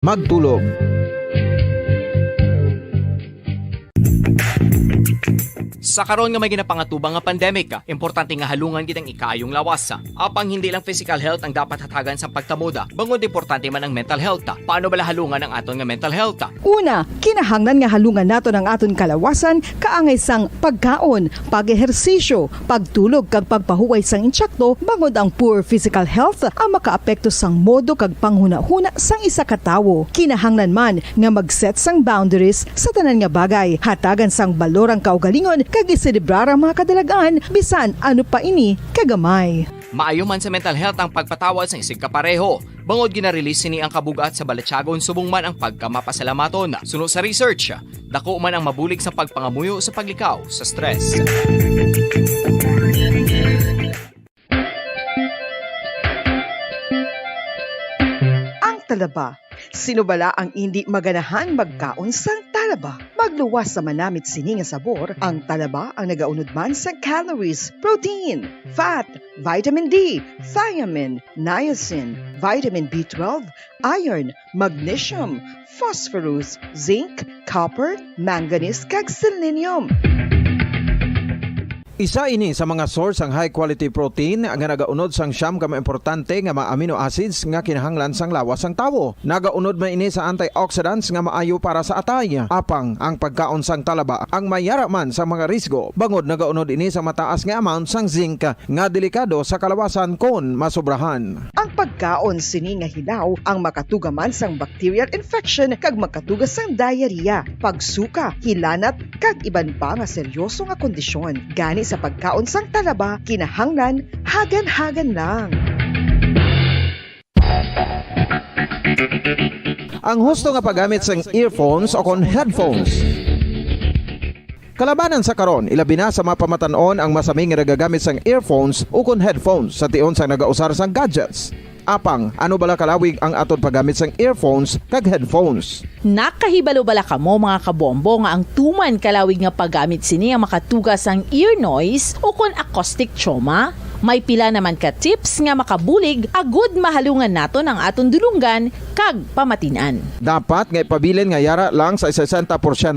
Magtulog. Sa karon nga may ginapangatubang nga pandemic, importante nga halungan kitang ikayong lawas. Apang hindi lang physical health ang dapat hatagan sa pagtamuda, bangod importante man ang mental health. Paano bala halungan ang aton nga mental health? Una, kinahanglan nga halungan nato ang aton kalawasan kaangay sang pagkaon, pag-ehersisyo, pagtulog kag pagpahuway sang insyakto bangod ang poor physical health ang makaapekto sang modo kag panghuna-huna sang isa ka tawo. Kinahanglan man nga mag-set sang boundaries sa tanan nga bagay, hatagan sang balorang kaugalingon kag iselebrar ang mga kadalagaan bisan ano pa ini kagamay. Maayo man sa mental health ang pagpatawad sa isig kapareho. Bangod gina-release ni ang kabugat sa Balatyagon subong man ang pagkamapasalamaton. Suno sa research, dako man ang mabulig sa pagpangamuyo sa paglikaw sa stress. Ang talaba. Sino bala ang hindi maganahan magkaon sang talaba? Magluwas sa manamit sini nga sabor, ang talaba ang nagaunod man sa calories, protein, fat, vitamin D, thiamine, niacin, vitamin B12, iron, magnesium, phosphorus, zinc, copper, manganese kag selenium. Isa ini sa mga source ang high quality protein nga nagaunod sang siyam ka importante nga mga amino acids nga kinahanglan sang lawas sang tawo. Nagaunod man ini sa antioxidants nga maayo para sa atay. Apang ang pagkaon sang talaba ang mayara man sa mga risgo. Bangod nagaunod ini sa mataas nga amount sang zinc nga delikado sa kalawasan kon masobrahan. Ang pagkaon sini nga hilaw ang makatugaman sang bacterial infection kag makatugas sang diarrhea, pagsuka, hilanat kag iban pa nga seryoso nga kondisyon. Gani sa pagkaon sang talaba, kinahanglan hagan-hagan lang. Ang husto nga paggamit sang earphones o kon headphones. Kalabanan sa karon, ilabi na sa mga pamatanon ang masaming nga nagagamit sang earphones o kon headphones sa tion sang nagausar sang gadgets. Apang, ano bala kalawig ang aton paggamit sang earphones kag headphones? Nakahibalo bala kamo mga kabombo nga ang tuman kalawig nga paggamit sini ang makatugas ang ear noise o kon acoustic trauma? May pila naman ka tips nga makabulig agud mahalungan naton ang aton dulunggan kag pamatinan. Dapat nga ipabilin nga yara lang sa 60%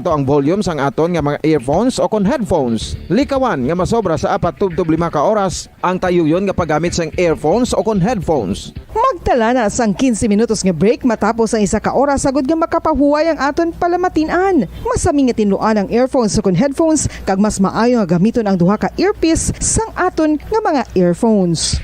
ang volume sang aton nga mga earphones o kon headphones. Likawan nga masobra sa 4-5 ka oras ang tayuyon nga paggamit sang earphones o kon headphones. Magtala na sang 15 minutos nga break matapos ang isa ka oras sagud nga makapahuway ang aton palamatinan. Masami nga tinluan ang earphones o kon headphones kag mas maayo nga gamiton ang duha ka earpiece sang aton nga mga earphones.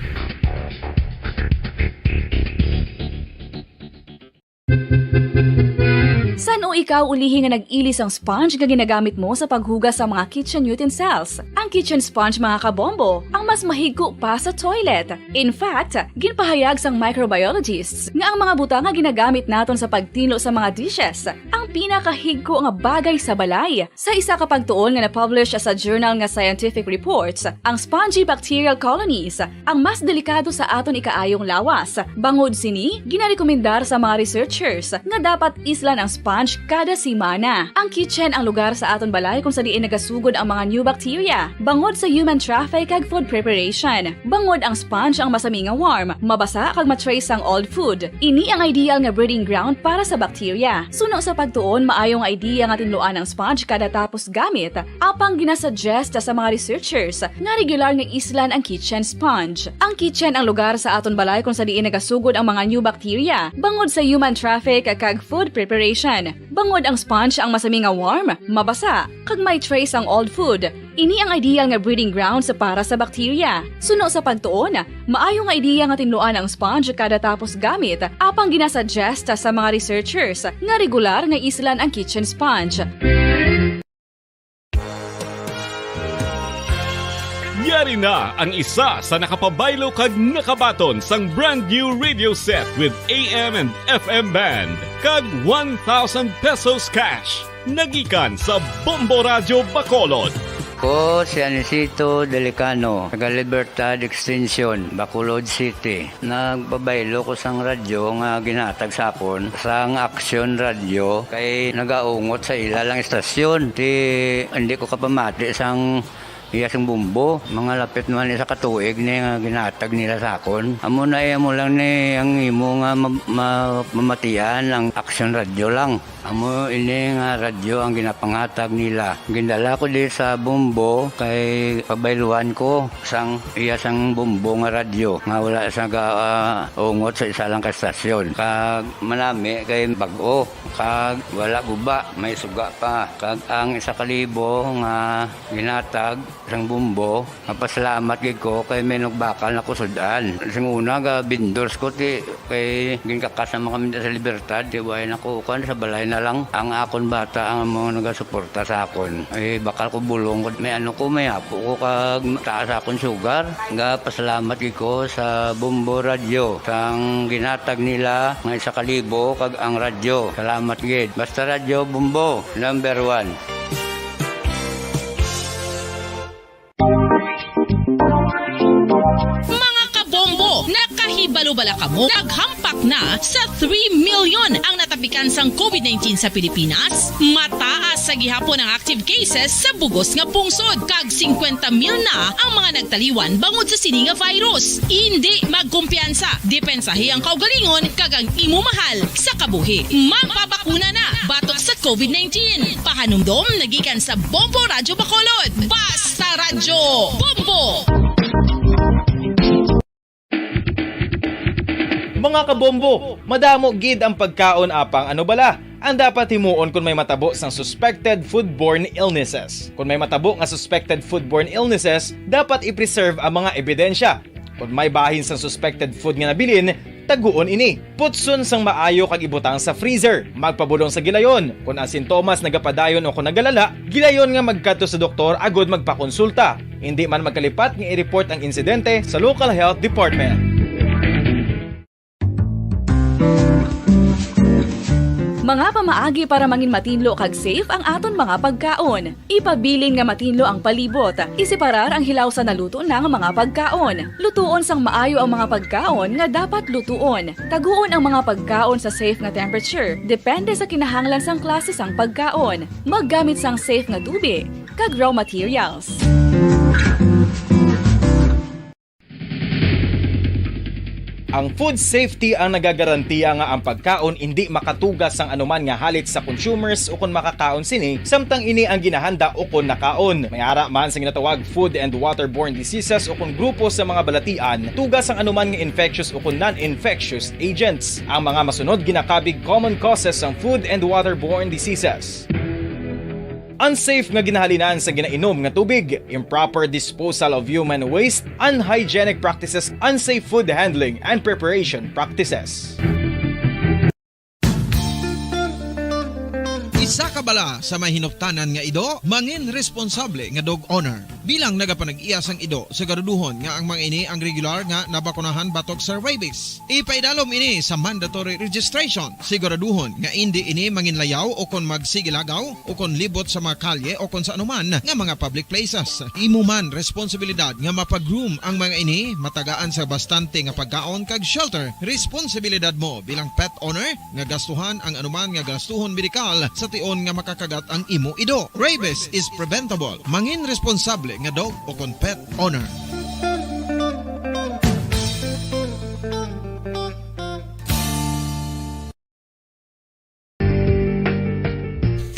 San o ikaw ulihi nga nag-ilis ang sponge nga ginagamit mo sa paghugas sa mga kitchen utensils? Ang kitchen sponge mga kabombo, ang mas mahigko pa sa toilet. In fact, ginpahayag sang microbiologists nga ang mga butang nga ginagamit naton sa pagtinlo sa mga dishes ang pinakahigko nga bagay sa balay. Sa isa ka pagtuon nga na-publish sa journal nga Scientific Reports, ang spongy bacterial colonies ang mas delikado sa aton ikaayong lawas. Bangod sini, ginarekomendar sa mga researchers nga dapat islan ang sponge kada simana. Ang kitchen ang lugar sa aton balay kung sa diin nagasugod ang mga new bacteria. Bangod sa human traffic kag food preparation. Bangod ang sponge ang masami nga warm, mabasa kag matrace ang old food. Ini ang ideal nga breeding ground para sa bacteria. Suno sa pagtuon, maayong idea nga tinluan ang sponge kada tapos gamit. Apang ginasuggest sa mga researchers nga regular nga islan ang kitchen sponge. Ang kitchen ang lugar sa aton balay kung sa diin nagasugod ang mga new bacteria. Bangod sa human traffic kag food preparation. Bangod ang sponge ang masami nga warm, mabasa, kag may trace ang old food. Ini ang ideal nga breeding ground sa para sa bacteria. Suno sa pagtuon, maayo nga idea nga tinluan ang sponge kada tapos gamit, apang ginasuggest sa mga researchers nga regular nga islan ang kitchen sponge. Yari na ang isa sa nakapabaylo kag nakabaton sang brand new radio set with AM and FM band kag 1,000 pesos cash. Nagikan sa Bombo Radio Bacolod. Ko si Anisito Delicano, taga Libertad Extension, Bacolod City. Nagbabaylo ko sang radyo nga ginatag sapon sang Action Radio kay nagaungot sa ilalang estasyon. Hindi ko kapamati sang iyasang bumbo. Mga lapit man sa katuig ni nga ginatag nila sa akon. Amo na mo lang ni ang imo nga mamatian ang action radio lang. Amo ini nga radyo ang ginapangatag nila. Gindala ko di sa bumbo kay pabayluan ko sang iyasang bumbo nga radyo. Nga wala sa ungot sa isa lang ka stasyon. Kag manami kay bag-o. Kag wala guba, may suga pa. Kag ang 1,000 nga ginatag sang bumbo, mapasalamat gid ko kay may nagbakal na kusudan. Sing una ga bindors ko ti kay ginkakasama kami sa Libertad, di way nako kan sa balay na lang ang akon bata ang mga nagasuporta sa akon. Ay bakal ko bulong ko may ano ko may apo ko kag taas akon sugar. Nga pasalamat gid ko sa Bumbo Radio sang ginatag nila nga 1,000 kag ang radyo. Salamat gid. Basta Radio Bumbo number 1. Mga kabombo, nakahibalo bala kamo? Naghampak na sa 3 million ang natapikan sang COVID-19 sa Pilipinas. Mataas sa gihapon ang active cases sa bugos nga pungsod. Kag 50 mil na ang mga nagtaliwan bangod sa sini nga virus. Hindi magkumpiyansa. Depensahi ang kaugalingon kag ang imo mahal sa kabuhi. Magpabakuna na batok sa COVID-19. Pahanumdom nagikan sa Bombo Radyo Bacolod. Basta Radyo Bombo! Mga kabombo, madamo gid ang pagkaon apang ano bala. Ang dapat himuon kung may matabo sang suspected foodborne illnesses. Kung may matabo nga suspected foodborne illnesses, dapat i-preserve ang mga ebidensya. Kung may bahin sang suspected food nga nabilin, taguon ini. Putson sang maayo kag ibutang sa freezer. Magpabulong sa gilayon. Kung ang sintomas nagapadayon o kung nagalala, gilayon nga magkadto sa doktor agud magpakonsulta. Hindi man magkalipat nga i-report ang insidente sa local health department. Mga pamaagi para mangin matinlo kag safe ang aton mga pagkaon. Ipabilin nga matinlo ang palibot. Isiparar ang hilaw sa naluto na nga mga pagkaon. Lutuon sang maayo ang mga pagkaon nga dapat lutuon. Taguon ang mga pagkaon sa safe nga temperature. Depende sa kinahanglan sang klase sang pagkaon. Maggamit sang safe nga tubig kag raw materials. Ang food safety ang nagagarantiya nga ang pagkaon hindi makatugas sang anuman nga halit sa consumers o kung makakaon sini, samtang ini ang ginahanda o kung nakaon. May ara man sa ginatawag food and waterborne diseases o kung grupo sa mga balatian, tugas ang anuman nga infectious o kung non-infectious agents. Ang mga masunod ginakabig common causes ng food and waterborne diseases. Unsafe nga ginahalinan sa ginainom nga tubig, improper disposal of human waste, unhygienic practices, unsafe food handling and preparation practices. Isa ka bala sa may hinuptanan nga ido, mangin responsable nga dog owner. Bilang nagapanag-iyas ang ido, siguraduhon nga ang mga ini ang regular nga nabakunahan batok sa rabies. Ipaidalom ini sa mandatory registration. Siguraduhon nga hindi ini manginlayaw o kon magsigilagaw o kon libot sa mga kalye o kon sa anuman nga mga public places. Imo man responsibilidad nga mapag-groom ang mga ini, matagaan sa bastante nga pagkaon kag shelter. Responsibilidad mo bilang pet owner nga gastuhan ang anuman nga gastuhon medikal sa tion nga makakagat ang imo ido. Rabies is preventable. Mangin responsable nga dog o kon pet owner.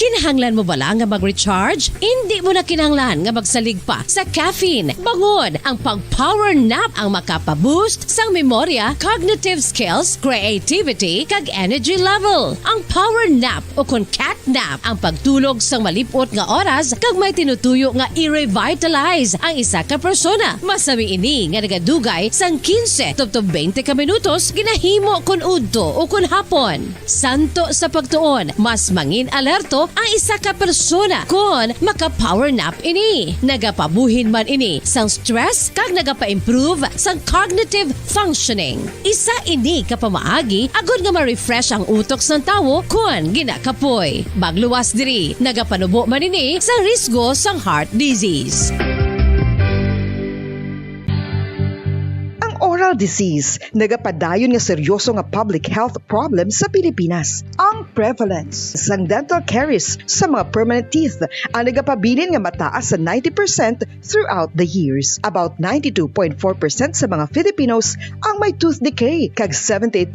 Kinahanglan mo bala nga mag-recharge? Hindi mo na kinahanglan nga magsalig pa sa caffeine. Bangod ang pag-power nap ang makapaboost sang memorya, cognitive skills, creativity, kag energy level. Ang power nap o kon cat nap ang pagtulog sang malipot nga oras kag may tinutuyo nga i-revitalize ang isa ka persona. Masabi ini nga nagadugay sang 15 to 20 ka minutos ginahimo kun udto o kun hapon. Santo sa pagtuon, mas mangin alerto ang isa ka persona kung maka-power nap ini. Nagapabuhin man ini sang stress kag nagapa-improve sang cognitive functioning. Isa ini kapamaagi agud nga ma-refresh ang utok sang tawo kung ginakapoy. Magluwas diri, nagapanubo man ini sang risgo sang heart disease. Oral dental disease nagapadayon nga seryoso nga public health problem sa Pilipinas. Ang prevalence sang dental caries sa mga permanent teeth ang nagapabilin nga mataas sa 90% throughout the years. About 92.4% sa mga Filipinos ang may tooth decay, kag 78%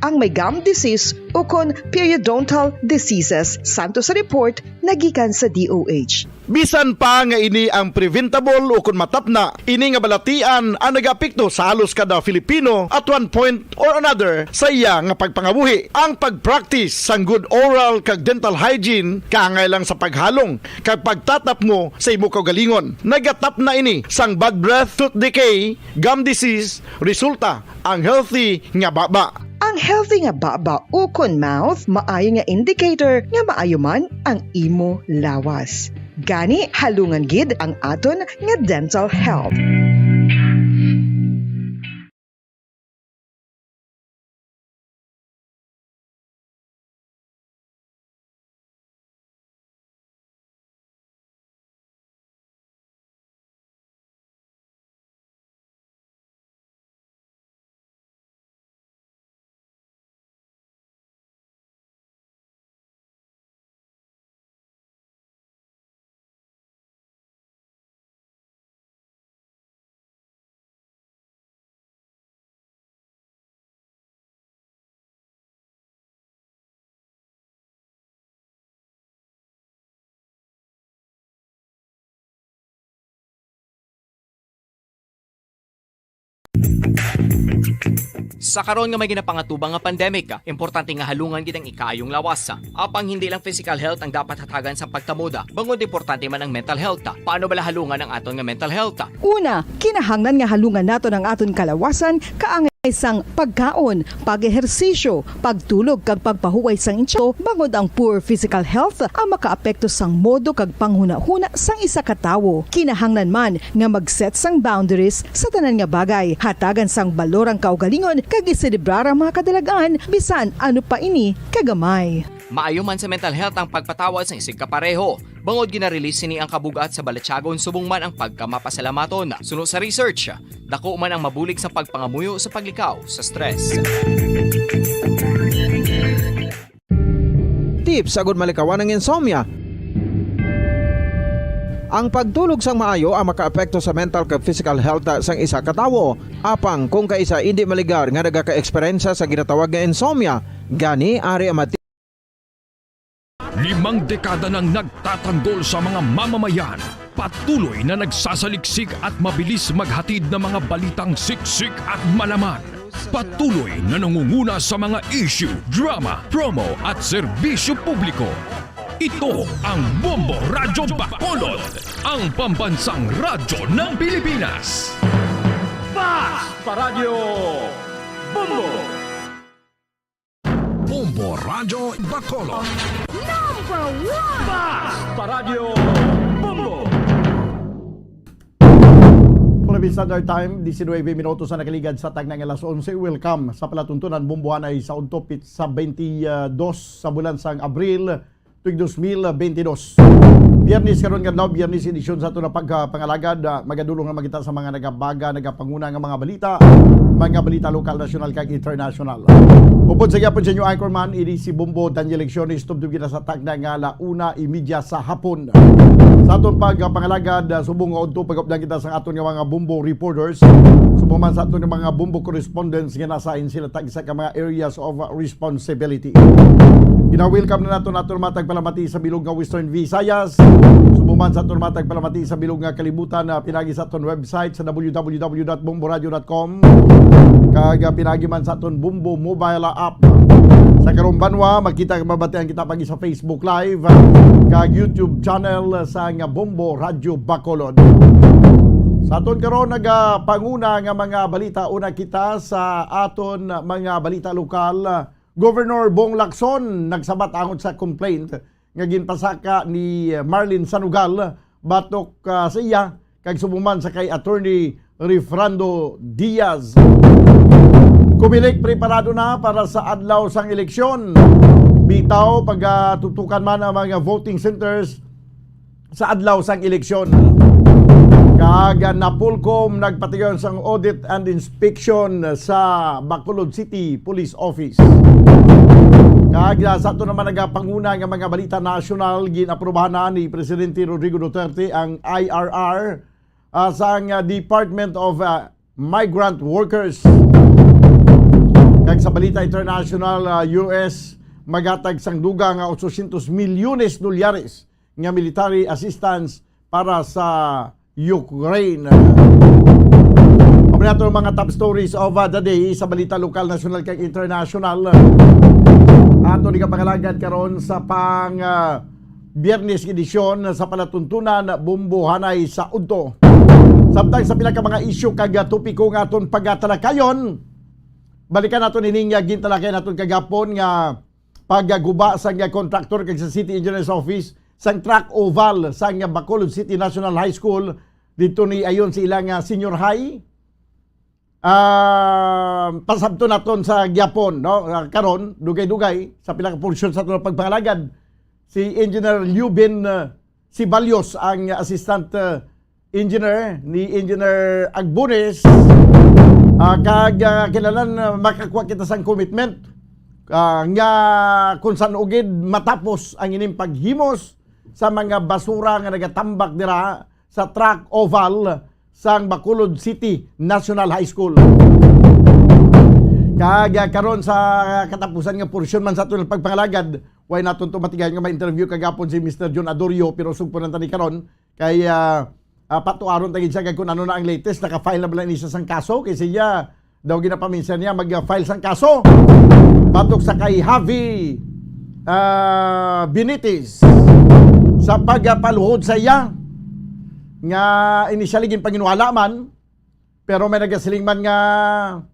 ang may gum disease o kon periodontal diseases, santo sa report nagikan sa DOH. Bisan pa nga ini ang preventable o kung matapna, ini nga balatian ang nag-apekto sa halos kada Filipino at one point or another sa iya nga pagpangabuhi. Ang pag-practice sang good oral kag dental hygiene kaangay lang sa paghalong kag pagtatap mo sa imo kaugalingon. Nagatap na ini sang bad breath, tooth decay, gum disease, resulta ang healthy nga baba. Ang healthy nga baba o kon mouth maayo nga indicator nga maayo man ang imo lawas. Gani halungan gid ang aton nga dental health. Sa karon nga may ginapangatubang nga pandemic, importante nga halungan gid ang ikaayong lawas. Apang hindi lang physical health ang dapat hatagan sa pagtamuda, bangod importante man ang mental health. Paano bala halungan ang aton nga mental health? Una, kinahanglan nga halungan nato ang aton kalawasan kaangay sang pagkaon, pag-ehersisyo, pagtulog kag pagpahuway sang intso, bangod ang poor physical health ang makaapekto sang modo kag panghuna-huna sang isa ka tawo. Kinahanglan man nga mag-set sang boundaries sa tanan nga bagay, hatagan sang balorang kaugalingon kag iselebrar ang mga kadalagaan bisan ano pa ini kagamay. Maayo man sa mental health ang pagpatawad sa isig kapareho. Bangod gina-release ni ang kabugat sa Balatyagon subong man ang pagkamapasalamaton. Sunod sa research, dako man ang mabulig sa pagpangamuyo sa paglikaw sa stress. Tips sagud malikawan ng insomnia. Ang pagtulog sang maayo ang makaapekto sa mental kag physical health sang isa ka tawo. Apang kung kaisa hindi maligar nga nagaka-eksperyensya sa ginatawag nga insomnia, gani ari ang 5 dekada nang nagtatanggol sa mga mamamayan, patuloy na nagsasaliksik at mabilis maghatid ng mga balitang siksik at malaman. Patuloy na nangunguna sa mga issue, drama, promo at serbisyo publiko. Ito ang Bombo Radyo Bacolod, ang pambansang radyo ng Pilipinas. Basta Radio Bombo! Bombo Radyo Bacolod. Basta Radio Bombo! Philippine Standard Time, 19 minutos na nakaligad sa tagnang alas 11. Welcome sa palatuntunan Bumbuanay sa Untopit sa 22 sa bulan sang Abril tuig 2022. Biyernes karon nga Biyernes edisyon sa ito na pagpangalagad. Magadulong na magita sa mga nagabaga, nagapanguna nga mga balita lokal, nasyonal kag international. Upod sa gyapon sa inyo anchorman, ini si Bombo Daniel Lecciones, tubdub kita sa tagna nga 1:30 sa hapon. Sa aton pagpangalagad, subong nga udto pag-updan kita sa aton nga mga Bombo reporters, subong man sa aton nga mga Bombo correspondents nga nasain sila tag sa mga areas of responsibility. Gina-welcome na nato matag palamati sa bilog nga Western Visayas. Subuman sa aton matag palamati sa bilog nga kalibutan na pinagi sa aton website sa www.bomboradio.com. Kag pinagi man sa aton Bombo mobile app. Sa karong banwa makita mabatian kita pagi sa Facebook Live kag YouTube channel sa nga Bombo Radyo Bacolod. Sa aton karon nagapanguna nga mga balita, una kita sa aton mga balita lokal. Governor Bong Lacson nagsabat angon sa complaint nga ginpasaka ni Marlene Sanugal batok sa iya kag subuman sa kay Attorney Refrando Diaz. Kumilik preparado na para sa adlaw sang eleksyon. Bitaw pagtutukan man ang mga voting centers sa adlaw sang eleksyon. Kag napulkom nagpatigayon sang audit and inspection sa Bacolod City Police Office. Kag sa ito naman nagapanguna ng mga balita national, ginaprubahan na ni Presidente Rodrigo Duterte ang IRR sang Department of Migrant Workers. Kag sa balita international, US magatag sang duga nga 800 milyones dolyares nga military assistance para sa Ukraine. Nato mga top stories of the day sa balita lokal, national kag international. Ato ni kapangalagan karon sa Biyernes edisyon sa palatuntunan bumbuhanay sa udto. Samtang sa pila ka mga isyu kag topiko nga aton pagtalakayon, balikan naton ining gintalakay naton kagapon nga pagguba sa contractor kag sa City Engineers Office sang track oval sa Bacolod City National High School dito ni ayon sa ilang senior high. Pasabto naton sa gyapon, no? Karon dugay-dugay sa pila ka porsyon sa aton pagpangalagad si Engineer Liubin Sibalios ang assistant engineer ni Engineer Agbones. Kag kilalan makakuha kita sang commitment nga kung saan ugid matapos ang ining paghimos sa mga basura nga nagatambak dira sa track oval sang Bacolod City National High School. Kag karon sa katapusan nga porsyon man sa aton pagpangalagad, way naton tumatigan nga ma-interview kagapon si Mr. John Adorio, pero sugpo nang tani karon kay patuaron tagid siya kung ano na ang latest, naka-file na ba ni siya sang kaso kay siya daw ginapaminsan niya mag-file sang kaso batok sa kay Javi Benitez sa pagpaluhod sa iya nga inisyali gin panginwala man, pero may nagasiling man nga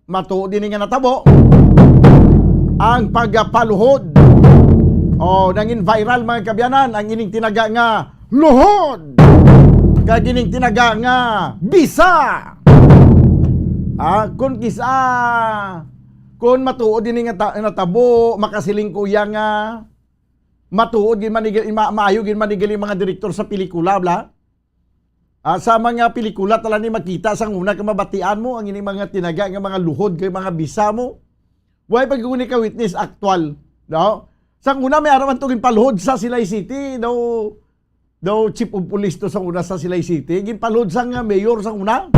matuod din nga natabo ang pagpaluhod. Nangin viral mga kabyanan ang ining tinaga nga luhod kag ining tinaga nga bisa. Kung kisa kung matuod din nga natabo makasiling kuya nga matuod gin manigil maayo gin manigil mga direktor sa pelikula bla. Sa mga pelikula tala ni makita sang una ka mabatian mo ang ining mga tinaga nga mga luhod kay mga bisa mo. Way pagkuni ka witness actual, no? Sang una may araman to ginpaluhod sa Silay City, daw chief of police to sang una sa Silay City, ginpaluhod sang mayor sang una.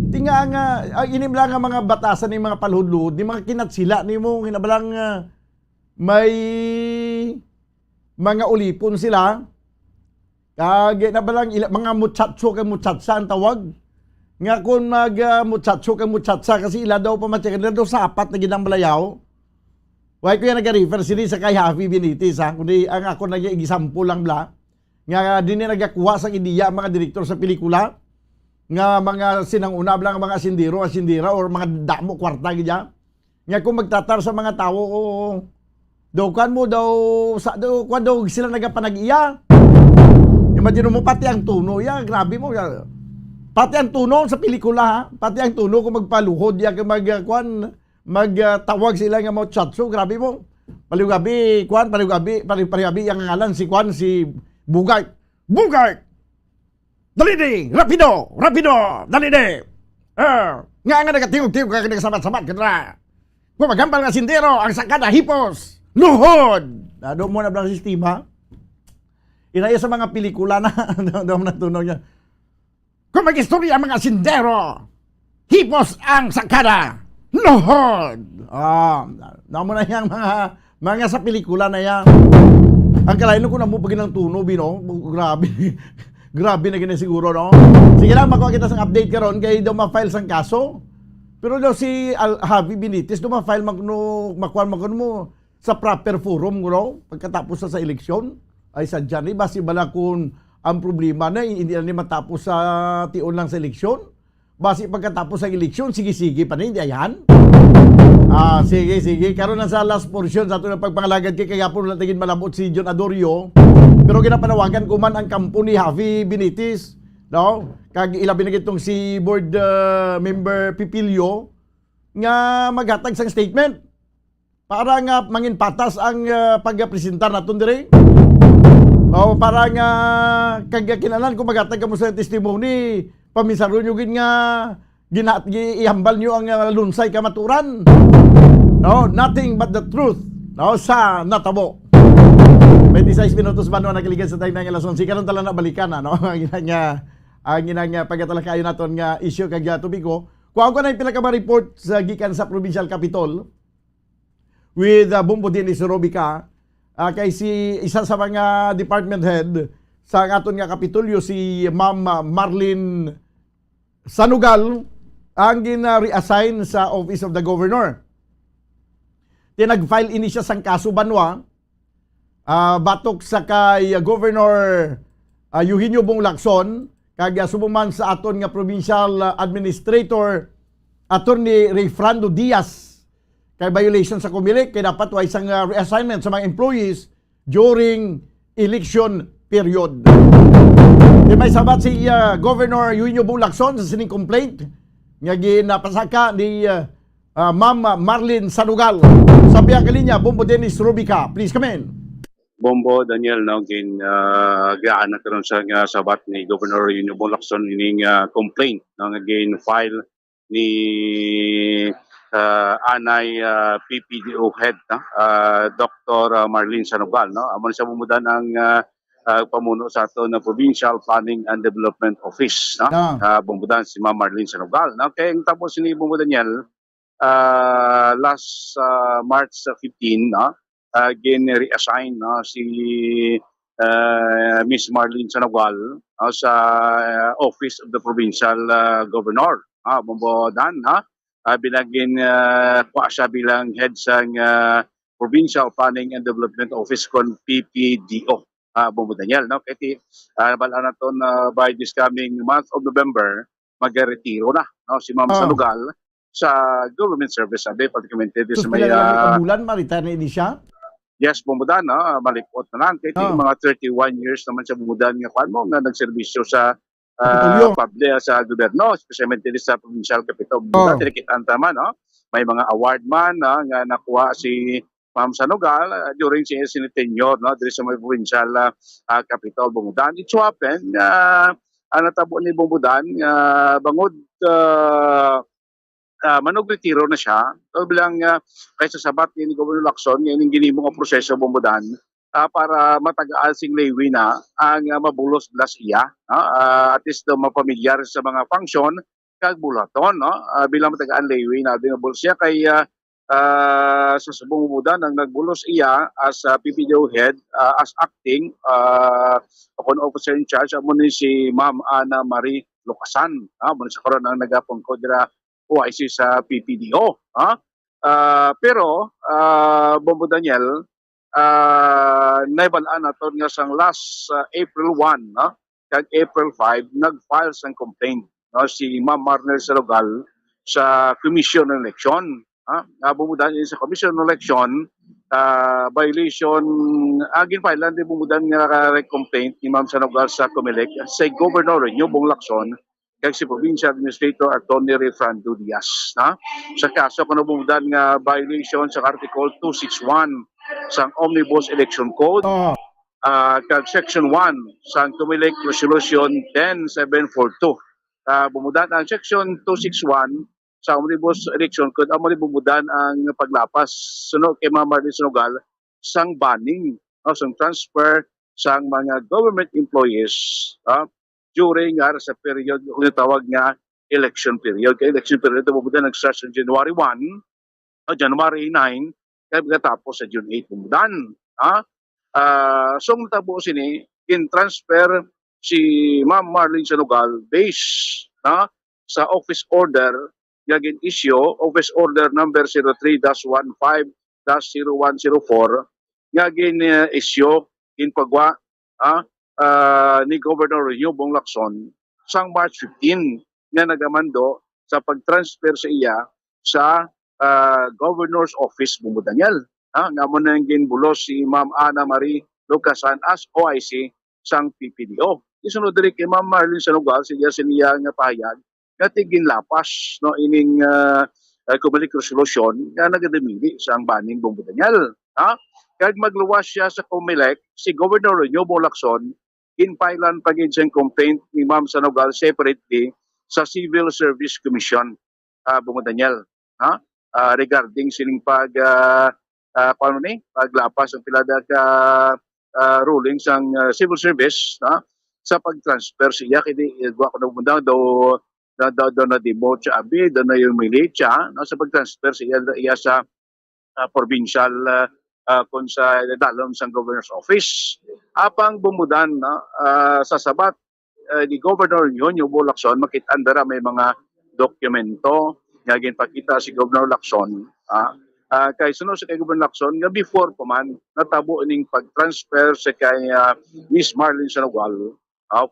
Tinga nga inim lang nga mga batasan ni mga paluhod-luhod, ni mga kinatsila nimo ginabalang may mga ulipon sila. Kag nabalang mga muchacho kay muchacha ang tawag. Nga kung muchacho kay muchacha kasi ila daw pamatyagan ila daw sapat na ginang balayaw. Way ko yan nag-refer sini sa kay Javi Benitez kundi ang ako nag-example lang bla. Nga din nagakuha sa ideya mga direktor sa pelikula nga mga sinanguna lang mga asindira or mga damo kwarta gidya. Nga kung magtatar sa mga tao daw kan mo daw sila nagapanag-iya. Imagine mo pati ang tuno ya, grabe mo ya. Pati ang tuno sa pelikula ha, pati ang tuno kung magpaluhod ya kung magtawag sila nga mo chatso, grabe mo. Paligabi yang ngalan si Bugart. Dali rapido, dali nga nagatingog-tingog ka nagasabat-sabat kadra. Kung magambal nga sindero, ang sakada hipos, luhod. Doon mo na blang sistema. Inaya sa mga pelikula na daw natunog niya. Kung mag-istorya ang mga sindero, hipos ang sakada, luhod. Damo na yung mga sa pelikula na yan. Ang kalain ko na mo pag ng tunog, no? Grabe na ginasiguro, no? Sige lang, makuha kita sa update karon kay daw ma-file sang kaso. Pero daw si Javi Benitez, daw ma-file makuha mo sa proper forum, no? Pagkatapos sa eleksyon. Ay sadya ni basi bala kung ang problema na hindi na matapos sa tion lang sa eleksyon. Basi pagkatapos sa eleksyon, sige pa rin, yan. Sige. Karon na sa last portion sa ato na pagpangalagad kay kagapon na tingin malabot si John Adorio. Pero ginapanawagan ko man ang kampo ni Javi Benitez, no? Kag ilabi na gitong si board member Pipilio nga maghatag sang statement para nga mangin patas ang pagpresentar naton dire. O parang kagakinanan kung magatag mo sa testimony, paminsaro nyo gin nga ihambal nyo ang lunsay kamaturan. No, nothing but the truth. No, sa natabo. 26 minutos ba naman nakiligan sa tayo ng alas 11. Karon tala na balikan na, no? Ang ginang pagkatalakayon naton nga issue kag tubiko. Kuha ko na yung pinaka-report sa gikan sa Provincial Capitol with Bumbo Dennis Robica. Kay si isa sa mga department head sa aton nga kapitolyo, si Ma'am Marlene Sanugal, ang gina-reassign sa Office of the Governor. Tinag-file ini siya sang kaso banwa batok sa kay Governor Eugenio Bong Lacson, kag sumuman sa aton nga Provincial Administrator Attorney Rayfrando Diaz kay violation sa Comelec, kay dapat wa isang reassignment sa mga employees during election period. Di may sabat si Governor Eugenio Bong Lacson sa sining complaint nga ginapasaka ni Ma'am Marlene Sanugal. Sa biya kalinya, Bombo Dennis Robica, please come in. Bombo Daniel, no, gaan na karon sa sabat ni Governor Eugenio Bong Lacson ining complaint no, again file ni anay PPDO head Dr. Marlene Sanugal, no. Amon siya mumudan ang pamuno sa ato na Provincial Planning and Development Office, no. Bumudan si Ma'am Marlene Sanugal, no. Kaya tapos ni Bombo Daniel last March 15, no, gin-reassign si Miss Marlene Sanugal sa Office of the Provincial Governor. Bumbodan, bilagin kwa siya bilang head sa Provincial Planning and Development Office kon PPDO. Bombo Daniel, no? Kaya balaan na ito by this coming month of November, mag-retiro na, no? Si Ma'am Sanugal sa government service, sabi, particularly sa may... bulan, ma-retire na ini siya? Yes, bumudan, no? Malipot na lang. Kaya mga 31 years naman siya bumudan nga kwan mo, na nagserbisyo sa public, sa gobyerno, especially sa provincial capital. Bumudan, tinikitaan naman, no? May mga award man nga nakuha si Ma'am Sanugal during siya tenure, no? Dito sa may provincial capital, bumudan. It so happened, natabo ni bumudan, bangod manugretiro na siya. So bilang kaysa sabat ni Governor Lacson, yung ginimong ang proseso bumudan para matagaan sing laywi na ang mabulos blas iya. At least mapamilyar sa mga function kag bulaton. No? Bilang matagaan laywi na binabulos siya kay sa subong bumudan ang nagbulos iya as PPDO head, as acting upon officer in charge, amo ni si Ma'am Ana Marie Lucasan. Muna sa karon ang nagapungkod dira OIC sa PPDO. Pero, Bombo Daniel, naibalaan natin nga sang last April 1, kag April 5, nag-file sang complaint si Ma'am Marlene Sanugal sa Commission on Election. Bumudan sa Commission on Election, violation, gin-file lang din bumudan nga complaint ni Ma'am Sanugal sa Comelec sa Governor Eugenio Bong Lacson kag si Provincial Administrator Attorney Rayfrando Diaz. Sa kaso kung bumudan nga violation sa Article 261 sa Omnibus Election Code, kag Section 1 sa Comelec Resolution 10742. Bumudan ang Section 261 sa Omnibus Election Code, amo ni bumudan ang paglapas sunod kay Ma'am Marlene Sanugal sang banning, sang transfer sang mga government employees during sa period yung tawag nga election period. Kaya election period ito bumudan nag-start sa January 1, January 9, kaya pagkatapos sa June 8 bumudan. So natapos ini, in-transfer si Ma'am Marlene Sanugal based sa office order gagin issue, office order number 03-15-0104 gagin issue in pagwa ni Governor Eugenio Bong Lacson sang March 15 na nagamando sa pag-transfer sa iya sa Governor's Office, Bombo Daniel. Nga mo na ginbulos si Ma'am Ana Marie Lucasan as OIC sang PPDO. Isunod rin kay Ma'am Marlene Sanugal, siya nga pahayag na tigin lapas ining Comelec Resolution na nagadamili sa ang baning Bombo Daniel. Kag magluwas siya sa COMELEC, si Governor Renyo Lacson, inpailan pagin siyang complaint ni Ma'am Sanogal separately sa Civil Service Commission, Bungo Daniel, regarding sining paglapas ang pilada ka ruling sang civil service sa pag-transfer siya kini igwa ko na daw na demote siya abi daw na yung milate siya sa pag-transfer siya sa provincial kung sa dalom sang governor's office. Apang bumudan sa sabat ni Governor Nyonyo Lacson, makita may mga dokumento nga ginpakita si Governor Lacson. Kay sunod sa kay Governor Lacson nga before pa man natabo ning pag-transfer sa kay Miss Marlene Sanogal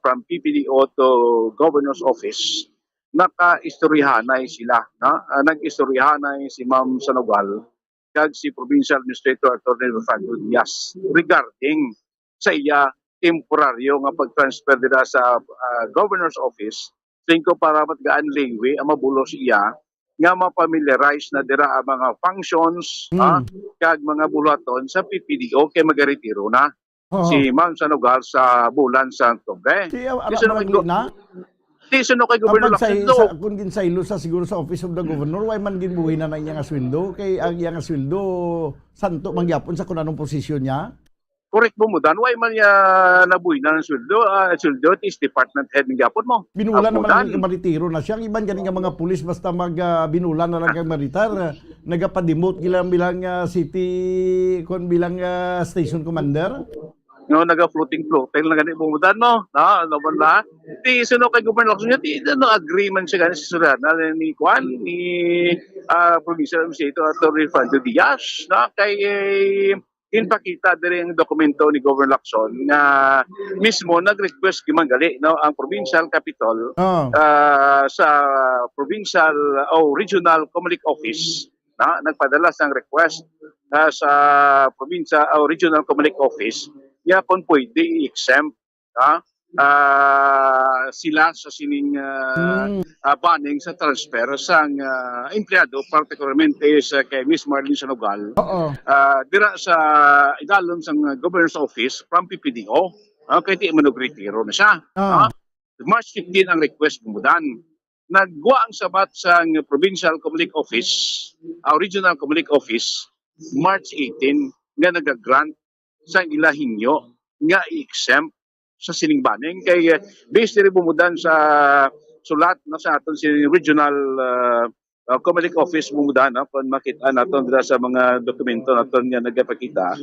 from PPDO to Governor's Office. Naka-istoryahanay sila. Nag-istoryahanay si Ma'am Sanogal kag si Provincial Administrator Attorney Fernando Diaz regarding sa iya temporaryo nga pag-transfer dira sa Governor's Office tingko para matgaan lingwi ang mabulo siya nga mapamiliarize na dira ang mga functions kag mga bulaton sa PPDO kay magaretiro na si Ma'am Sanogal sa bulan sa Oktubre. Sino kay Governor Lacson kung ginsaylo sa siguro sa Office of the Governor, why man ginbuhi na iya nga sweldo kay ang iya nga sweldo santo mangyapon sa kunanong posisyon niya. Correct mo dan, why man niya nabuhi na ng sweldo? Sweldo is department head ng gapon mo. Binula naman lang maritiro na siya. Ang iban ganing mga pulis basta binula na lang kang maritar. Nagapademote bilang city bilang station commander. No, naga-floating na ganit bumudan mo. Naman na. Di suno kay Governor Lacson, di agreement siya ganit sa sudan ni Juan, ni Provincial Administrator Attorney Fernando Diaz, kay inpakita din ang dokumento ni Governor Lacson na mismo nag-request kimanggali ang provincial capital sa provincial o regional COMELEC office nagpadala sang request sa provincial o regional COMELEC office yapon pwede i-exempt sila sa sining banning sa transfer sang empleyado, particularmente sa kay Miss Marlene Sanogal. Dira sa idalom sang Governor's Office from PPDO, kaya di manugretiro na siya. March 15 ang request bumudan. Nagwa ang sabat sang Provincial COMELEC Office, Regional COMELEC Office, March 18 nga nag-grant sa ilahinyo nga i-exempt sa sining banning kay based rin bumudan sa sulat na sa aton si regional COMELEC office bumudan kung makita naton dira sa mga dokumento naton nga nagapakita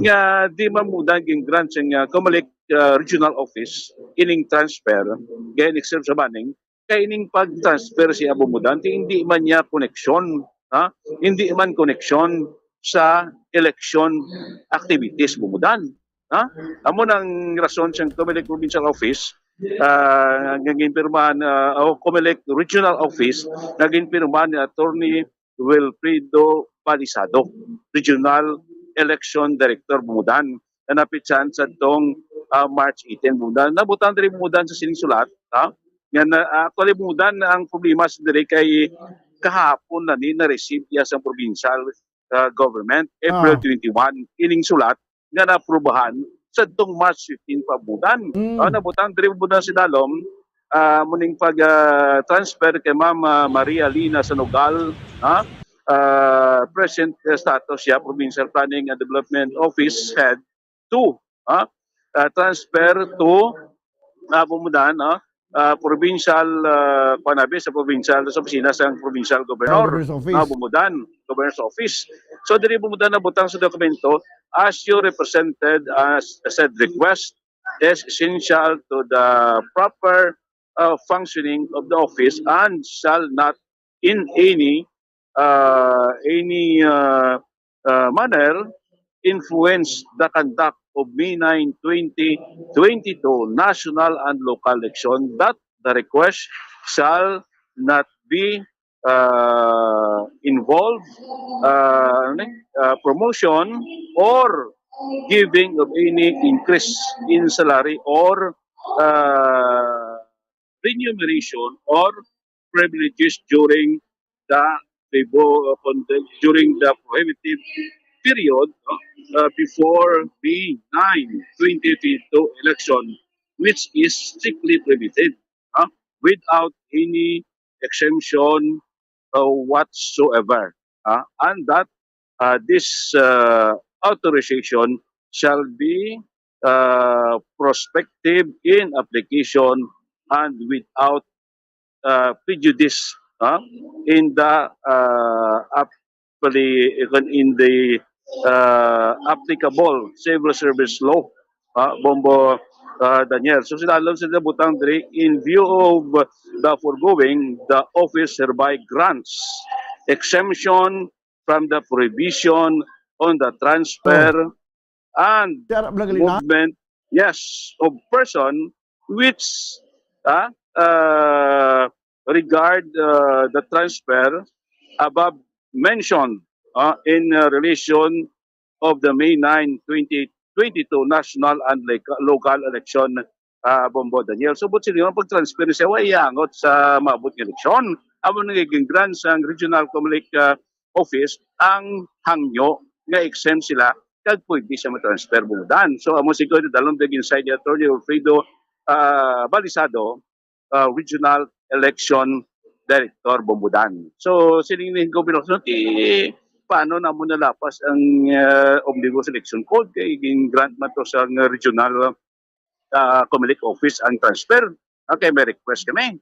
nga di mamudan ging grant sa COMELEC regional office ining transfer kay except sa banning kay ining pag-transfer siya bumudan hindi man niya connection hindi man connection sa election activities bumudan. Amo nang rason siyang COMELEC Provincial Office naging pirmahan o COMELEC Regional Office naging pirmahan ni Attorney Wilfredo Palisado, Regional Election Director bumudan. Nanapit siya sa tong March 18 bumudan. Nabutan rin bumudan sa sining sulat. Actually bumudan ang problema sa dire kay kahapon na ni na-receive niya sa provincial government April 21 ining sulat nga naaprubahan sa tong March 15 pa budan. Nabutan diri budan si Dalom muning pag-transfer kay Ma'am Maria Lina Sanogal present status siya Provincial Planning and Development Office Head to transfer to bumudan provincial panabi sa provincial sa opisina sa provincial governor bumudan governor's office. So diri bumudan na butang sa dokumento as you represented as said request is essential to the proper functioning of the office and shall not in any manner influence the conduct of May 9, 2022 national and local election, that the request shall not be involved promotion or giving of any increase in salary or remuneration or privileges during the prohibitive period before the 2022 election, which is strictly prohibited without any exemption whatsoever. And that this authorization shall be prospective in application and without prejudice in the applicable civil service law, Bombo Daniel. So sinalong sa Butang Dre, in view of the foregoing, the office hereby grants exemption from the prohibition on the transfer and movement, yes, of person which regard the transfer above mentioned in relation of the May 9, 2022 national and local election, Bombo Daniel. So, but sila yung pag-transfer siya, iangot sa maabot ng eleksyon. Amo nagiging grant sa Regional Comelec Office ang hangyo nga exempt sila kag pwede siya matransfer bumudan. So, amo siguro dalong daging side attorney Alfredo Balisado, Regional Election Director Bombudan. So, sining gobernador paano na mo nalapas ang Omnibus Election Code kay grant man to sa Regional Comelec Office ang transfer. Okay, may request kami.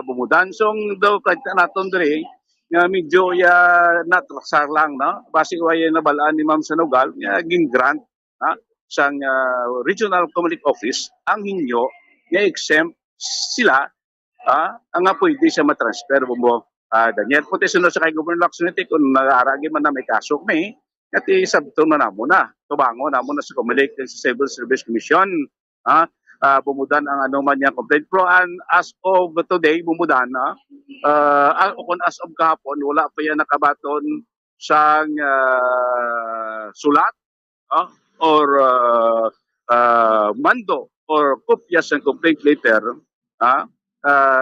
Bumudan. So, daw kahit naton diri nga medyo natraksar lang, no? Base way nabalaan ni Ma'am Sanugal, ging grant sang Regional Comelec Office ang hinyo nga exempt sila ang nga pwede siya matransfer Bombo Daniel. Puti sunod sa kay Governor Lacson kung nag-aaragi man na may kaso kami, at isabto na namo na. Tubango namo na sa Comelec sa Civil Service Commission. Bumudan ang ano man niya complaint. Pero as of today, bumudan kung as of kahapon, wala pa yan nakabaton sa sulat or mando or kopya sa complaint letter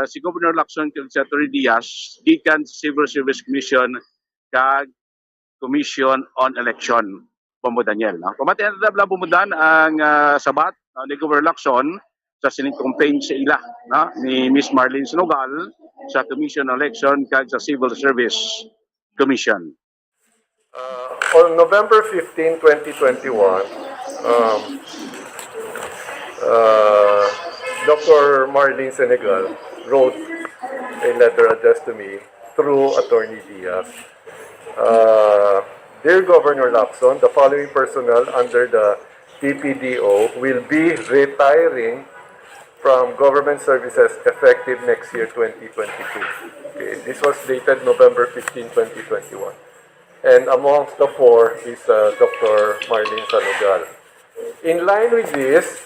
si Governor Lacson kag Secretary Diaz gikan sa Civil Service Commission kag Commission on Election Bombo Daniel. Pamatian na bumudan ang sabat ni Governor Lacson sa sining complaint sa ila ni Miss Marlene Sanugal sa Commission on Election kag sa Civil Service Commission. On November 15, 2021, Dr. Marlene Senegal wrote a letter addressed to me through Attorney Diaz. Dear Governor Lacson, the following personnel under the TPDO will be retiring from government services effective next year, 2022. Okay, this was dated November 15, 2021. And amongst the four is Dr. Marlene Sanugal. In line with this,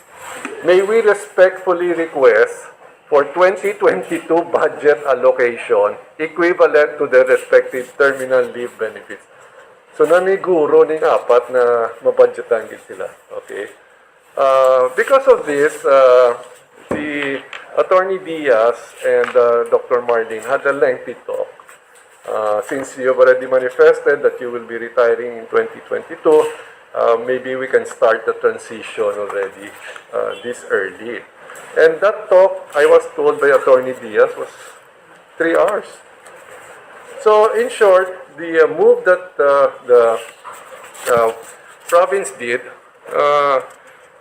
may we respectfully request for 2022 budget allocation equivalent to the respective terminal leave benefits. So namiguro ning apat na mabudgetan gid sila. Okay. Because of this, the Attorney Diaz and Dr. Marlene had a lengthy talk. Since you have already manifested that you will be retiring in 2022, maybe we can start the transition already this early. And that talk, I was told by Attorney Diaz, was 3 hours. So, in short, the move that the province did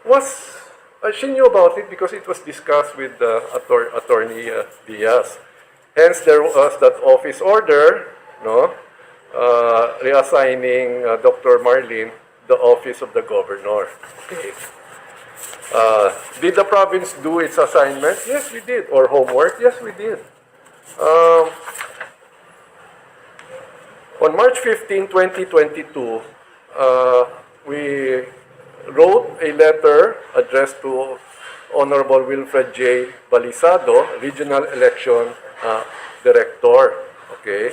was, she knew about it because it was discussed with Attorney Diaz. Hence, there was that office order, reassigning Dr. Marlene the office of the governor. Okay. Did the province do its assignment? Yes, we did. Or homework? Yes, we did. On March 15, 2022, we wrote a letter addressed to Honorable Wilfred J. Balisado, Regional Election Director. Okay.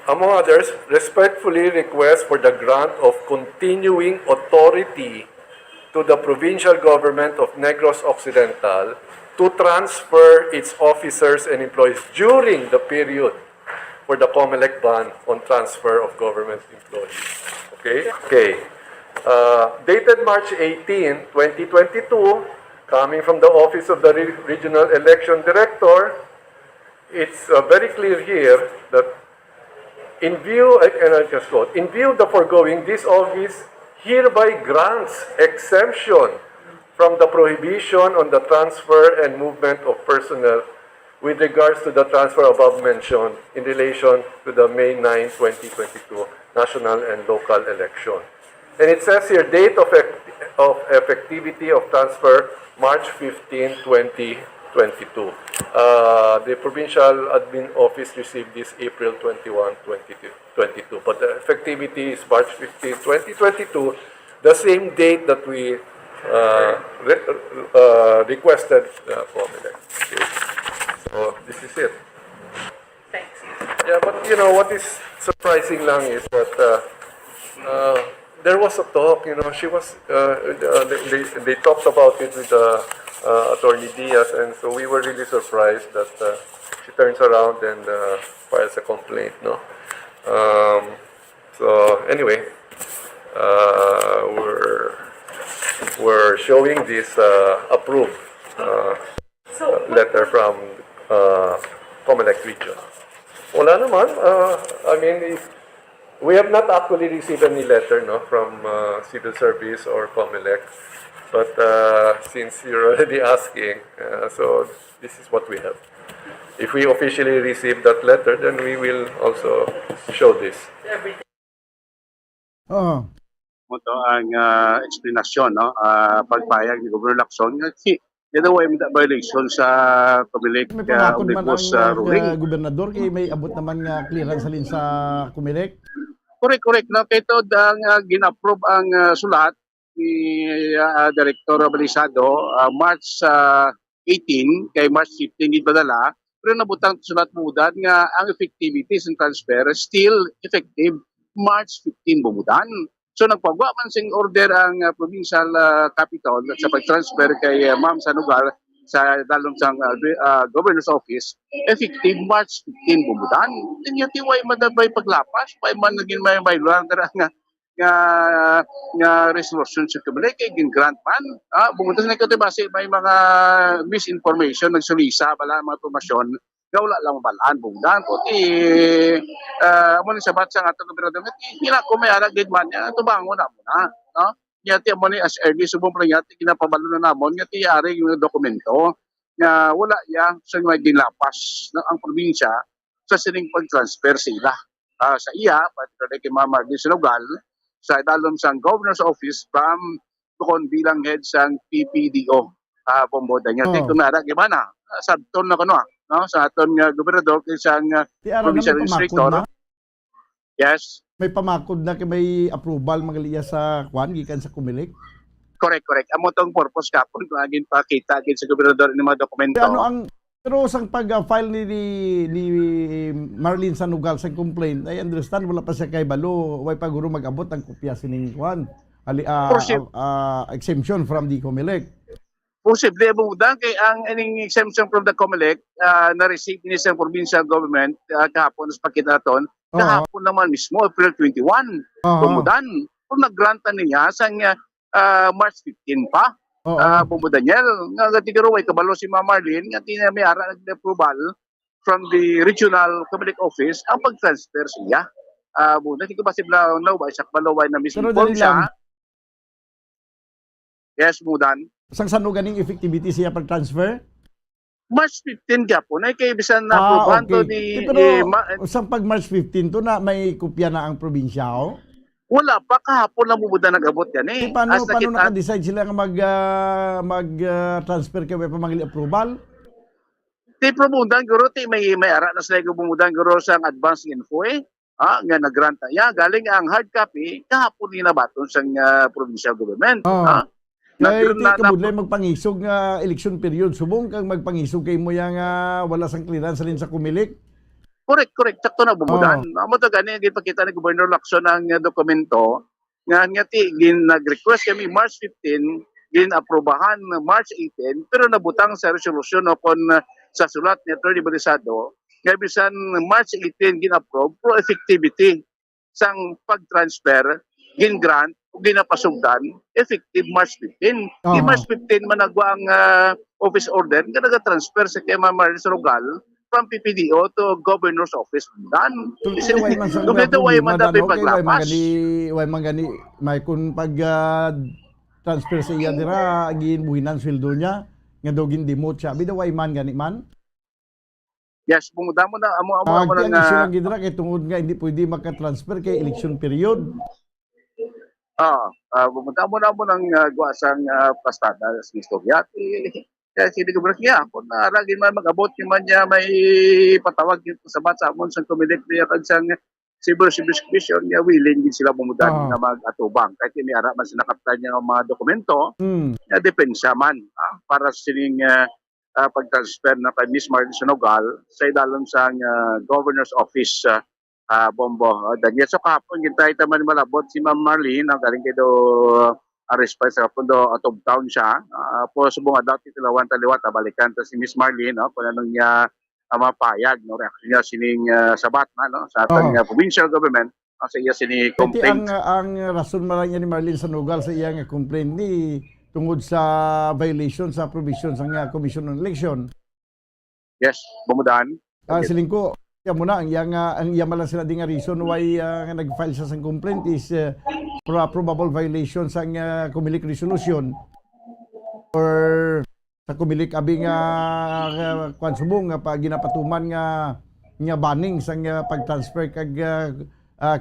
Among others, respectfully request for the grant of continuing authority to the provincial government of Negros Occidental to transfer its officers and employees during the period for the COMELEC ban on transfer of government employees. Okay? Okay. Dated March 18, 2022, coming from the Office of the Regional Election Director, it's very clear here that in view, and I just quote, in view of the foregoing, this office hereby grants exemption from the prohibition on the transfer and movement of personnel with regards to the transfer above mentioned in relation to the May 9, 2022 national and local election. And it says here, date of effectivity of transfer, March 15, 2022. The Provincial Admin Office received this April 21, 2022. But the effectivity is March 15, 2022, the same date that we requested from it. Okay. So this is it. Thanks. Yeah, but you know what is surprising lang is that there was a talk. You know, she was. They talked about it with Attorney Diaz, and so we were really surprised that she turns around and files a complaint. No. So anyway, we're showing this approved letter from COMELEC region. Wala naman. I mean, we have not actually received any letter from Civil Service or COMELEC. But since you're already asking, so this is what we have. If we officially receive that letter, then we will also show this. Ito ang explanasyon, pagpayag ni Governor Lacson. Ginawa yung violation sa COMELEC May pangakon man omnibus ang ruling. gobernador kay may abot naman nga clearance salin sa COMELEC. Correct. No? Kaya ito ang gina-approve ang sulat ni Director Balisado March 18 kay March 15 di padala, pero nabutang sulat mudan nga ang effectivities and transfer still effective March 15 bumudan. So nagpagawa man sing order ang provincial capital sa pag-transfer kay Ma'am Sanugal sa dalom sang governor's office effective March 15 bumudan. Tinyati way madabay paglapas, way man naging may lugar nga resolution sa COMELEC kay grant man. Bumutas na ito base may mga misinformation nagsulisa bala mga impormasyon nga wala lang mabalaan bumudan ko amo ni sabat sa atong gobernador nga ko may arag gid man tubango na muna no yati amo ni as early subong yati ginapabalo na namon nga tiyari yung dokumento nga wala ya sa may dinlapas ng ang probinsya sa sining pag-transfer sila sa iya particularly kay Ma'am Marlene Sanugal sa dalom sang governor's office from tukon bilang head sang PPDO bomboda niya kay kumara gimana sabton na kuno no sa aton nga gobernador kay sang provincial administrator. Yes. May pamakod na kay may approval magaliya sa kwan gikan sa COMELEC. Correct. Amo tong purpose kapon kung agin pakita agin sa gobernador ni mga dokumento. Ano ang pero sang pag-file ni Marlene Sanugal sa complaint, I understand wala pa siya kay balo, way pa guro mag-abot ang kopya sining kwan. Exemption from the COMELEC. Posible bumudan kay ang aning exemption from the COMELEC na-receive ni sa provincial government kahapon sa pakita naton. Kahapon naman mismo, April 21. Bumudan. Kung nag-grantan niya sa March 15 pa. Bumudan niya. Nga tigaro ay kabalo si Ma'am Marlene nga may ara nag-approval from the regional COMELEC office ang pag-transfer siya. Bumudan. Hindi ko ba si Blaway, sa Balaway na mismo siya. Yes, bumudan. Sang sano ganing effectivity siya pag-transfer? March 15 kapon ay kay bisan na aprobahan to ni pero sang pag March 15 to na may kopya na ang probinsya o? Wala pa kahapon lang bumuda nag-abot yan eh. Paano naka-decide sila nga mag-transfer kay pa mangili approval? Ti promudan guro ti may ara na sila bumudan guro sang advance info nga nag-grant ya galing ang hard copy kahapon ni nabaton sang provincial government. Kaya kabudlay magpangisog nga election period. Subong kang magpangisog kay mo yang wala sang clearance salin sa COMELEC. Correct. Sakto na bumudan. Amo to gani gipakita ni Governor Lacson ang dokumento nga nag-request kami March 15, gin-aprobahan March 18, pero nabutang sa resolution upon sa sulat ni Attorney Balisado nga bisan March 18 gin-approve pro effectivity sang pag-transfer gin-grant o ginapasugdan effective March 15. Di March 15 managwa ang office order nga naga-transfer sa kay Ma'am Marlene Sarugal from PPDO to Governor's Office. Dan. Dito way man dapat paglapas. Way man gani may kun pag transfer sa iya dira ginbuhinan sweldo niya nga daw gindimot siya. Bida way man gani man. Yes, bumuda mo na amo ang issue lang gidra kay tungod nga hindi pwede maka-transfer kay election period. Bumuda mo ng guwasang pastada sa istorya. Kaya sili ko niya, kung naragin man mag-abot yung man niya may patawag yung sabat sa amon sa kumilik niya kag sang civil service commission niya willing din sila bumuda na mag-atubang. Kahit may ara man sinakaptan niya ng mga dokumento, na depensa man para sining pag-transfer na kay Miss Marlene Sarugal sa idalom sa Governor's Office Bombo. Dahil so kapon, gintay taman malabot si Ma'am Marlene, ang galing kayo arrest pa sa pundo out of town siya. Po subong daw titilawan taliwat, balikan ta si Miss Marlene, kung anong niya mapayag, reaksyon niya sining sabat na, sa ating provincial government, sa iya sining complaint. Ang rason man niya ni Marlene Sarugal sa iya nga complaint ni tungod sa violation sa provisions ng Commission on Election. Yes, bumudahan. Silingko, yan muna, ang iya malang sila din nga reason why nag-file siya sa complaint is probable violation sa Comelec resolution or sa Comelec abing kwansubong pag ginapatuman nga banning sa pag-transfer kag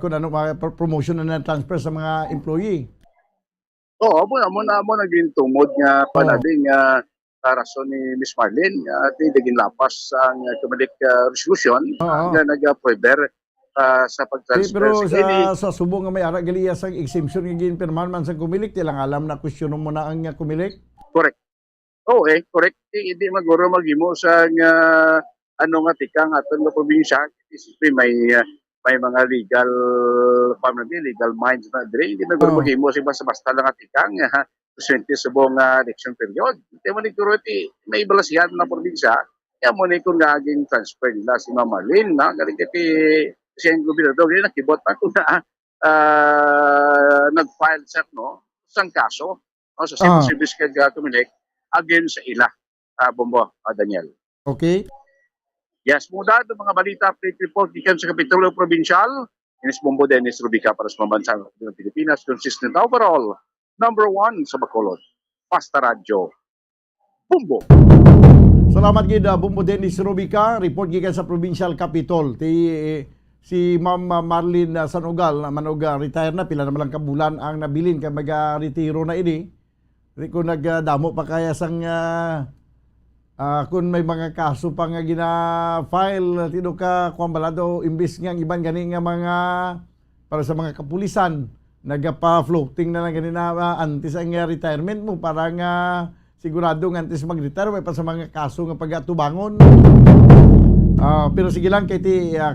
kung ano promotion na transfer sa mga employee. Amo naging tungod nga panabing rason ni Miss Marlene at naging lapas ang Comelec resolution na nag-prohiber sa pag-transfer. Pero sa subong nga may ara gali sa exemption nga ginpirmahan man sa Comelec, tilang alam na question mo na ang Comelec? Correct. Correct. Hindi maguro maghimo sa nga tikang aton nga probinsya. May mga legal minds na dire. Hindi maguro maghimo sa basta lang tikang presente subong election period. Hindi mo ni may balasihan na probinsya. Kaya mo ni kung naging transfer nila si Ma'am Marlene, galing kiti siya yung gobernador, nakibot na kung nag-file sa isang kaso sa Civil Service kag Comelec against sa ila, Bombo, Daniel. Okay. Yes, muna do mga balita update report gikan sa Kapitulo Provincial. Inis Bombo Dennis Rubica para sa Pambansang Pilipinas, consistent overall, number 1 sa Bacolod, Pasta Radio, Bombo. Salamat gid Bombo Dennis Rubica, report gikan sa Provincial Capitol. Si Ma'am Marlene Sarugal manog retire na, pila na malang kabulan ang nabilin kay mag-retiro na ini. Kung nagdamo pa kaya sang kung may mga kaso pa nga gina-file tino ka kuambalado imbis nga iban gani nga mga para sa mga kapulisan nagpa-floating na lang gani na antes ang retirement mo para nga sigurado nga antes mag-retire may pa sa mga kaso nga pagatubangon. Pero sige lang kay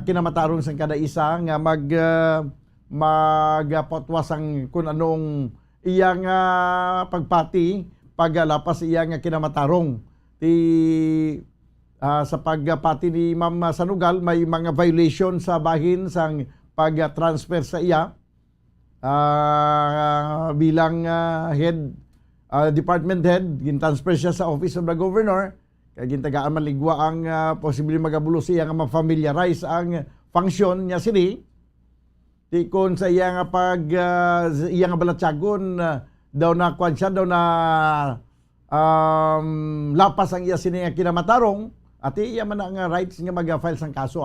kinamatarong sang kada isa nga magpatwas ang kung anong iyang pagpati paglapas iyang kinamatarong sa pagpati ni Ma'am Sarugal may mga violation sa bahin sang pag-transfer sa iya bilang head department head gin-transfer siya sa office of the governor kaya gintagaan maligwa ang posibleng magabulo siya nga ma-familiarize ang function niya sini di kon sa iya nga iya nga balatsagon daw na kwan siya daw na lapas ang iya sini nga kinamatarong at iya man ang rights nga mag-file sang kaso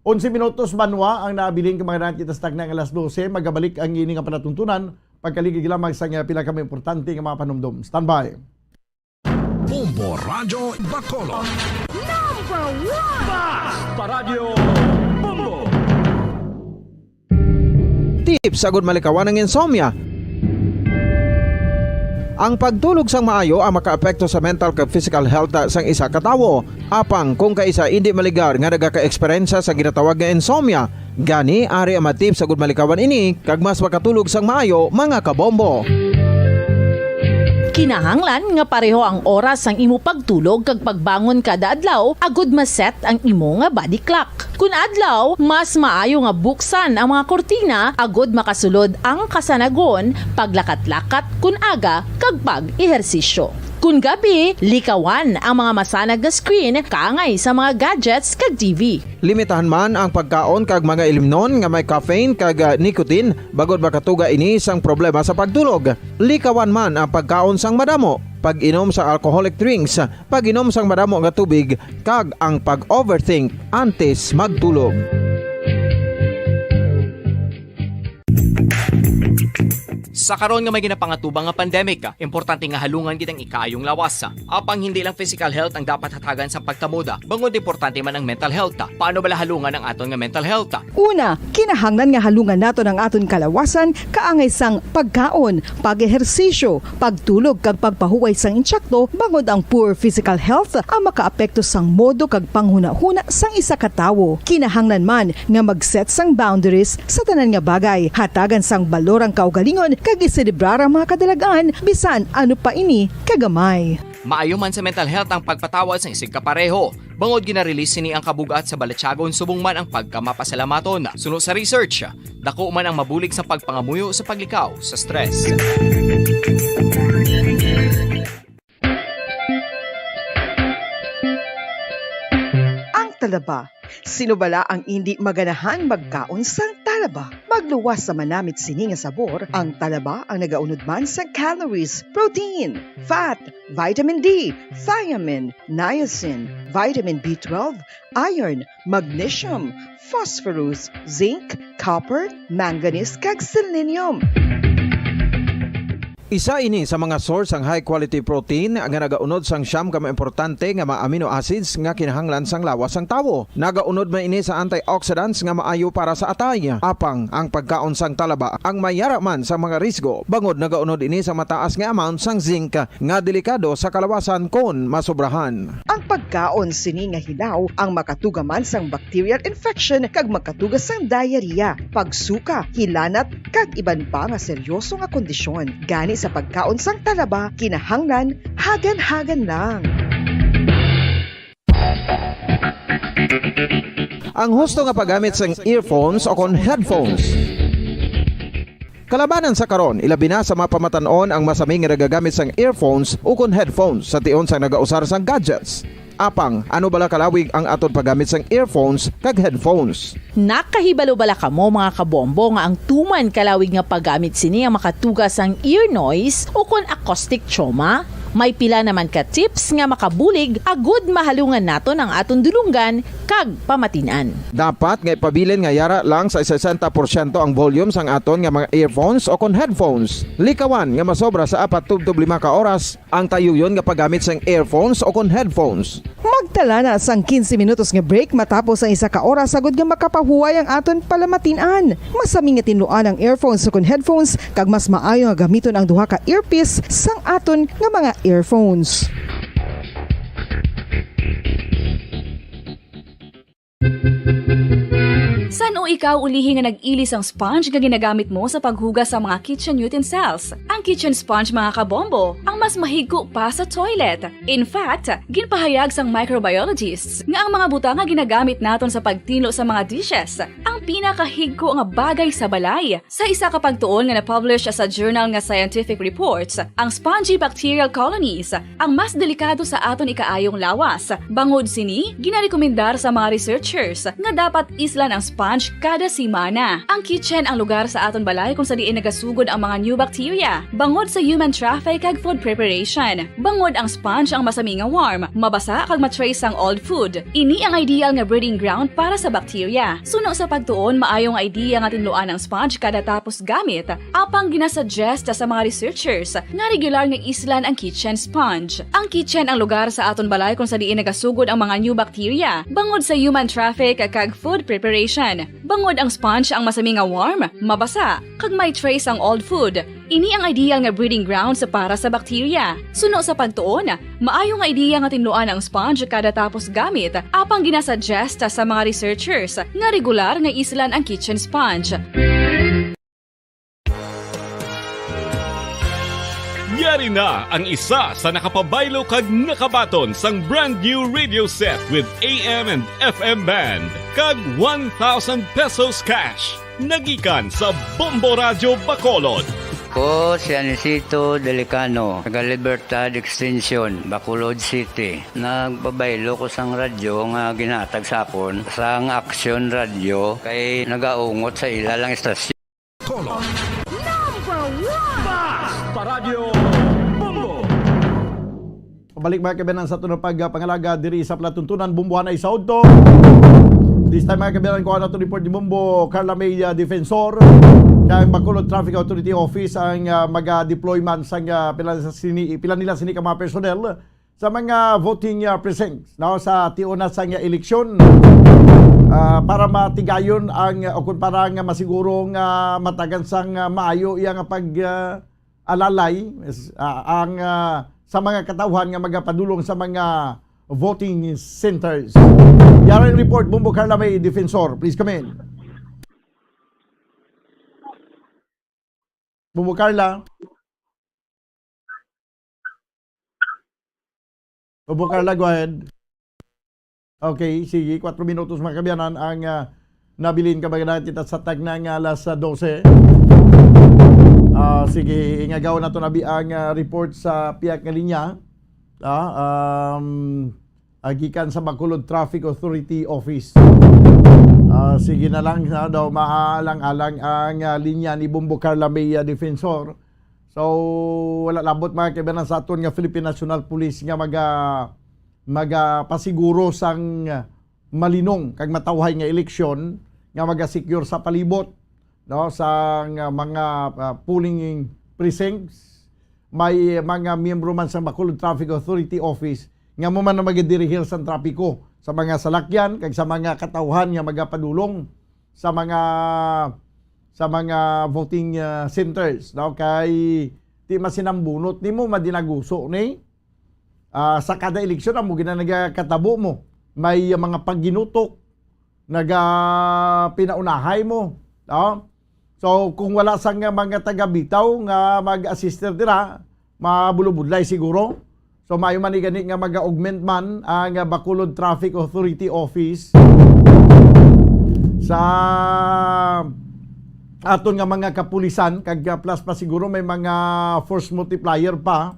11 minutos banwa ang nabiling ka mga kita stag na alas 12 magabalik ang ini nga panatuntunan pagkaligig lamang sa pila kami importante nga mga panumdum. Standby. Bombo Radio Bacolod. Number 1 Basta Radio Bombo. Tips sagud malikawan ng insomnia. Ang pagtulog sang maayo ang makaapekto sa mental kag physical health sang isa ka tawo. Apang kung kaisa hindi maligar nga nagaka-eksperyensya sa ginatawag nga insomnia, gani ari ang matip sagud malikawan ini kag mas makatulog sang maayo mga kabombo. Kinahanglan nga pareho ang oras ang imo pagtulog kag pagbangon kada adlaw, agud maset ang imo nga body clock. Kun adlaw, mas maayo nga buksan ang mga kortina agud makasulod ang kasanagon, paglakat-lakat kun aga kag pag-ehersisyo. Kun gabi, likawan ang mga masanag na screen kaangay sa mga gadgets kag TV. Limitahan man ang pagkaon kag mga ilimnon nga may caffeine kag nicotine bagod makatuga ini sang problema sa pagtulog. Likawan man ang pagkaon sang madamo, pag-inom sa alcoholic drinks, pag-inom sang madamo nga tubig kag ang pag-overthink antes magtulog. Sa karon nga may ginapangatubang nga pandemic, importante nga halungan kitang ikayong lawas. Apang hindi lang physical health ang dapat hatagan sa pagtamuda, bangod importante man ang mental health. Paano bala halungan ang aton nga mental health? Una, kinahanglan nga halungan nato ang aton kalawasan kaangay sang pagkaon, pag-ehersisyo, pagtulog kag pagpahuway sang insyakto bangod ang poor physical health ang makaapekto sang modo kag panghuna-huna sang isa ka tawo. Kinahanglan man nga mag-set sang boundaries sa tanan nga bagay, hatagan sang balorang kaugalingon kag iselebrar ang mga kadalagaan bisan ano pa ini kagamay. Maayo man sa mental health ang pagpatawad sa isig kapareho. Bangod ginarelease ni ang kabugat sa Balatsyagon subong man ang pagkamapasalamaton. Sunod sa research, dako man ang mabulig sa pagpangamuyo sa paglikaw sa stress. Ang talaba. Sino bala ang hindi maganahan magkaon sang talaba? Magluwas sa manamit sini nga sabor, ang talaba ang nagaunod man sa calories, protein, fat, vitamin D, thiamine, niacin, vitamin B12, iron, magnesium, phosphorus, zinc, copper, manganese kag selenium. Isa ini sa mga source ang high quality protein nga nagaunod sang siyam ka importante nga mga amino acids nga kinahanglan sang lawas sang tawo. Nagaunod man ini sa antioxidants nga maayo para sa atay. Apang ang pagkaon sang talaba ang mayara man sa mga risgo. Bangod nagaunod ini sa mataas nga amount sang zinc nga delikado sa kalawasan kon masobrahan. Ang pagkaon sini nga hilaw ang makatugaman sang bacterial infection kag makatuga sang diarrhea, pagsuka, hilanat kag iban pa nga seryoso nga kondisyon. Gani sa pagkaon sang talaba, kinahanglan hagan-hagan lang. Ang husto nga paggamit sang earphones o kon headphones. Kalabanan sa karon, ilabi na sa mga pamatanon ang masaming nga nagagamit sang earphones o kon headphones sa tion sang nagausar sang gadgets. Apang, ano bala kalawig ang aton paggamit sang earphones kag headphones? Nakahibalo bala kamo mga kabombo nga ang tuman kalawig nga paggamit sini ang makatugas ang ear noise o kon acoustic trauma? May pila naman ka tips nga makabulig agud mahalungan naton ang aton dulunggan kag pamatinan. Dapat nga ipabilin nga yara lang sa 60% ang volume sang aton nga mga earphones o kon headphones. Likawan nga masobra sa 4-5 ka oras ang tayuyon nga paggamit sang earphones o kon headphones. Magtala na sang 15 minutos nga break matapos ang isa ka oras sagud nga makapahuway ang aton palamatinan. Masami nga tinluan ang earphones o kon headphones kag mas maayo nga gamiton ang duha ka earpiece sang aton nga mga earphones. San o ikaw ulihi nga nag-ilis ang sponge nga ginagamit mo sa paghugas sa mga kitchen utensils? Ang kitchen sponge mga kabombo, ang mas mahigko pa sa toilet. In fact, ginpahayag sang microbiologists nga ang mga butang nga ginagamit naton sa pagtinlo sa mga dishes ang pinakahigko nga bagay sa balay. Sa isa ka pagtuon nga na-publish sa journal nga Scientific Reports, ang spongy bacterial colonies ang mas delikado sa aton ikaayong lawas. Bangod sini, ginarekomendar sa mga researchers nga dapat islan ang sponge kada simana. Ang kitchen ang lugar sa aton balay kung sa diin nagasugod ang mga new bacteria. Bangod sa human traffic kag food preparation. Bangod ang sponge ang masami nga warm, mabasa kag matrace ang old food. Ini ang ideal nga breeding ground para sa bacteria. Suno sa pagtuon, maayong idea nga tinluan ang sponge kada tapos gamit. Apang ginasuggest sa mga researchers nga regular nga islan ang kitchen sponge. Ang kitchen ang lugar sa aton balay kung sa diin nagasugod ang mga new bacteria. Bangod sa human traffic kag food preparation. Bangod ang sponge ang masami nga warm, mabasa, kag may trace ang old food. Ini ang ideal nga breeding ground sa para sa bacteria. Suno sa pagtuon, maayo nga idea nga tinluan ang sponge kada tapos gamit, apang ginasuggest sa mga researchers nga regular nga islan ang kitchen sponge. Yari na ang isa sa nakapabaylo kag nakabaton sang brand new radio set with AM and FM band kag 1,000 pesos cash. Nagikan sa Bombo Radio Bacolod. Ko si Anisito Delicano, taga Libertad Extension, Bacolod City. Nagbabaylo ko sang radyo nga ginatag sapon sang Action Radio kay nagaungot sa ilalang estasyon. Pabalik mga kabiyanan sa tunong pagpangalaga diri sa palatuntunan Bumbuhan ay Saud to. This time mga kabiyanan ko na to report ni Bumbo Carla May Defensor kay Bacolod Traffic Authority Office ang mag-deployment sa pila nila sini ka mga personnel sa mga voting precincts sa tiuna sa eleksyon para matigayon ang o kung para nga masiguro nga matagan sang maayo iyang alalay ang sa mga katawhan nga magapadulong sa mga voting centers. Yaring report, Bumbo Carla May Defensor. Please come in. Bumbo Carla. Bumbo Carla, go ahead. Okay, sige. 4 minutos mga kabiyanan ang nabilin ka ba kita sa tag ng alas 12. Sige, ingagaw na ito nabi ang report sa piyak nga linya. Agikan sa Bacolod Traffic Authority Office. Sige na lang daw maalang-alang ang linya ni Bumbo Carla May Defensor. So, wala labot mga kaibanan sa aton nga Philippine National Police nga magapasiguro sang malinong kag matawhay nga eleksyon nga maga-secure sa palibot sa mga polling precincts. May mga miyembro man sa Bacolod Traffic Authority Office nga mo man na magadirihir sa trapiko sa mga salakyan kag sa mga katawhan nga magapadulong sa mga voting centers kay di masinambunot nimo madinaguso ni sa kada eleksyon amo ginanagakatabo mo may mga pagginutok pinaunahay mo so kung wala sang mga taga-bitaw nga mag-assister dira mabulubudlay siguro. So mayo man gani nga mag-augment man ang Bacolod Traffic Authority Office sa aton nga mga kapulisan kag plus pa siguro may mga force multiplier pa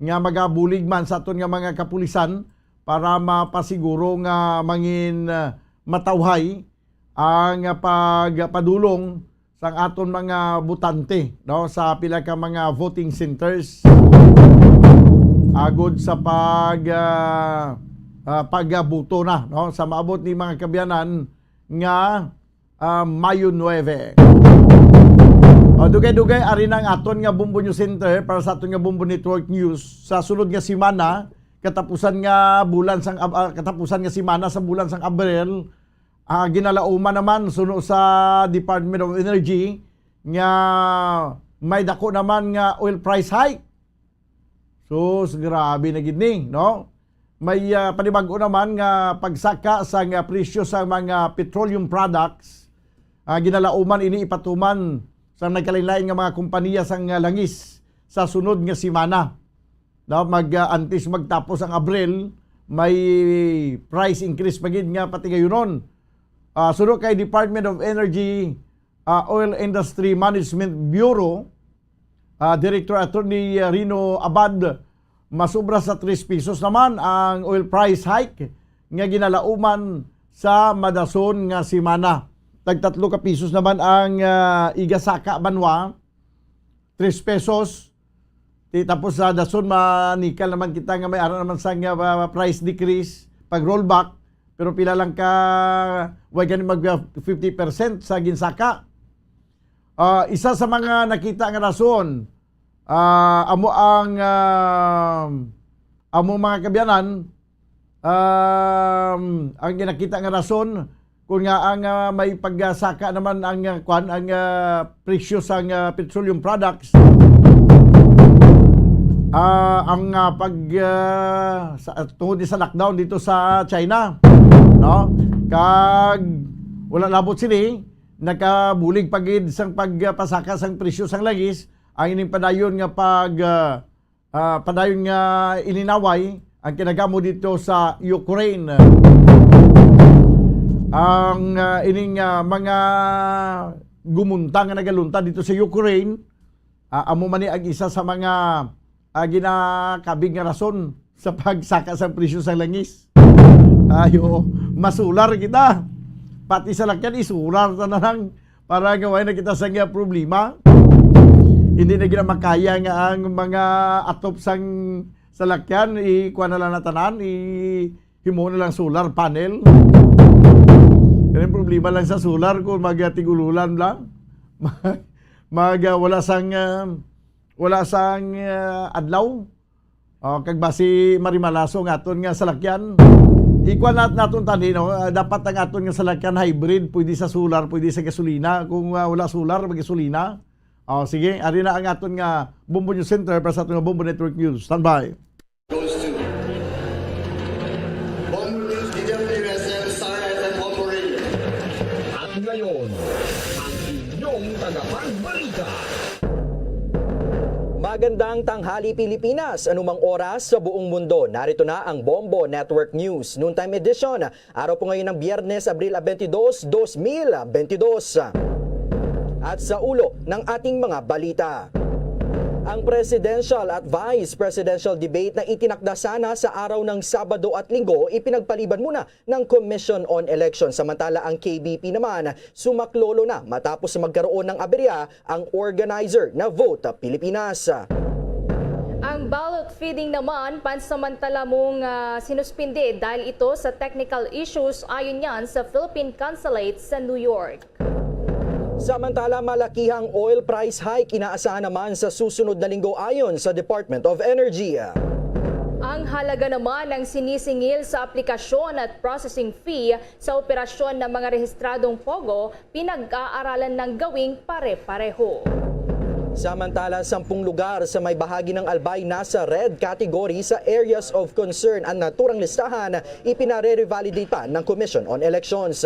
nga magabulig man sa aton nga mga kapulisan para mapasiguro nga mangin matawhay ang pagpadulong sang aton mga butante sa pila ka mga voting centers agod sa pagbuto na sa maabot ni mga kabiyanan nga Mayo 9. Dugay-dugay ari nang aton nga Bumbo News Center para sa aton nga Bumbo Network News sa sulod nga semana katapusan nga semana sa bulan sang Abril. Ginalauman naman suno sa Department of Energy nga may dako naman nga oil price hike. So, grabe na gid May panibago naman nga pagsaka sa presyo sa mga petroleum products. Ginalauman ini ipatuman sa nagkalain-lain nga mga kompanya sang langis sa sunod nga semana. Mag-antis magtapos ang Abril, may price increase pagid nga pati gayunon. Sunod kay Department of Energy Oil Industry Management Bureau, Director Attorney Rino Abad, masubra sa 3 pesos naman ang oil price hike nga ginalauman sa madason nga semana. Tag 3 ka pesos naman ang igasaka banwa, 3 pesos. Tapos sa dason manikal naman kita nga may ara naman sa price decrease pag rollback. Pero pila lang ka, wag gani mag 50% sa ginsaka. Isa sa mga nakita nga rason, amo mga kabyanan, ang ginakita nga rason, kung nga ang may pagsaka naman ang presyo sa petroleum products, ang tungod sa lockdown dito sa China, kag wala labot sini nakabulig pagid sang pagpasaka sang presyo sang langis ang ining padayon nga padayon nga ininaway ang kinagamo dito sa Ukraine. Ang ining mga gumunta nga nagalunta dito sa Ukraine, amo man ni ang isa sa mga ginakabig nga rason sa pagsaka sa presyo sa langis. Ayo, masular kita. Pati sa lakyan, isular na lang para gawin na kita sa nga problema. Hindi na gina makaya nga ang mga atop sang salakyan, ikuha na lang na tanan, himo na lang solar panel. Yan problema lang sa solar kung magtigululan lang. Wala sang adlaw. Kag basi marimalasong aton nga salakyan. Ikuha naton tani, no? Dapat ang aton nga salakyan hybrid, pwede sa solar, pwede sa gasolina. Kung wala solar, mag-gasolina. Sige, ari na ang aton nga Bombo News Center para sa aton nga Bombo Network News. Standby. At ngayon, ang inyong tagapagbalita. Magandang tanghali Pilipinas, anumang oras sa buong mundo. Narito na ang Bombo Network News Noontime Edition. Araw po ngayon ng Biyernes, Abril 22, 2022. At sa ulo ng ating mga balita. Ang presidential at vice presidential debate na itinakda sana sa araw ng Sabado at Linggo, ipinagpaliban muna ng Commission on Elections. Samantala ang KBP naman, sumaklolo na matapos magkaroon ng aberya ang organizer na Vote Pilipinas. Ang ballot feeding naman, pansamantala mong sinuspindi dahil ito sa technical issues ayon yan sa Philippine Consulate sa New York. Samantala, malakihang oil price hike inaasahan naman sa susunod na linggo ayon sa Department of Energy. Ang halaga naman ng sinisingil sa aplikasyon at processing fee sa operasyon ng mga rehistradong POGO, pinag-aaralan ng gawing pare-pareho. Samantala, 10 lugar sa may bahagi ng Albay nasa red category sa areas of concern. Ang naturang listahan, ipinare-revalidate pa ng Commission on Elections.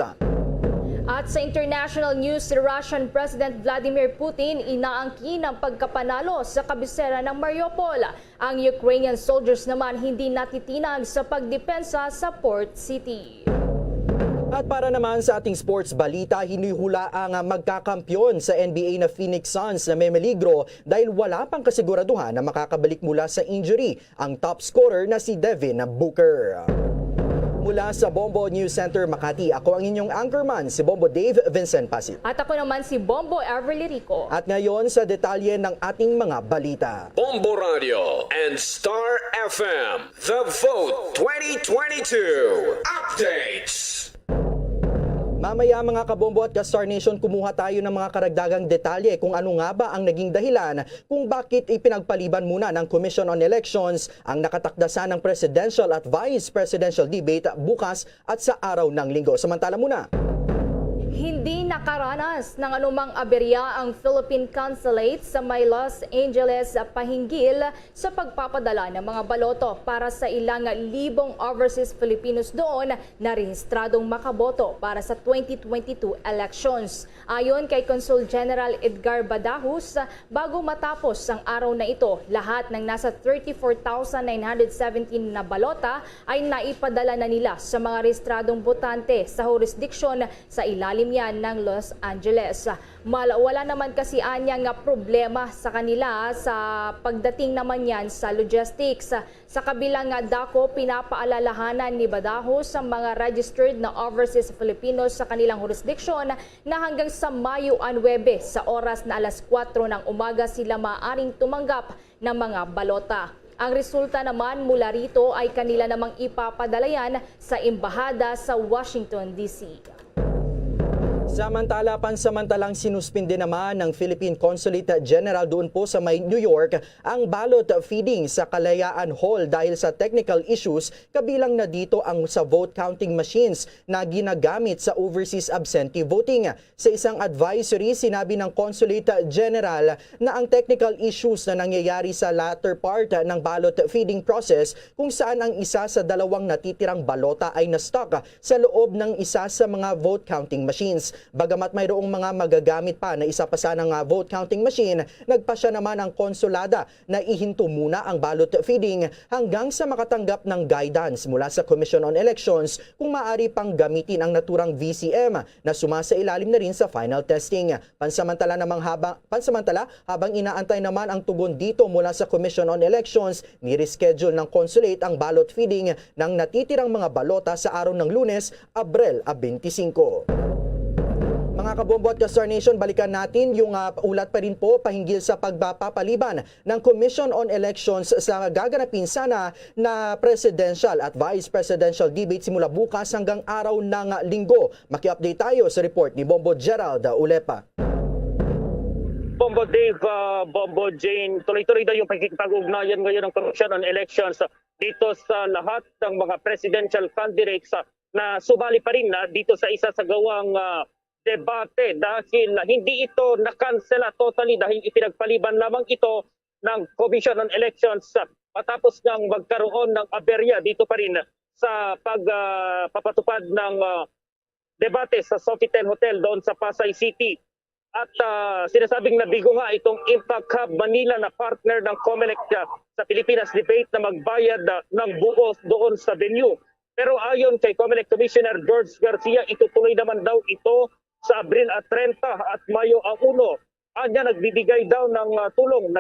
At sa international news, si Russian President Vladimir Putin inaangkin ang pagkapanalo sa kabisera ng Mariupol. Ang Ukrainian soldiers naman hindi natitinag sa pagdepensa sa Port City. At para naman sa ating sports balita, hinihula ang magkakampyon sa NBA na Phoenix Suns na may meligro dahil wala pang kasiguraduhan na makakabalik mula sa injury ang top scorer na si Devin Booker. Mula sa Bombo News Center Makati, ako ang inyong anchorman, si Bombo Dave Vincent Pasig. At ako naman si Bombo Everly Rico. At ngayon sa detalye ng ating mga balita. Bombo Radio and Star FM, The Vote 2022 Updates. Mamaya mga kabombo at ka-Star Nation, kumuha tayo ng mga karagdagang detalye kung ano nga ba ang naging dahilan kung bakit ipinagpaliban muna ng Commission on Elections ang nakatakdasan ng presidential at vice presidential debate bukas at sa araw ng Linggo. Samantala muna. Hindi nakaranas ng anumang aberya ang Philippine Consulate sa may Los Angeles pahinggil sa pagpapadala ng mga baloto para sa ilang libong overseas Filipinos doon na rehistradong makaboto para sa 2022 elections. Ayon kay Consul General Edgar Badahus, bago matapos ang araw na ito, lahat ng nasa 34,917 na balota ay naipadala na nila sa mga rehistradong botante sa jurisdiksyon sa ilalim yan ng Los Angeles. Wala naman kasi anyang problema sa kanila sa pagdating naman yan sa logistics. Sa kabilang dako, pinapaalalahanan ni Badahos sa mga registered na overseas Filipinos sa kanilang jurisdiksyon na hanggang sa Mayo 9 sa oras na alas 4 ng umaga sila maaaring tumanggap ng mga balota. Ang resulta naman mula rito ay kanila namang ipapadalayan sa embahada sa Washington, D.C. Samantala, pansamantalang sinuspinde naman ng Philippine Consulate General doon po sa may New York ang ballot feeding sa Kalayaan Hall dahil sa technical issues, kabilang na dito ang sa vote counting machines na ginagamit sa overseas absentee voting. Sa isang advisory, sinabi ng Consulate General na ang technical issues na nangyayari sa latter part ng ballot feeding process kung saan ang isa sa dalawang natitirang balota ay na-stuck sa loob ng isa sa mga vote counting machines. Bagamat mayroong mga magagamit pa na isa pa sanang vote counting machine, nagpasya naman ang konsulada na ihinto muna ang ballot feeding hanggang sa makatanggap ng guidance mula sa Commission on Elections kung maaari pang gamitin ang naturang VCM na sumasailalim na rin sa final testing. Pansamantala habang inaantay naman ang tugon dito mula sa Commission on Elections, ni-reschedule ng consulate ang ballot feeding ng natitirang mga balota sa araw ng Lunes, Abril 25. Mga kabombo at ka-Star Nation, balikan natin yung ulat pa rin po pahinggil sa pagpapaliban ng Commission on Elections sa gaganapin sana na presidential at vice presidential debate simula bukas hanggang araw ng Linggo. Maki-update tayo sa report ni Bombo Gerald Ulepa. Bombo Dave, Bombo Jane, tuloy-tuloy daw yung pagkikipag-ugnayan ngayon ng Commission on Elections dito sa lahat ng mga presidential candidates na sumali pa rin dito sa isa sa gawang debate dahil hindi ito nakansela totally dahil ipinagpaliban lamang ito ng Commission on Elections matapos ng magkaroon ng aberya dito pa rin sa pagpapatupad ng debate sa Sofitel Hotel doon sa Pasay City. At sinasabing nabigo nga itong Impact Hub Manila na partner ng COMELEC sa Pilipinas debate na magbayad ng buo doon sa venue. Pero ayon kay COMELEC Commissioner George Garcia, itutuloy naman daw ito sa Abril 30 at Mayo 1. Anya nagbibigay ng tulong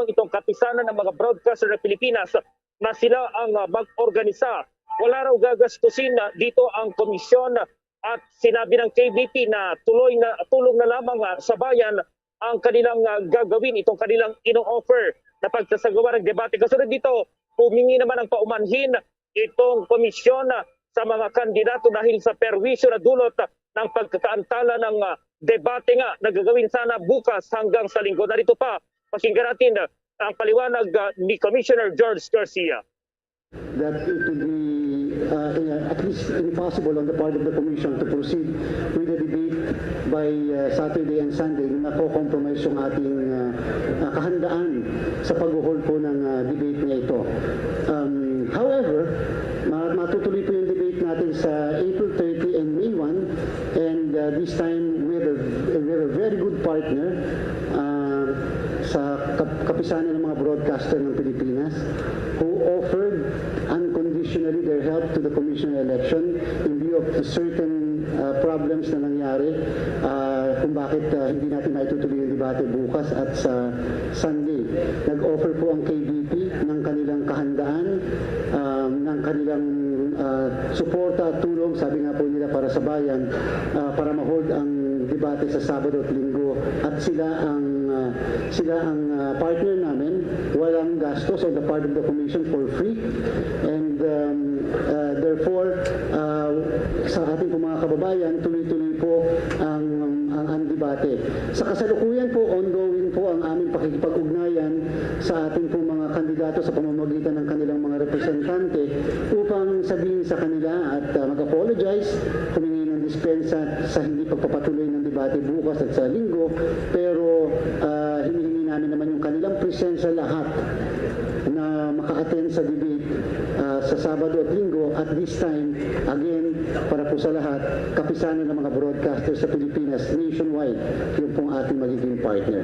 itong kapisanan ng mga broadcaster ng Pilipinas na sila ang mag-organisa. Wala raw gagastusin dito ang komisyon at sinabi ng KBP na tulong na lamang sa bayan ang kanilang gagawin, itong kanilang ino-offer na pagsasagawa ng debate. Kasunod dito, humingi naman ang paumanhin itong komisyon sa mga kandidato dahil sa perwisyo na dulot ng pagkakaantala ng debate nga na gagawin sana bukas hanggang sa Linggo. Narito pa, pakinggan natin ang paliwanag ni Commissioner George Garcia. That it will be at least impossible on the part of the Commission to proceed with the debate by Saturday and Sunday na nako-compromise yung ating kahandaan sa pag-hold po ng debate na ito. However, matutuloy po yung debate natin sa April 30 and May 1 and this time we have a very good partner sa kapisanan ng mga broadcaster ng Pilipinas who offered unconditionally their help to the Commission on Election in view of certain problems na nangyari kung bakit hindi natin maitutuloy yung debate bukas at sa Sunday. Nag-offer po ang KBP ng kanilang kahandaan, ng kanilang suporta at tulong, sabi nga po nila para sa bayan, para ma-hold ang debate sa Sabado at Linggo at sila ang partner namin, walang gastos on the part of the Commission for free and therefore sa ating po mga kababayan tuloy-tuloy po ang debate. Sa kasalukuyan po, ongoing po ang aming pakikipag-ugnayan sa ating po mga kandidato sa pamamagitan ng kanilang mga representante upang sabihin sa kanila at mag-apologize, humingi ng dispensa sa hindi pagpapatuloy ng debate bukas at sa Linggo, pero hinihingi namin naman yung kanilang presensya lahat na maka-attend sa debate sa Sabado at Linggo at this time, again, para po sa lahat, kapisanan ng mga broadcasters sa Pilipinas nationwide, yung pong ating magiging partner.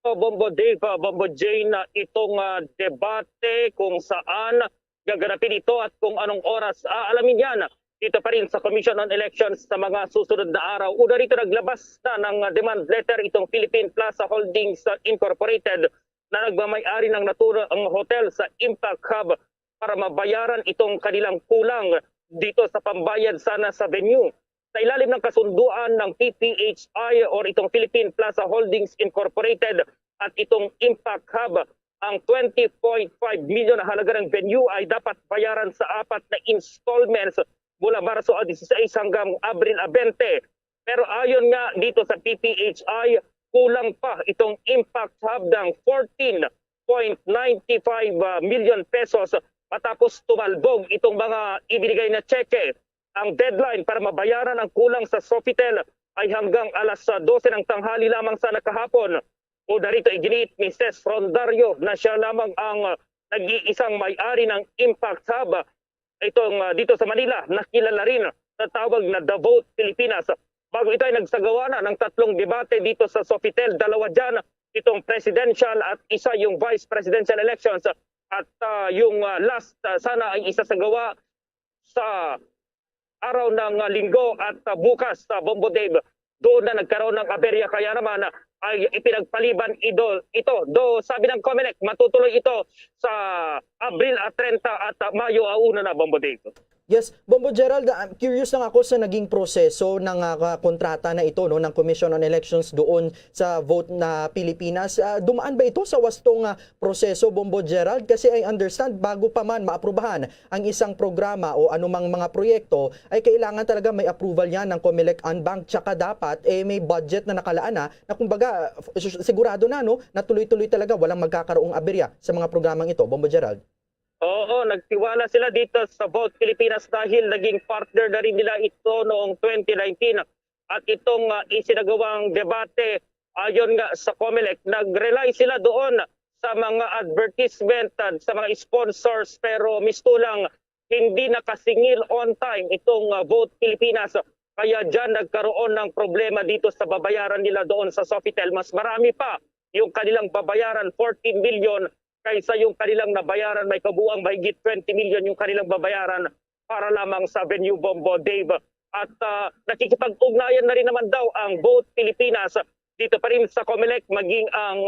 Bombo Dave, Bombo Jane, itong debate kung saan gaganapin ito at kung anong oras, alamin yan dito pa rin sa Commission on Elections sa mga susunod na araw. Una rito naglabas na ng demand letter itong Philippine Plaza Holdings Incorporated na nagmamay-ari ng naturang hotel sa Impact Hub para mabayaran itong kanilang kulang dito sa pambayad sana sa venue. Sa ilalim ng kasunduan ng PPHI or itong Philippine Plaza Holdings Incorporated at itong Impact Hub, ang 20.5 million na halaga ng venue ay dapat bayaran sa 4 na installments mula Marso 16 hanggang Abril 20. Pero ayon nga dito sa PPHI, kulang pa itong Impact Hub ng 14.95 million pesos matapos tumalbog itong mga ibinigay na cheque. Ang deadline para mabayaran ang kulang sa Sofitel ay hanggang alas 12 ng tanghali lamang sana kahapon. O darito iginiit Mrs. Frondario na siya lamang ang nag-iisang may-ari ng Impact Hub. Itong dito sa Manila, nakilala rin na tawag na The Vote Pilipinas. Bago ito ay nagsagawa na ng 3 debate dito sa Sofitel, 2 dyan, itong presidential at isa yung vice presidential elections. At yung last sana ay isasagawa sa araw ng linggo at bukas sa Bombo Dave. Doon na nagkaroon ng aberya, kaya naman ay ipinagpaliban ito. Do sabi ng COMELEC, matutuloy ito sa Abril 30 at Mayo 1 na, Bombo Dave. Yes, Bombo Gerald, curious lang ako sa naging proseso ng kontrata na ito no, ng Commission on Elections doon sa Vote na Pilipinas. Dumaan ba ito sa wastong proseso, Bombo Gerald? Kasi I understand, bago pa man maaprubahan ang isang programa o anumang mga proyekto, ay kailangan talaga may approval yan ng COMELEC Unbank, tsaka dapat may budget na nakalaan na kumbaga sigurado na no, na tuloy-tuloy talaga walang magkakaroong aberya sa mga programang ito, Bombo Gerald. Oo, nagtiwala sila dito sa Vote Pilipinas dahil naging partner na rin nila ito noong 2019. At itong isinagawang debate, ayon nga sa COMELEC, nag-rely sila doon sa mga advertisement, sa mga sponsors, pero mistulang hindi nakasingil on time itong Vote Pilipinas. Kaya dyan nagkaroon ng problema dito sa babayaran nila doon sa Sofitel. Mas marami pa yung kanilang babayaran, 14 million, kaysa yung kanilang nabayaran, may kabuang mahigit 20 million yung kanilang babayaran para lamang sa venue, Bombo Dave. At nakikipag-ugnayan na rin naman daw ang Vote Pilipinas dito pa rin sa COMELEC, maging ang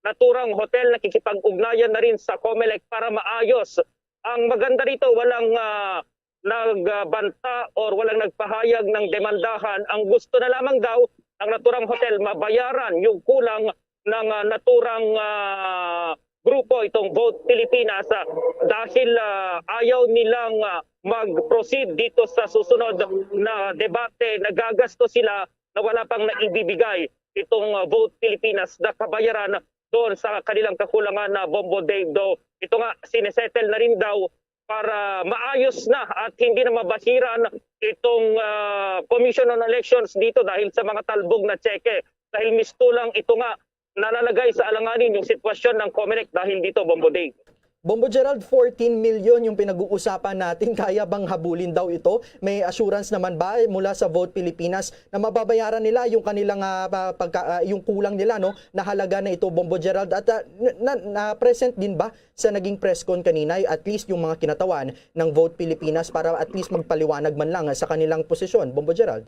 naturang hotel nakikipag-ugnayan na rin sa COMELEC para maayos. Ang maganda rito, walang nagbanta or walang nagpahayag ng demandahan. Ang gusto na lamang daw ng naturang hotel, mabayaran yung kulang ng naturang grupo, itong Vote Pilipinas, dahil ayaw nilang mag-proceed dito sa susunod na debate. Nagagasto sila na wala pang naibibigay itong Vote Pilipinas na kabayaran doon sa kanilang kakulangan na Bombo Dave. Ito nga, sinesettle na rin daw para maayos na at hindi na mabasiran itong Commission on Elections dito dahil sa mga talbog na tseke. Dahil mistulang ito nga nalalagay sa alanganin yung sitwasyon ng COMELEC dahil dito, Bombo Dave. Bombo Gerald, 14 million yung pinag-uusapan natin. Kaya bang habulin daw ito? May assurance naman ba mula sa Vote Pilipinas na mababayaran nila yung kanilang yung kulang nila no, na halaga na ito, Bombo Gerald? At na-present din ba sa naging press con kanina at least yung mga kinatawan ng Vote Pilipinas para at least magpaliwanag man lang sa kanilang posisyon, Bombo Gerald?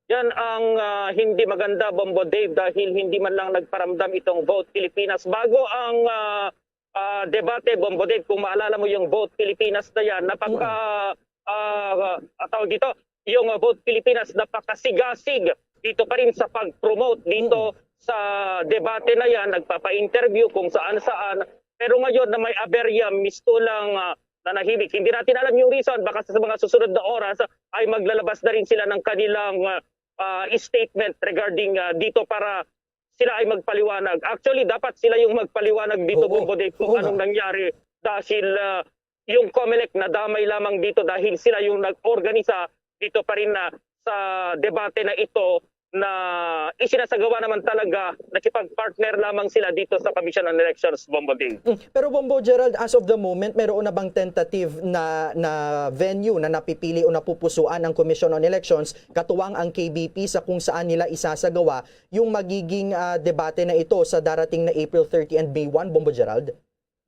Yan ang hindi maganda, Bombo Dave, dahil hindi man lang nagparamdam itong Vote Pilipinas. Bago ang debate, Bombo Dave, kung maalala mo yung Vote Pilipinas na yan, tawag dito, yung Vote Pilipinas napakasigasig dito pa rin sa pag-promote dito sa debate na yan, nagpapa-interview kung saan-saan. Pero ngayon na may aberya, mistulang nanahimik. Hindi natin alam yung reason, baka sa mga susunod na oras ay maglalabas na rin sila ng kanilang statement regarding dito para sila ay magpaliwanag. Actually, dapat sila yung magpaliwanag dito, Bombo Dave, kung anong nangyari dahil yung COMELEC nadamay lamang dito dahil sila yung nag-organisa dito pa rin sa debate na ito na isinasagawa naman talaga, nakipag-partner lamang sila dito sa Commission on Elections, Bombo Dave. Pero Bombo Gerald, as of the moment, meron na bang tentative na venue na napipili o napupusuan ng Commission on Elections, katuwang ang KBP, sa kung saan nila isasagawa yung magiging debate na ito sa darating na April 30 and May 1, Bombo Gerald?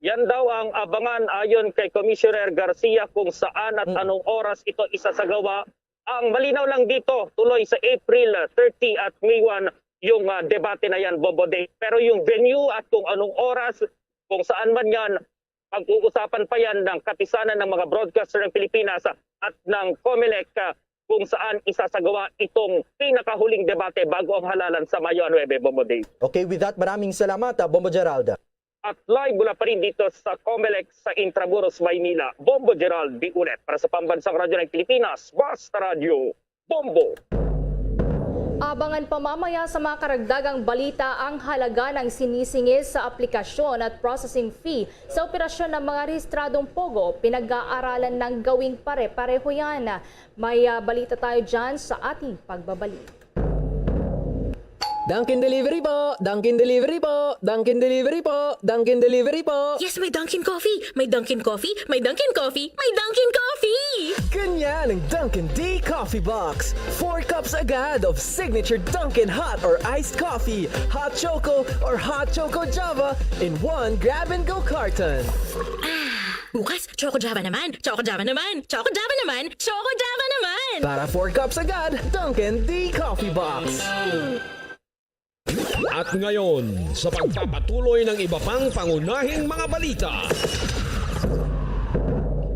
Yan daw ang abangan ayon kay Commissioner Garcia kung saan at anong oras ito isasagawa. Ang malinaw lang dito, tuloy sa April 30 at May 1 yung debate na yan, Bombo Dave. Pero yung venue at kung anong oras, kung saan man yan, pag-uusapan pa yan ng kapisanan ng mga broadcaster ng Pilipinas at ng COMELEC kung saan isasagawa itong pinakahuling debate bago ang halalan sa Mayo 9, Bombo Dave. Okay, with that, maraming salamat, Bombo Gerald. At live mula pa rin dito sa COMELEC sa Intramuros, Maynila, Bombo Gerald Biulet para sa Pambansang Radyo ng Pilipinas, Basta Radio, Bombo. Abangan pa mamaya sa mga karagdagang balita ang halaga ng sinisingil sa aplikasyon at processing fee sa operasyon ng mga rehistradong POGO. Pinag-aaralan ng gawing pare-pareho yan. May balita tayo dyan sa ating pagbabalik. Dunkin Delivery po! Dunkin Delivery po! Dunkin Delivery po! Dunkin Delivery po! Yes, may Dunkin Coffee! May Dunkin Coffee! May Dunkin Coffee! May Dunkin Coffee! Ganyan ang Dunkin' D Coffee Box. 4 cups agad of signature Dunkin' hot or iced coffee, hot choco or hot choco java in one grab-and-go carton. Bukas, Choco Java naman, Choco Java naman, Choco Java naman, Choco Java naman! Para 4 cups agad, Dunkin' D Coffee Box. At ngayon, sa pagpapatuloy ng iba pang pangunahing mga balita.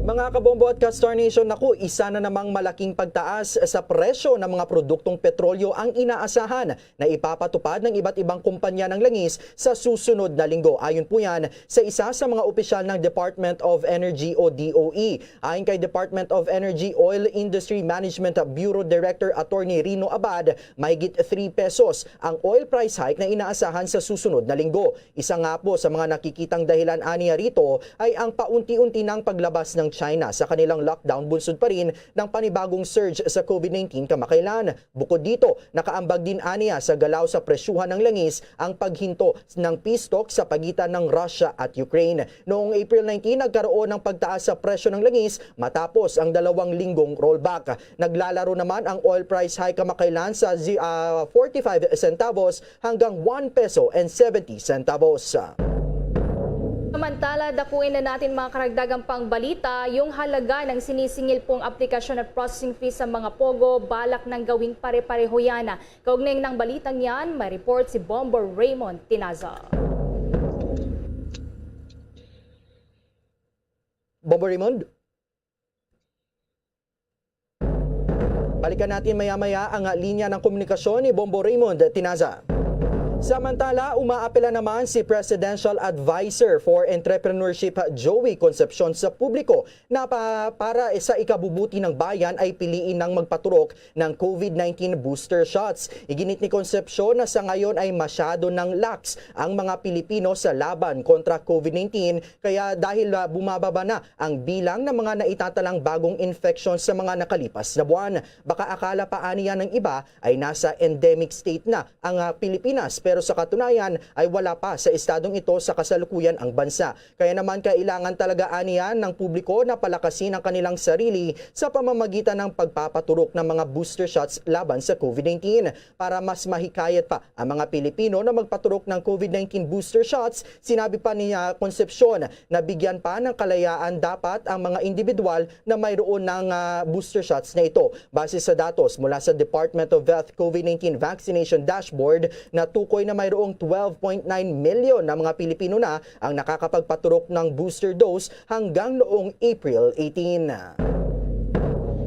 Mga kabombo at Ka-Star Nation, naku, isa na namang malaking pagtaas sa presyo ng mga produktong petrolyo ang inaasahan na ipapatupad ng iba't ibang kumpanya ng langis sa susunod na linggo. Ayon po yan sa isa sa mga opisyal ng Department of Energy o DOE. Ayon kay Department of Energy Oil Industry Management Bureau Director Attorney Rino Abad, mahigit 3 pesos ang oil price hike na inaasahan sa susunod na linggo. Isa nga po sa mga nakikitang dahilan aniya rito ay ang paunti-unti ng paglabas ng China sa kanilang lockdown bunsod pa rin ng panibagong surge sa COVID-19 kamakailan. Bukod dito, nakaambag din aniya sa galaw sa presyuhan ng langis ang paghinto ng peace talk sa pagitan ng Russia at Ukraine. Noong April 19, nagkaroon ng pagtaas sa presyo ng langis matapos ang 2 linggong rollback. Naglalaro naman ang oil price hike kamakailan sa 45 centavos hanggang 1 peso and 70 centavos. Samantala, dakuin na natin mga karagdagang pangbalita, yung halaga ng sinisingil pong aplikasyon at processing fee sa mga Pogo, balak ng gawing pare-pareho yan. Kaugnay ng balitang yan, may report si Bombo Raymond Tinaza. Bombo Raymond? Balikan natin maya-maya ang linya ng komunikasyon ni Bombo Raymond Tinaza. Samantala, umaapela naman si Presidential Advisor for Entrepreneurship Joey Concepcion sa publiko na para sa ikabubuti ng bayan ay piliin ng magpaturok ng COVID-19 booster shots. Iginit ni Concepcion na sa ngayon ay masyado ng lax ang mga Pilipino sa laban kontra COVID-19 kaya dahil bumababa na ang bilang ng mga naitatalang bagong infection sa mga nakalipas na buwan. Baka akala pa aniya ng iba ay nasa endemic state na ang Pilipinas pero sa katunayan ay wala pa sa estadong ito sa kasalukuyan ang bansa. Kaya naman kailangan talaga aniyan ng publiko na palakasin ang kanilang sarili sa pamamagitan ng pagpapaturok ng mga booster shots laban sa COVID-19. Para mas mahikayat pa ang mga Pilipino na magpaturok ng COVID-19 booster shots, sinabi pa ni Concepcion na bigyan pa ng kalayaan dapat ang mga individual na mayroon ng booster shots na ito. Base sa datos mula sa Department of Health COVID-19 Vaccination Dashboard na tukoy na mayroong 12.9 milyon na mga Pilipino na ang nakakapagpaturok ng booster dose hanggang noong April 18.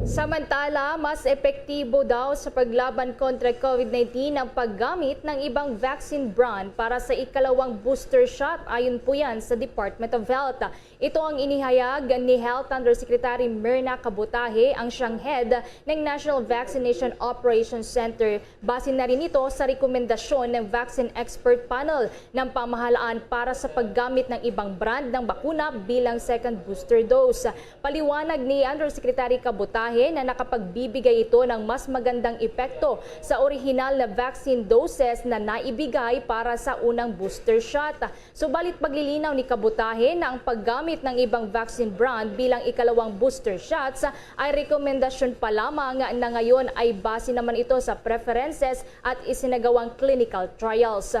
Samantala, mas epektibo daw sa paglaban kontra COVID-19 ang paggamit ng ibang vaccine brand para sa ikalawang booster shot ayon po yan sa Department of Health. Ito ang inihayag ni Health Undersecretary Myrna Kabutahe, ang siyang head ng National Vaccination Operations Center. Base na rin ito sa rekomendasyon ng Vaccine Expert Panel ng pamahalaan para sa paggamit ng ibang brand ng bakuna bilang second booster dose. Paliwanag ni Undersecretary Kabutahe na nakapagbibigay ito ng mas magandang epekto sa orihinal na vaccine doses na naibigay para sa unang booster shot. Subalit paglilinaw ni Kabutahe na ang paggamit ng ibang vaccine brand bilang ikalawang booster shots ay rekomendasyon pa lamang na ngayon ay base naman ito sa preferences at isinagawang clinical trials.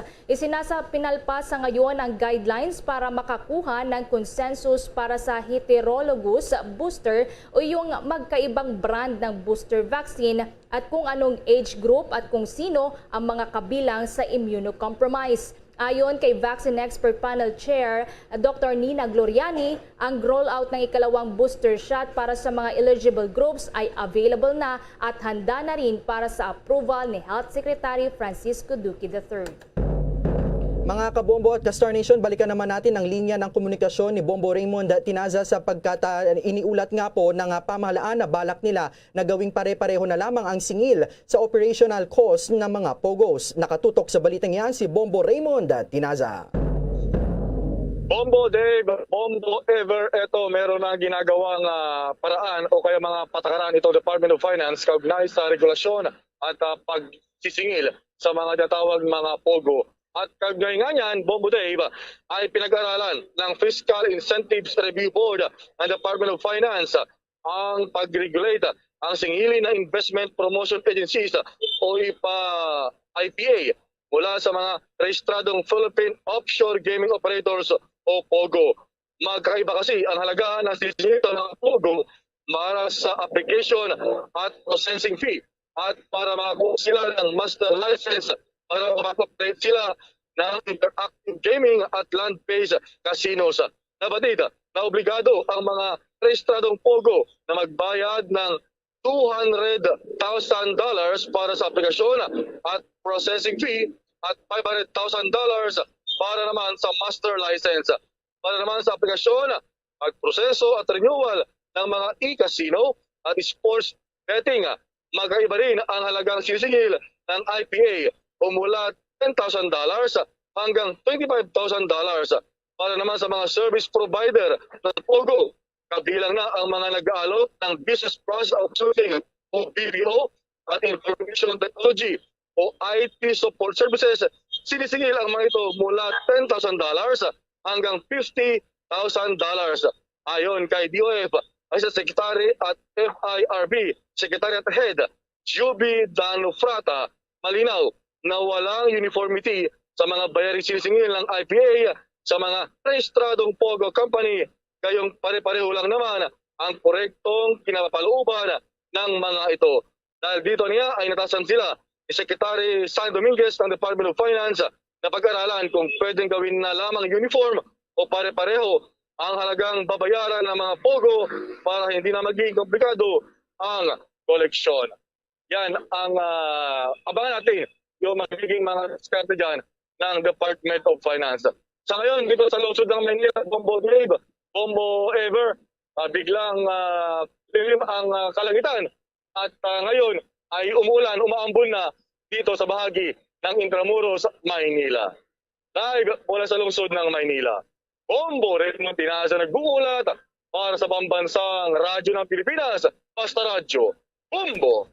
Pinalpas sa ngayon ang guidelines para makakuha ng consensus para sa heterologous booster o yung magkaibang brand ng booster vaccine at kung anong age group at kung sino ang mga kabilang sa immunocompromised. Ayon kay Vaccine Expert Panel Chair Dr. Nina Gloriani, ang rollout ng ikalawang booster shot para sa mga eligible groups ay available na at handa na rin para sa approval ni Health Secretary Francisco Duque III. Mga kabombo at Ka-Star Nation, balikan naman natin ang linya ng komunikasyon ni Bombo Raymond Tinaza sapagkat iniulat nga po ng pamahalaan na balak nila na gawing pare-pareho na lamang ang singil sa operational cost ng mga POGOs. Nakatutok sa balitang yan si Bombo Raymond Tinaza. Bombo Dave, Bombo Ever, eto meron na ginagawang paraan o kaya mga patakaran ito Department of Finance kaugnay sa regulasyon at pagsisingil sa mga tinatawag mga POGO. At kaugnay nga yan, Bombo Dave, ay pinag-aralan ng Fiscal Incentives Review Board ng Department of Finance ang pag-regulate ang singili na Investment Promotion Agencies o IPA mula sa mga rehistradong Philippine Offshore Gaming Operators o POGO. Magkaiba kasi ang halaga ng sinisingil ng POGO para sa application at processing fee at para makakuha sila ng master license para makakoperate sila ng interactive gaming at land-based casinos. Nabatid na obligado ang mga rehistradong POGO na magbayad ng $200,000 para sa aplikasyon at processing fee at $500,000 para naman sa master license. Para naman sa aplikasyon at proseso at renewal ng mga e-casino at sports betting, magkaiba rin ang halagang sinisingil ng IPA o mula $10,000 hanggang $25,000. Para naman sa mga service provider ng POGO, kabilang na ang mga nag-aalok ng Business Process Outsourcing o BPO at Information Technology o IT Support Services, sinisingil ang mga ito mula $10,000 hanggang $50,000. Ayon kay DOF, ay sa Secretary at FIRB, Secretary at Head, Juby Danufrata, malinaw na walang uniformity sa mga bayaring sinisingil ng IPA sa mga rehistradong POGO company. Gayong pare-pareho lang naman ang korektong kinapapalooban ng mga ito. Dahil dito niya ay natasan sila ni Secretary San Dominguez ng Department of Finance na pag-aralan kung pwedeng gawin na lamang uniform o pare-pareho ang halagang babayaran ng mga POGO para hindi na maging komplikado ang koleksyon. Yan ang abangan natin yung magiging mga diskarte dyan ng Department of Finance. Sa ngayon, dito sa lungsod ng Manila, Bombo Dave, Bombo Ever, biglang lilim ang kalangitan at ngayon ay umuulan, umaambon na dito sa bahagi ng Intramuros, Maynila. Live mula sa lungsod ng Maynila, Bombo Redmond Tinasa nag-uulat para sa pambansang radyo ng Pilipinas, Basta Radyo, Bombo!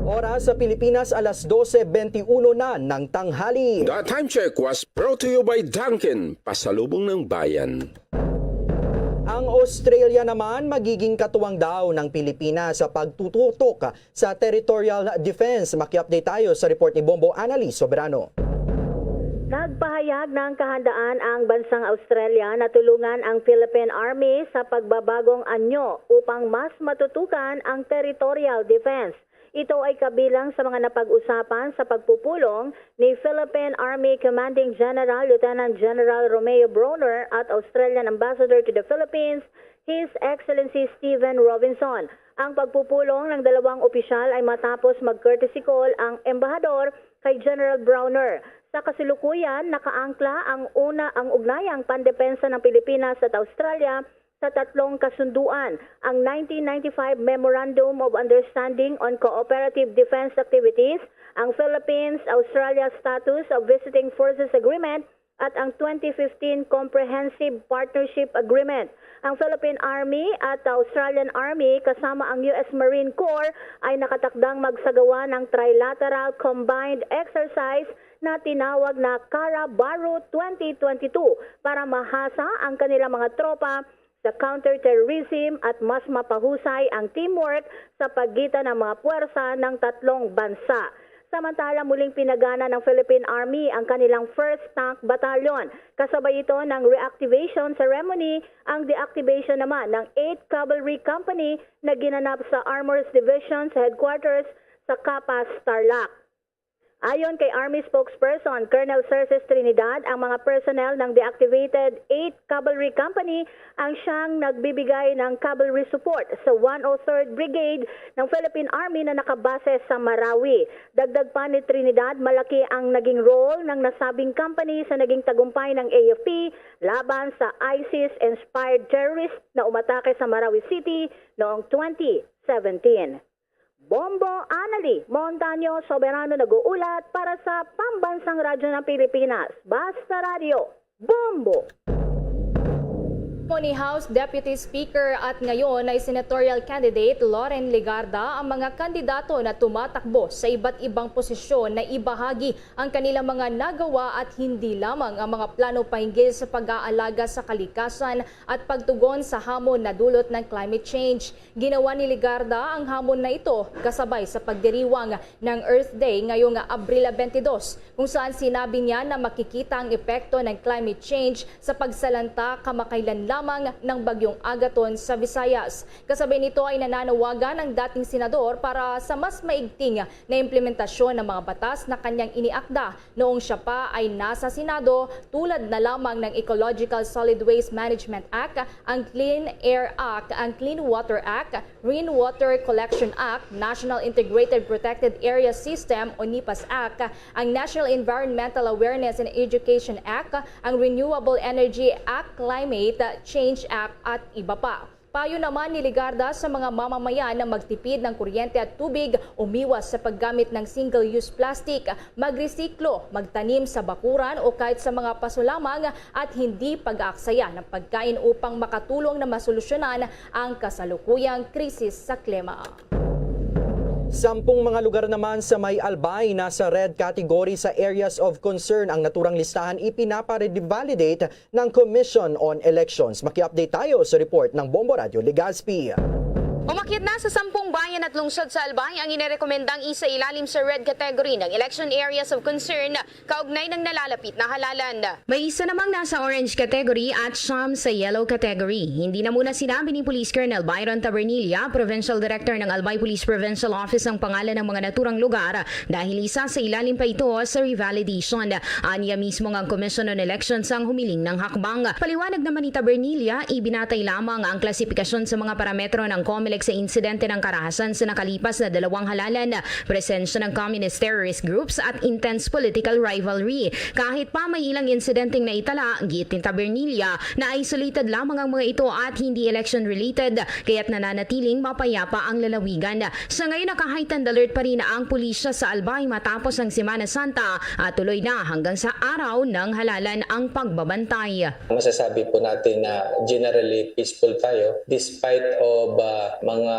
Oras sa Pilipinas, alas 12:21 na ng tanghali. The time check was brought to you by Dunkin', pasalubong ng bayan. Ang Australia naman magiging katuwang daw ng Pilipinas sa pagtututok sa territorial defense. Maki-update tayo sa report ni Bombo Annalise Soberano. Nagpahayag ng kahandaan ang bansang Australia na tulungan ang Philippine Army sa pagbabagong anyo upang mas matutukan ang territorial defense. Ito ay kabilang sa mga napag-usapan sa pagpupulong ni Philippine Army Commanding General Lieutenant General Romeo Brawner at Australian Ambassador to the Philippines, His Excellency Stephen Robinson. Ang pagpupulong ng dalawang opisyal ay matapos mag-courtesy call ang embahador kay General Brawner. Sa kasalukuyan, nakaangkla ang ugnayang pandepensa ng Pilipinas at Australia sa tatlong kasunduan, ang 1995 Memorandum of Understanding on Cooperative Defense Activities, ang Philippines-Australia Status of Visiting Forces Agreement, at ang 2015 Comprehensive Partnership Agreement. Ang Philippine Army at Australian Army kasama ang US Marine Corps ay nakatakdang magsagawa ng Trilateral Combined Exercise na tinawag na Carabaru 2022 para mahasa ang kanilang mga tropa sa counterterrorism at mas mapahusay ang teamwork sa pagitan ng mga puwersa ng tatlong bansa. Samantala, muling pinagana ng Philippine Army ang kanilang 1st Tank Battalion. Kasabay ito ng reactivation ceremony, ang deactivation naman ng 8th Cavalry Company na ginanap sa Armors Division's headquarters sa Capas, Tarlac. Ayon kay Army spokesperson Colonel Cerces Trinidad, ang mga personnel ng deactivated 8th Cavalry Company ang siyang nagbibigay ng cavalry support sa 103rd Brigade ng Philippine Army na nakabase sa Marawi. Dagdag pa ni Trinidad, malaki ang naging role ng nasabing company sa naging tagumpay ng AFP laban sa ISIS-inspired terrorist na umatake sa Marawi City noong 2017. Bombo Annalise Montaño Soberano nag-uulat para sa Pambansang Radyo ng Pilipinas. Basta Radio, Bombo! ni House Deputy Speaker at ngayon ay senatorial candidate Loren Legarda ang mga kandidato na tumatakbo sa iba't ibang posisyon na ibahagi ang kanilang mga nagawa at hindi lamang ang mga plano pahinggil sa pag-aalaga sa kalikasan at pagtugon sa hamon na dulot ng climate change. Ginawa ni Legarda ang hamon na ito kasabay sa pagdiriwang ng Earth Day ngayong Abril 22, kung saan sinabi niya na makikita ang epekto ng climate change sa pagsalanta kamakailan lamang ng bagyong Agaton sa Visayas. Kasabay nito ay nananawagan ang dating senador para sa mas maigting na implementasyon ng mga batas na kanyang iniakda noong siya pa ay nasa Senado, tulad na lamang ng Ecological Solid Waste Management Act, ang Clean Air Act, ang Clean Water Act, Rainwater Collection Act, National Integrated Protected Area System o NIPAS Act, ang National Environmental Awareness and Education Act, ang Renewable Energy Act, Climate Change Act at iba pa. Payo naman ni Legarda sa mga mamamayan na magtipid ng kuryente at tubig, umiwas sa paggamit ng single-use plastic, magresiklo, magtanim sa bakuran o kahit sa mga paso lamang at hindi pag-aaksaya ng pagkain upang makatulong na masolusyonan ang kasalukuyang krisis sa klima. 10 mga lugar naman sa may Albay nasa red category sa areas of concern. Ang naturang listahan ipinapa-revalidate ng Commission on Elections. Maki-update tayo sa report ng Bombo Radio Legazpi. Umakyat na sa 10 bayan at lungsod sa Albay ang inirekomendang isa-ilalim sa red category ng election areas of concern kaugnay ng nalalapit na halalan. May isa namang nasa orange category at siyam sa yellow category. Hindi na muna sinabi ni Police Colonel Byron Tabernilla, Provincial Director ng Albay Police Provincial Office, ang pangalan ng mga naturang lugar dahil isa sa ilalim pa ito sa revalidation. Aniya mismo ang Commission on Elections ang humiling ng hakbang. Paliwanag naman ni Tabernilla, ibinatay lamang ang klasifikasyon sa mga parametro ng COMELEC sa insidente ng karahasan sa nakalipas na 2 halalan, presensya ng communist terrorist groups at intense political rivalry. Kahit pa may ilang insidenteng naitala, giit ni Tabernilla na isolated lamang ang mga ito at hindi election-related, kaya't nananatiling mapayapa ang lalawigan. Sa ngayon, naka-heightened alert pa rin ang pulisya sa Albay matapos ang Semana Santa at tuloy na hanggang sa araw ng halalan ang pagbabantay. Masasabi po natin na generally peaceful tayo despite of mga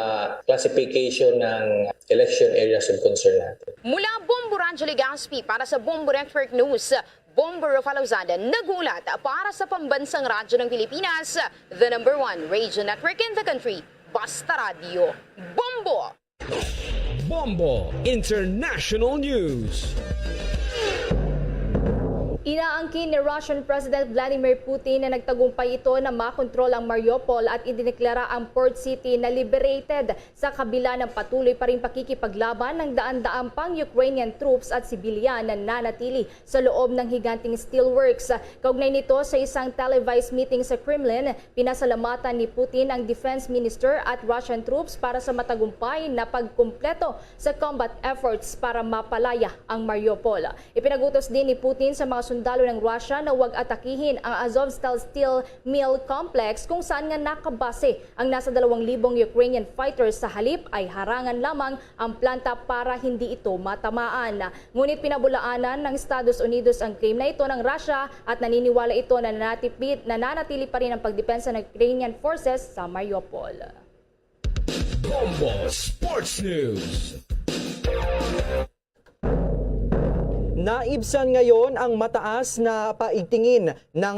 classification ng election areas of concern natin. Mula Bombo Radio Legazpi para sa Bombo Network News, Bombo Rofalozada nagulat para sa pambansang radyo ng Pilipinas, the #1 radio network in the country, Basta Radio. Bombo! Bombo International News. Inaangkin ni Russian President Vladimir Putin na nagtagumpay ito na makontrol ang Mariupol at idineklara ang port city na liberated sa kabila ng patuloy pa rin pakikipaglaban ng daan-daang pang Ukrainian troops at sibilyan na nanatili sa loob ng higanting steelworks. Kaugnay nito sa isang televised meeting sa Kremlin, pinasalamatan ni Putin ang defense minister at Russian troops para sa matagumpay na pagkumpleto sa combat efforts para mapalaya ang Mariupol. Ipinagutos din ni Putin sa mga sundalo ng Russia na huwag atakihin ang Azovstal Steel Mill Complex kung saan nga nakabase ang nasa 2,000 Ukrainian fighters. Sa halip ay harangan lamang ang planta para hindi ito matamaan. Ngunit pinabulaanan ng Estados Unidos ang claim na ito ng Russia at naniniwala ito na nananatili pa rin ang pagdepensa ng Ukrainian forces sa Mariupol. Bombo Sports News. Naibsan ngayon ang mataas na paigtingin ng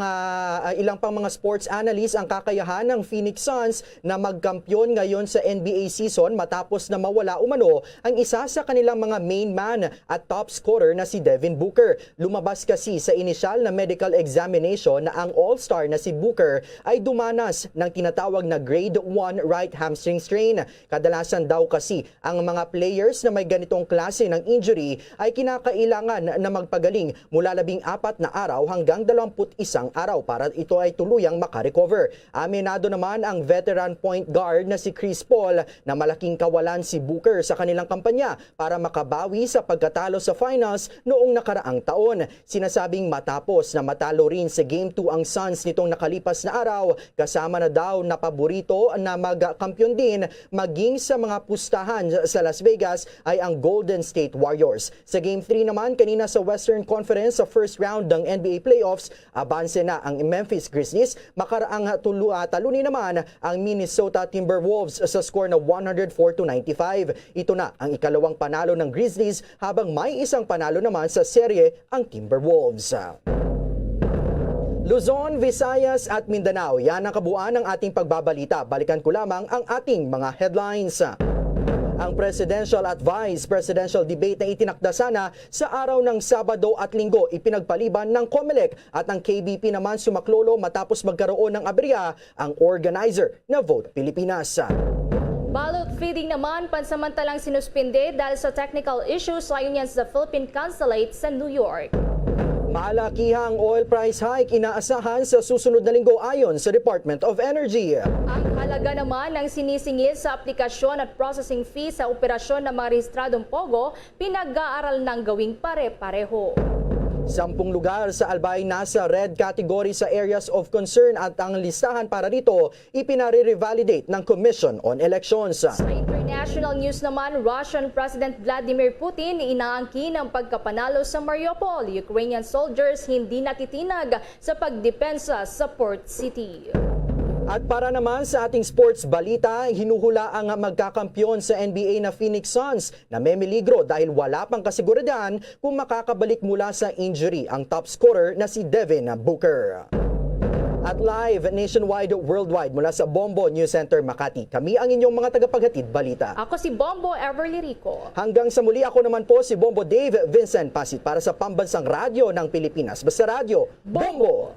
ilang pang mga sports analysts ang kakayahan ng Phoenix Suns na magkampiyon ngayon sa NBA season matapos na mawala umano ang isa sa kanilang mga main man at top scorer na si Devin Booker. Lumabas kasi sa inisyal na medical examination na ang all-star na si Booker ay dumanas ng tinatawag na grade 1 right hamstring strain. Kadalasan daw kasi ang mga players na may ganitong klase ng injury ay kinakailangan na magpagaling mula 14 na araw hanggang 21 araw para ito ay tuluyang makarecover. Aminado naman ang veteran point guard na si Chris Paul na malaking kawalan si Booker sa kanilang kampanya para makabawi sa pagkatalo sa finals noong nakaraang taon. Sinasabing matapos na matalo rin sa Game 2 ang Suns nitong nakalipas na araw, kasama na daw na paborito na magkampiyon din maging sa mga pustahan sa Las Vegas ay ang Golden State Warriors. Sa Game 3 naman kanina na sa Western Conference sa first round ng NBA playoffs, abanse na ang Memphis Grizzlies, makaraang talunin naman ang Minnesota Timberwolves sa score na 104-95. Ito na ang ikalawang panalo ng Grizzlies habang may isang panalo naman sa serye ang Timberwolves. Luzon, Visayas at Mindanao, yan ang kabuuan ng ating pagbabalita. Balikan ko lamang ang ating mga headlines. Ang presidential at vice presidential debate na itinakda sana sa araw ng Sabado at Linggo ipinagpaliban ng COMELEC at ang KBP naman sumaklolo matapos magkaroon ng aberya ang organizer na Vote Pilipinas. Ballot feeding naman pansamantalang sinuspinde dahil sa technical issues ayon yan sa Philippine Consulate sa New York. Malakihang oil price hike inaasahan sa susunod na linggo ayon sa Department of Energy. Ang halaga naman ng sinisingil sa aplikasyon at processing fee sa operasyon ng mga rehistradong POGO, pinag-aaral ng gawing pare-pareho. 10 lugar sa Albay nasa red category sa areas of concern at ang listahan para rito ipinare-revalidate ng Commission on Elections. Sa international news naman, Russian President Vladimir Putin inaangkin ang pagkapanalo sa Mariupol. Ukrainian soldiers hindi natitinag sa pagdepensa sa port city. At para naman sa ating sports balita, hinuhula ang magkakampyon sa NBA na Phoenix Suns na may meligro dahil wala pang kasiguridad kung makakabalik mula sa injury ang top scorer na si Devin Booker. At live nationwide worldwide mula sa Bombo News Center Makati, kami ang inyong mga tagapaghatid balita. Ako si Bombo Everly Rico. Hanggang sa muli, ako naman po si Bombo Dave Vincent Pasit para sa Pambansang Radyo ng Pilipinas. Basta Radyo, Bombo!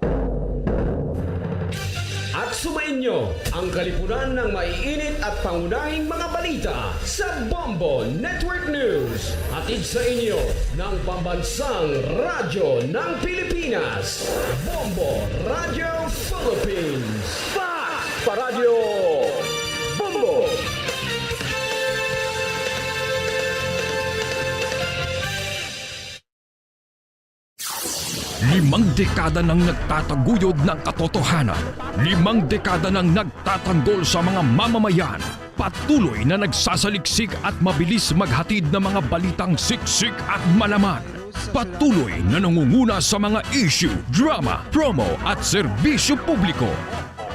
At sumainyo ang kalipunan ng maiinit at pangunahing mga balita sa Bombo Network News. Hatid sa inyo ng Pambansang Radyo ng Pilipinas, Bombo Radio Philippines. Paradyo Bombo! Limang dekada nang nagtataguyod ng katotohanan. 5 dekada nang nagtatanggol sa mga mamamayan. Patuloy na nagsasaliksik at mabilis maghatid ng mga balitang siksik at malaman. Patuloy na nangunguna sa mga issue, drama, promo at serbisyo publiko.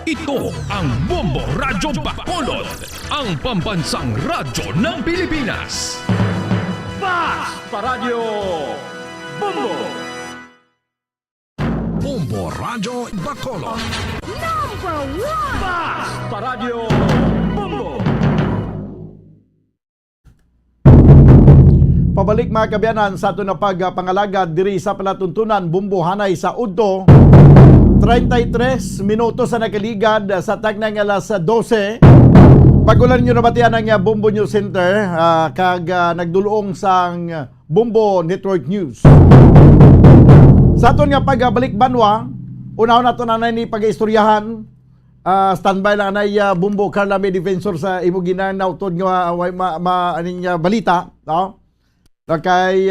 Ito ang Bombo Radyo Bacolod, ang pambansang radyo ng Pilipinas. Paradyo Bombo! Bombo Radyo Bacolod. Number 1! Paradyo Bombo! Pabalik mga kabiyanan sa ato na pagpangalagad diri sa palatuntunan Bumbuhanay sa Udto. 33 minuto sa nakaligad sa tagnang alas 12. Pagulan nyo nabatian ang Bumbo News Center kag nagdulong sang Bumbo Network News. Sa aton nga pagbalik banwa, unahon nato na ni pag-istoryahan. Standby lang na Bumbo Carla May Defensor sa imo ginanautod nga aning balita, no? Kay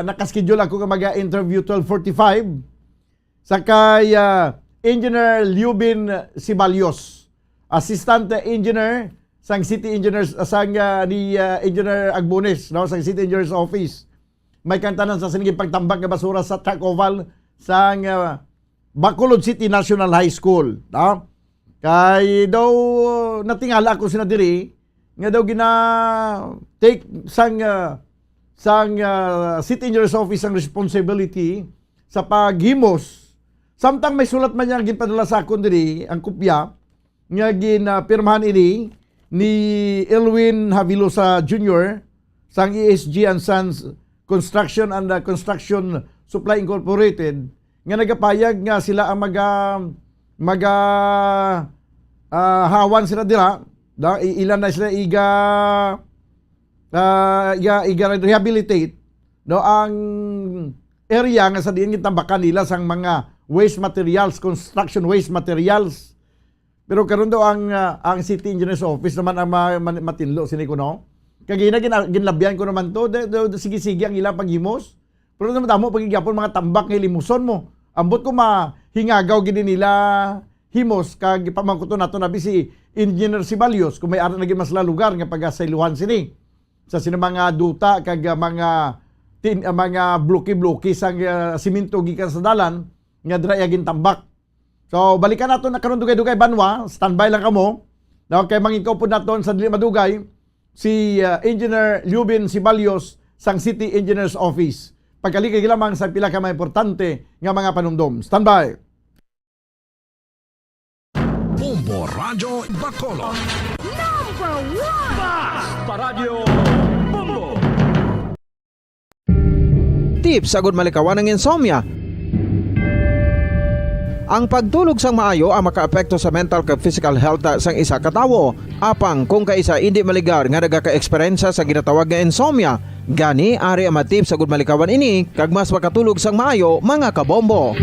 nakaschedule ako nga mag-interview 12:45 sa kay Engineer Liubin Sibalios, Assistant Engineer sang City Engineers sang ni Engineer Agbones, no, sang City Engineers Office. May kantanan sa siniging pagtambak nga basura sa truck oval sang Bacolod City National High School, no? Kay daw natingala ako sina diri nga daw gina take sang City Engineers Office ang responsibility sa paghimos. Samtang may sulat man niya ginpadala sa akon diri ang kopya nga ginapirmahan ini ni Elwin Havilosa Jr. sang ESG and Sons Construction and Construction Supply Incorporated nga nagapayag nga sila ang hawan sila dira, ilan na sila rehabilitate, no, ang area nga sa diin gitambakan nila sang mga waste materials, construction waste materials. Pero karon daw ang City Engineers Office naman ang matinlo sini ko, no. Kagina ginlabyan ko naman to, sige-sige ang ilang paghimos. Pero naman tamo pagigyapon mga tambak nga limuson mo. Ambot ko mahingagaw gid nila himos kag pamangkuton nato na si Engineer Sibalios kung may ara lagi mas lugar nga pagasayluhan sini sa sino mga duta kag mga mga bloki-bloki sang siminto gikan sa dalan nga dira gin tambak. So balikan nato na karon dugay-dugay banwa, standby lang kamo. Now kay mangikaw po naton sa dili madugay si Engineer Lubin Sibalios sang City Engineers Office. Pagkaligay lamang sa pila ka mga importante nga mga panumdom. Standby. Bombo Radio Bacolod. Number 1! Basta Radio Bombo! Tips agud malikawan ng insomnia. Ang pagtulog sang maayo ang makaapekto sa mental kag physical health sang isa ka tawo. Apang kung kaisa hindi maligar nga nagaka-eksperyensya sa ginatawag nga insomnia, gani ari ang mga tips agud malikawan ini kag mas makatulog sang maayo mga kabombo.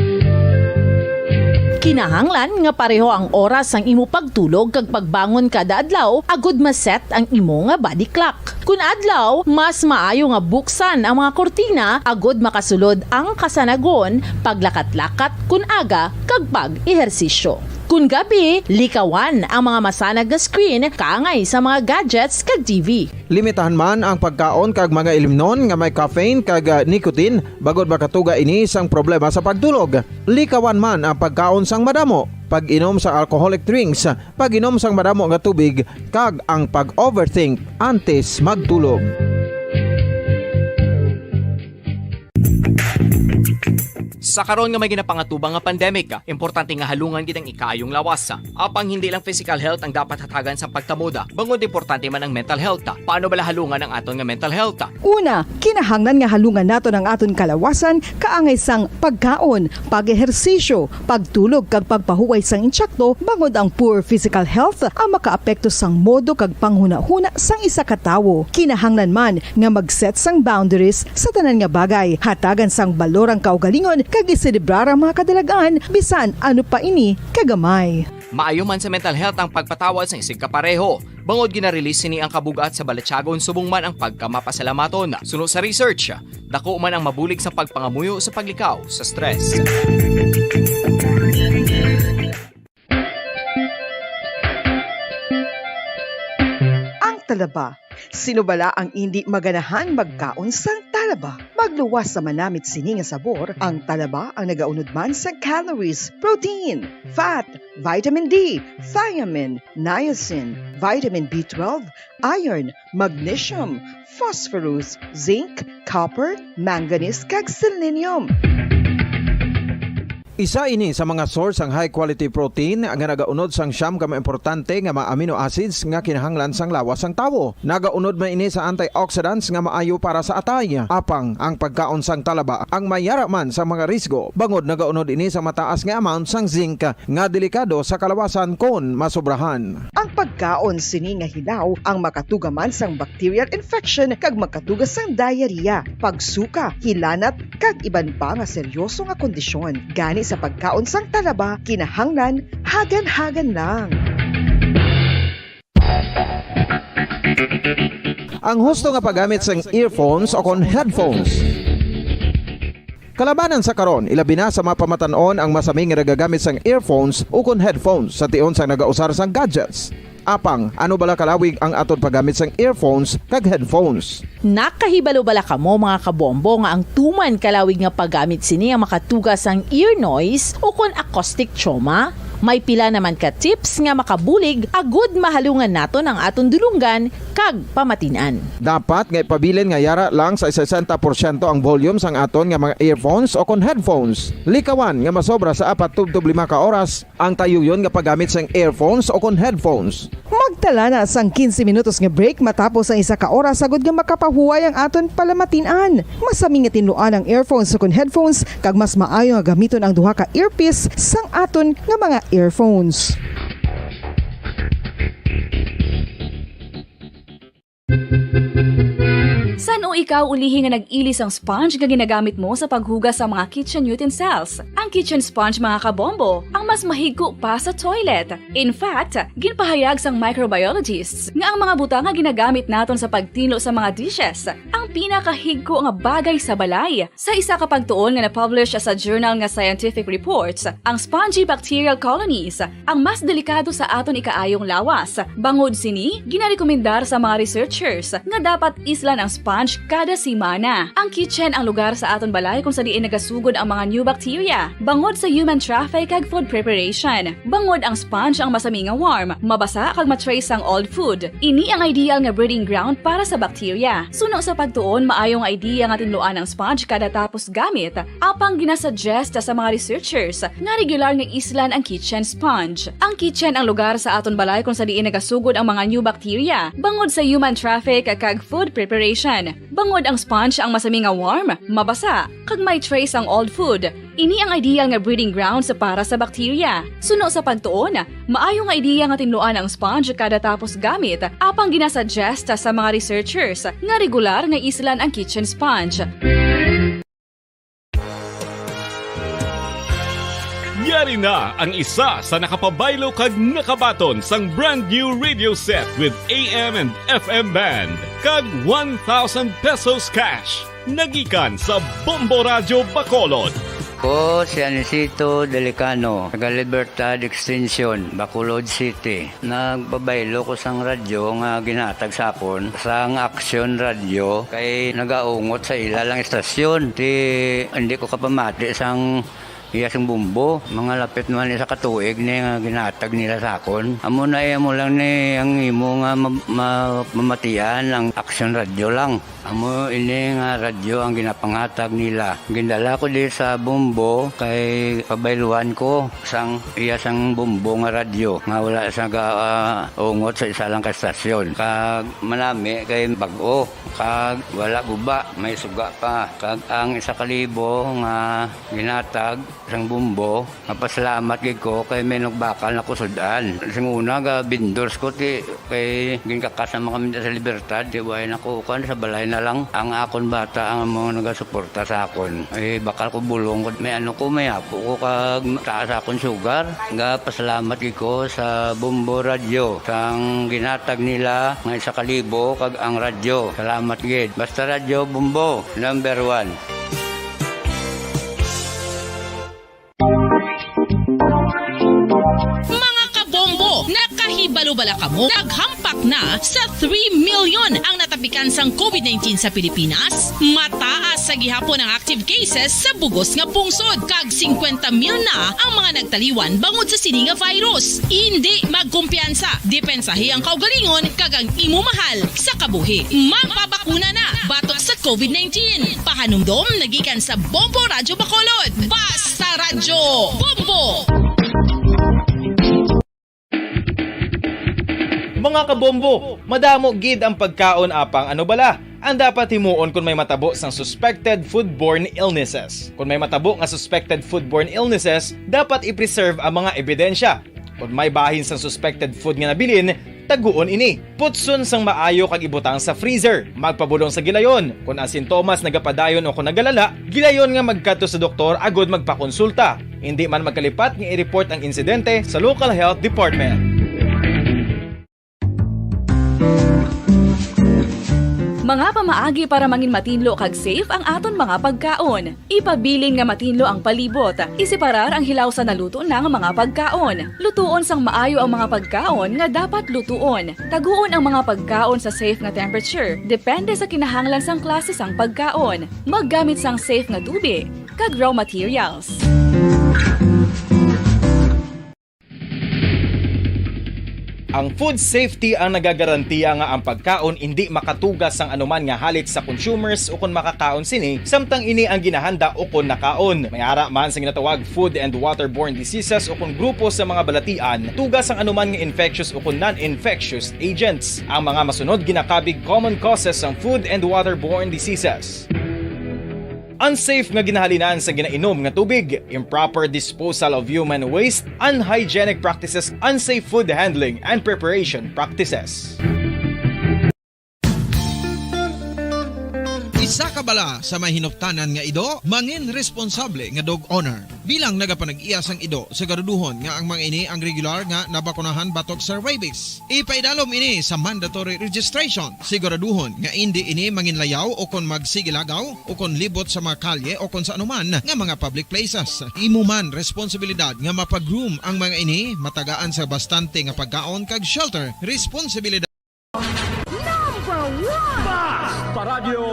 Kinahanglan nga pareho ang oras ang imo pagtulog kag pagbangon kada adlaw agud maset ang imo nga body clock. Kun adlaw, mas maayo nga buksan ang mga kortina agud makasulod ang kasanagon, paglakat-lakat kun aga kag pag-ehersisyo. Kun gabi, likawan ang mga masanag nga screen kaangay sa mga gadgets kag TV. Limitahan man ang pagkaon kag mga ilimnon nga may caffeine kag nicotine bagod makatuga ini sang problema sa pagtulog. Likawan man ang pagkaon sang madamo, pag-inom sa alcoholic drinks, pag-inom sang madamo nga tubig kag ang pag-overthink antes magtulog. Sa karon nga may ginapangatubang nga pandemic, importante nga halungan gitang ikaayong lawas. Apang hindi lang physical health ang dapat hatagan sa pagtamuda, bangod importante man ang mental health. Paano bala halungan ang aton nga mental health? Una, kinahanglan nga halungan nato ang aton kalawasan kaangay sang pagkaon, pag-ehersisyo, pagtulog kag pagpahuway sang insyakto bangod ang poor physical health ang makaapekto sang modo kag panghuna-huna sang isa ka tawo. Kinahanglan man nga mag-set sang boundaries sa tanan nga bagay, hatagan sang balorang kaugalingon kag iselebrar ang mga kadalagaan bisan ano pa ini kagamay. Maayo man sa mental health ang pagpatawad sa isig kapareho. Bangod ginarelease ni ang kabugat sa balatsagon subong man ang pagkamapasalamaton. Sunod sa research, dako man ang mabulig sa pagpangamuyo sa paglikaw sa stress. Ang talaba. Sino bala ang hindi maganahan magkaon sang talaba? Magluwas sa manamit sini nga sabor, ang talaba ang nagaunod man sa calories, protein, fat, vitamin D, thiamine, niacin, vitamin B12, iron, magnesium, phosphorus, zinc, copper, manganese kag selenium. Isa ini sa mga source ang high quality protein nga nagaunod sang siyam ka importante nga mga amino acids nga kinahanglan sang lawas sang tawo. Nagaunod man ini sa antioxidants nga maayo para sa atay. Apang ang pagkaon sang talaba ang mayara man sa mga risgo. Bangod nagaunod ini sa mataas nga amount sang zinc nga delikado sa kalawasan kon masobrahan. Ang pagkaon sini nga hilaw ang makatuga man sang bacterial infection kag makatuga sang diarrhea, pagsuka, hilanat kag iban pa nga seryoso nga kondisyon. Gani sa pagkaon sang talaba, kinahanglan hagan-hagan lang. Ang husto nga paggamit sang earphones o kon headphones. Kalabanan sa karon, ilabi na sa mga pamatanon ang masaming nga nagagamit sang earphones o kon headphones sa tion sang nagausar sang gadgets. Apang, ano bala kalawig ang aton paggamit sang earphones kag headphones? Nakahibalo bala kamo mga kabombo nga ang tuman kalawig nga paggamit sini ang makatugas ang ear noise o kon acoustic trauma? May pila naman ka tips nga makabulig agud mahalungan naton ang aton dulunggan kag pamatinan. Dapat nga ipabilin nga yara lang sa 60% ang volume sang aton nga mga earphones o kon headphones. Likawan nga masobra sa 4 to 5 ka oras ang tayuyon nga paggamit sang earphones o kon headphones. Magtala na sang 15 minutos nga break matapos ang 1 ka oras agud nga makapahuway ang aton palamatinan. Masami nga tinluan ang earphones o kon headphones kag mas maayo nga gamiton ang duha ka earpiece sang aton nga mga earphones. San o ikaw ulihi nga nag-ilis ang sponge nga ginagamit mo sa paghugas sa mga kitchen utensils? Ang kitchen sponge mga kabombo, ang mas mahigko pa sa toilet. In fact, ginpahayag sang microbiologists nga ang mga butang nga ginagamit naton sa pagtilo sa mga dishes ang pinakahigko nga bagay sa balay. Sa isa ka pagtuon nga na-publish sa journal nga Scientific Reports, ang spongy bacterial colonies ang mas delikado sa aton ikaayong lawas. Bangod sini, ginarekomendar sa mga researchers nga dapat islan ang sponge kada simana. Ang kitchen ang lugar sa aton balay kung sa diin nagasugod ang mga new bacteria. Bangod sa human traffic kag food preparation. Bangod ang sponge ang masami nga warm, mabasa kag matrace ang old food. Ini ang ideal nga breeding ground para sa bacteria. Suno sa pagtuon, maayong idea nga tinluan ang sponge kada tapos gamit. Apang ginasuggest sa mga researchers nga regular nga islan ang kitchen sponge. Ang kitchen ang lugar sa aton balay kung sa diin nagasugod ang mga new bacteria. Bangod sa human traffic kag food preparation. Bangod ang sponge ang masami nga warm, mabasa, kag may trace ang old food. Ini ang ideal nga breeding ground sa para sa bacteria. Suno sa pagtuon, maayo nga idea nga tinluan ang sponge kada tapos gamit. Apang ginasuggest sa mga researchers nga regular nga islan ang kitchen sponge. Yari na ang isa sa nakapabaylo kag nakabaton sang brand new radio set with AM and FM band kag 1,000 pesos cash. Nagikan sa Bombo Radio Bacolod. Ko si Anisito Delicano, taga Libertad Extension, Bacolod City. Nagbabaylo ko sang radyo nga ginatag sapon sang Action Radio kay nagaungot sa ilalang estasyon. Hindi ko kapamati sang iyasang bumbo, mga lapit naman sa katuig ni nga ginatag nila sa akon. Amo na mo lang ni ang imo nga mamatian ang Action Radio lang. Amo ini nga radyo ang ginapangatag nila. Gindala ko di sa bumbo kay pabayluan ko sang iyasang bumbo nga radyo nga wala sa ungot sa isa lang ka stasyon. Kag manami kay bag-o, kag wala guba, may suga pa. Kag ang 1,000 nga ginatag sang bumbo, mapasalamat gid ko kay may nagbakal na kusudan. Sing una ga vendors ko ti kay ginkakasama kami sa Libertad, di way nakukuan sa balay na lang ang akon bata ang mga nagasuporta sa akon. Bakal ko bulong ko may may apo ko kag taas akon sugar. Ga pasalamat gid ko sa Bombo Radio sang ginatag nila nga 1,000 kag ang radyo. Salamat gid. Basta Radio Bombo number 1. Nakahibalo-bala ka mo, naghampak na sa 3 million ang natapikan sang COVID-19 sa Pilipinas. Mataas sa gihapon ang active cases sa bugos nga pungsod. Kag 50 mil na ang mga nagtaliwan bangod sa sini nga virus. Hindi magkumpiyansa. Depensahi ang kaugalingon kag ang imo mahal sa kabuhi. Magpabakuna na batok sa COVID-19. Pahanumdom nagikan sa Bombo Radio Bacolod. Basta Radyo Bombo! Mga kabombo, madamo gid ang pagkaon apang ano bala ang dapat himuon kung may matabo sang suspected foodborne illnesses. Kung may matabo nga suspected foodborne illnesses, dapat i-preserve ang mga ebidensya. Kung may bahin sang suspected food nga nabilin, taguon ini. Putson sang maayo kag ibutang sa freezer. Magpabulong sa gilayon. Kung ang sintomas nagapadayon o kung nagalala, gilayon nga magkadto sa doktor agod magpakonsulta. Hindi man magkalipat nga i-report ang insidente sa local health department. Mga pamaagi para mangin matinlo kag safe ang aton mga pagkaon. Ipabilin nga matinlo ang palibot. Isiparar ang hilaw sa naluto ng mga pagkaon. Lutuon sang maayo ang mga pagkaon nga dapat lutuon. Taguon ang mga pagkaon sa safe nga temperature. Depende sa kinahanglan sang klase sang pagkaon. Maggamit sang safe nga tubig kag raw materials. Ang food safety ang nagagarantiya nga ang pagkaon hindi makatugas sang anuman nga halit sa consumers o kung makakaon sini, samtang ini ang ginahanda o kung nakaon. May ara man sa ginatawag food and waterborne diseases o kung grupo sa mga balatian, tugas ang anuman nga infectious o kung non-infectious agents. Ang mga masunod ginakabig common causes ng food and waterborne diseases. Unsafe nga ginahalinan sa ginainom nga tubig, improper disposal of human waste, unhygienic practices, unsafe food handling and preparation practices. Isa ka bala sa mahinuptanan nga ido, mangin responsable nga dog owner. Bilang nagapanag-iya sang ido, siguraduhon nga ang mga ini ang regular nga nabakunahan batok sa rabies. Ipaidalom ini sa mandatory registration. Siguraduhon nga hindi ini manginlayaw o kon magsigilagaw o kon libot sa mga kalye o kon sa anuman nga mga public places. Imo man responsibilidad nga mapag-groom ang mga ini, matagaan sa bastante nga pagkaon kag shelter. Responsibilidad. Number 1! Basta Radio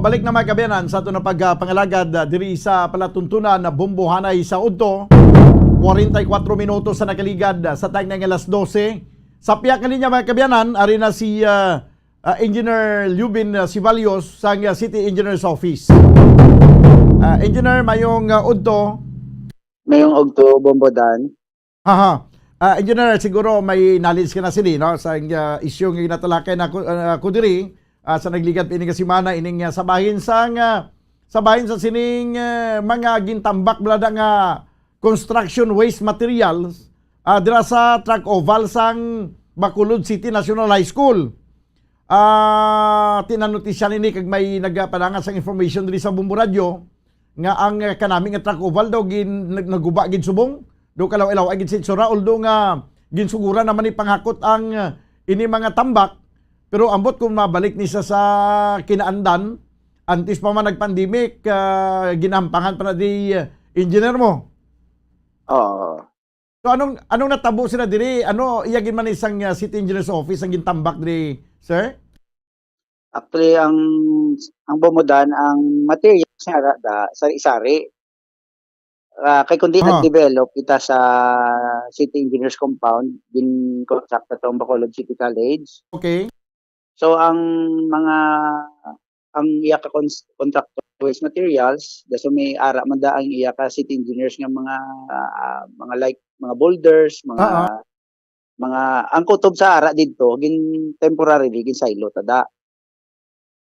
balik na mga kabayanan sa ito na pagpangalagad diri sa palatuntunan na Bumbuhanay sa Udto. 44 minutos sa nakaligad sa tag ng alas 12. Sa piyak kalinya mga kabayanan, ari na si Engineer Lubin Sivalios sa City Engineer's Office. Engineer, mayong Udto. Mayong Udto, Bombodan. Haha. Engineer, siguro may knowledge ka na sini, no? Sa issue nga ginatalakay na kudiri sa nagligad ini nga simana ining sabahin sa sining mga gintambak blada nga construction waste materials dira sa track oval sang Bacolod City National High School. Tinanutisyan ini kag may nagapadangan sang information diri sa Bumbu Radio nga ang kanami nga track oval daw naguba gid subong do kalaw-ilaw ay gid sitsura although nga ginsugura naman ni panghakot ang ini mga tambak pero ambot kung mabalik ni sa kinaandan antes pa man nagpandemic ginampangan pa na di engineer mo. Oo. So anong natabo sila diri? Ano iyagin man isang city engineer's office ang gintambak diri, sir? Actually, ang Bombodan, ang materials niya da sari-sari. Kay kundi nag-develop kita sa city engineer's compound din contract na itong Bacolod City College. Okay. So ang iya ka contractor waste materials daso may ara man da ang iya ka city engineers nga mga like mga boulders, mga ang kutob sa ara didto gin temporarily gin silo tada.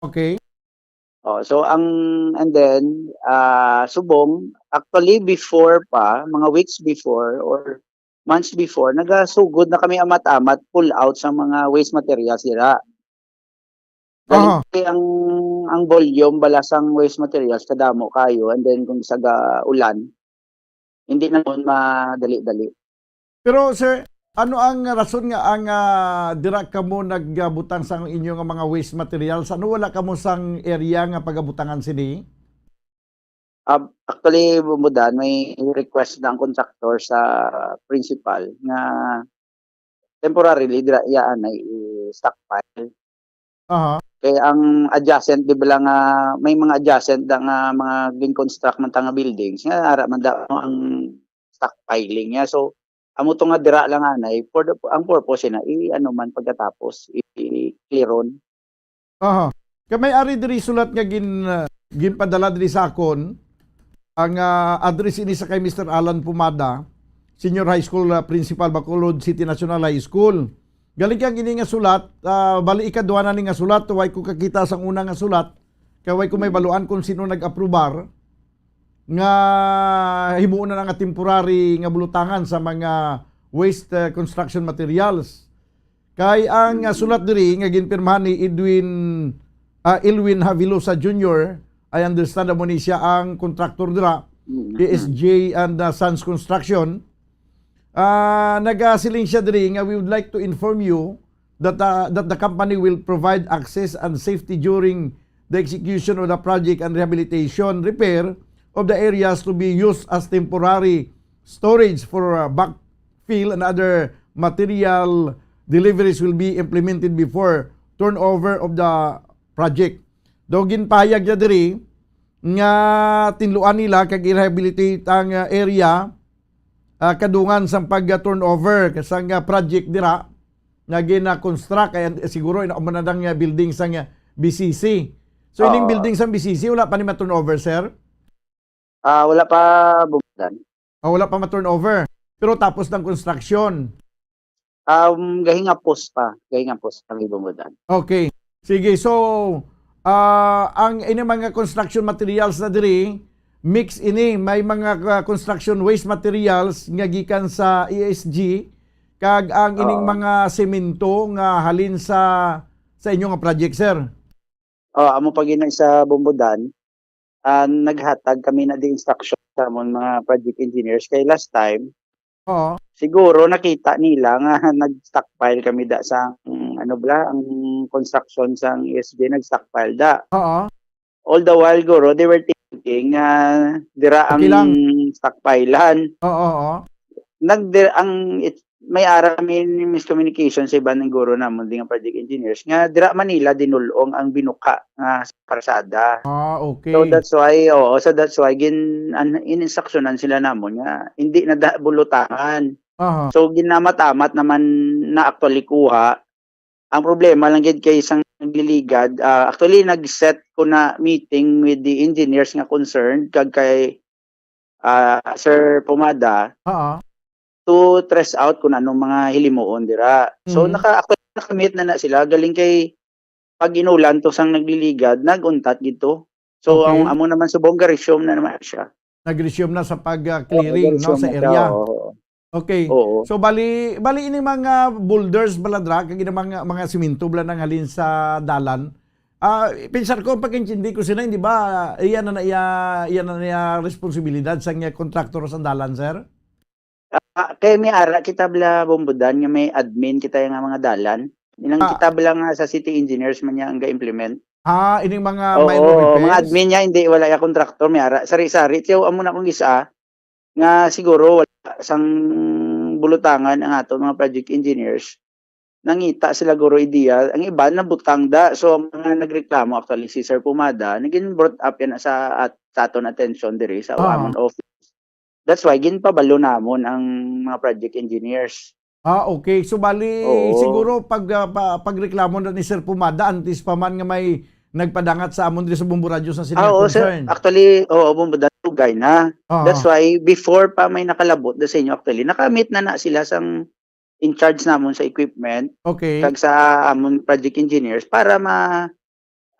Okay. So and then subong actually before pa mga weeks before or months before nagasugod na kami amat-amat pull out sa mga waste materials dira. Ang volume balasang waste materials kadamo kayo and then kung saga ulan hindi na nun madali-dali. Pero sir, ano ang rason nga ang dira kamo nagbutang sang inyong mga waste materials? Ano wala kamo sang area nga pagabutangan sini? Actually, Bumudan, may request na ang contractor sa principal nga temporarily dira iyaan ay stockpile. Kaya ang adjacent di ba lang may mga adjacent nga mga gin-construct man tanga buildings nga ara man daw ang stockpiling niya. So amo to nga dira lang anay for ang purpose na ano man pagkatapos i-clearon. Kay may ari diri sulat nga ginpadala diri sa akon ang address ini sa kay Mr. Alan Pumada, Senior High School Principal Bacolod City National High School. Galing kang ini nga sulat, bali ikadwa na ni nga sulat, way ko kakita sang una nga sulat, kay way ko may baluan kung sino nag-aprobar nga himuon na nga temporary nga bulutangan sa mga waste construction materials. Kay ang sulat diri nga ginpirmahan ni Ilwin Havilosa Jr., I understand mo ni siya ang contractor dira, ESJ and Sons Construction. Nagasiling siya diri nga we would like to inform you that the company will provide access and safety during the execution of the project and rehabilitation repair of the areas to be used as temporary storage for backfill and other material deliveries will be implemented before turnover of the project. Daw ginpahayag niya diri nga tinluan nila kag i-rehabilitate ang area kadungan sa pag-turnover kasang project dira nga gina-construct kaya siguro inaumanadang building sa BCC. So ining building sa BCC wala pa ni ma-turnover, sir? Wala pa Bumudan. Wala pa ma-turnover. Pero tapos ng construction. Gahingapos kami Bumudan. Okay. Sige, so ang ini mga construction materials na diri mix ini may mga construction waste materials nga gikan sa ESG kag ang ining mga semento nga halin sa inyo nga project, sir. Amo pag ina sa Bumbodan, naghatag kami na di instruction sa mga project engineers kay last time. Siguro nakita nila nga nag-stockpile kami da sa ang construction sa ESG nag-stockpile da. All the while guro they were thinking dira ang stockpilean. may ara kami ni miscommunication sa iba ng guro namon di nga project engineers nga dira Manila dinulong ang binuka nga sa parsada. Okay. So that's why in-instructionan sila namon nga hindi na bulutangan. So ginamatamat naman na actually kuha. Ang problema lang gid kay isang nagliligad, actually nag-set ko na meeting with the engineers nga concerned kag kay Sir Pumada. To trace out kung anong mga hilimuon dira. So nakamit na sila galing kay pag inulan to sang nagliligad nag-untat gito. So ang amo naman subong resume na naman siya. Nag-resume na sa pag-clearing no sa area. Okay. So bali ini mga boulders baladra kag mga simento bala nang halin sa dalan. Pensar ko pag-intindi ko sila hindi ba iyan na responsibilidad sa kontraktor sa dalan, sir? Kaya may ara kita bala bombodan nga may admin kita yung mga dalan. Ilang kita bala nga sa city engineers man niya ang ga-implement. Ining mga minor repairs. Mga admin niya hindi wala ya kontraktor may ara. Sari-sari tiyo amo na kung isa nga siguro wala sang bulutangan ang ato mga project engineers. Nangita sila guro idea, ang iba na butang da. So ang mga nagreklamo actually si Sir Pumada, naging brought up yan sa aton attention diri sa amon office. That's why ginpabalo namon ang mga project engineers. Okay. So bali siguro pagreklamo na ni Sir Pumada antes pa man nga may nagpadangat sa amon diri sa Bombo Radio sa senior concern. Sir, actually Bombo dugay na. That's why before pa may nakalabot sa inyo actually nakamit na sila sang in charge namon sa equipment. Okay. Kag sa amon project engineers para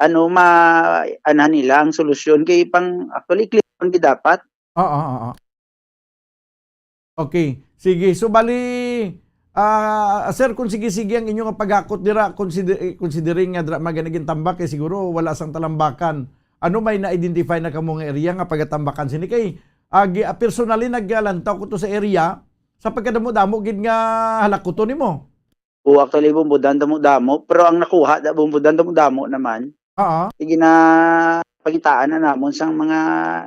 nila ang solusyon kay pang actually clear di dapat. Okay. Sige. So bali sir kung sige ang inyong pagakot dira considering nga dira maganagin tambak kay siguro wala sang talambakan. Ano may na-identify na kamo nga area nga pagatambakan sini kay personally naglantaw ko to sa area sa pagkadamo-damo gid nga halakuton nimo. Actually bumbudan damo-damo pero ang nakuha bumbudan damo-damo naman. Sige na pagitaan na namon sang mga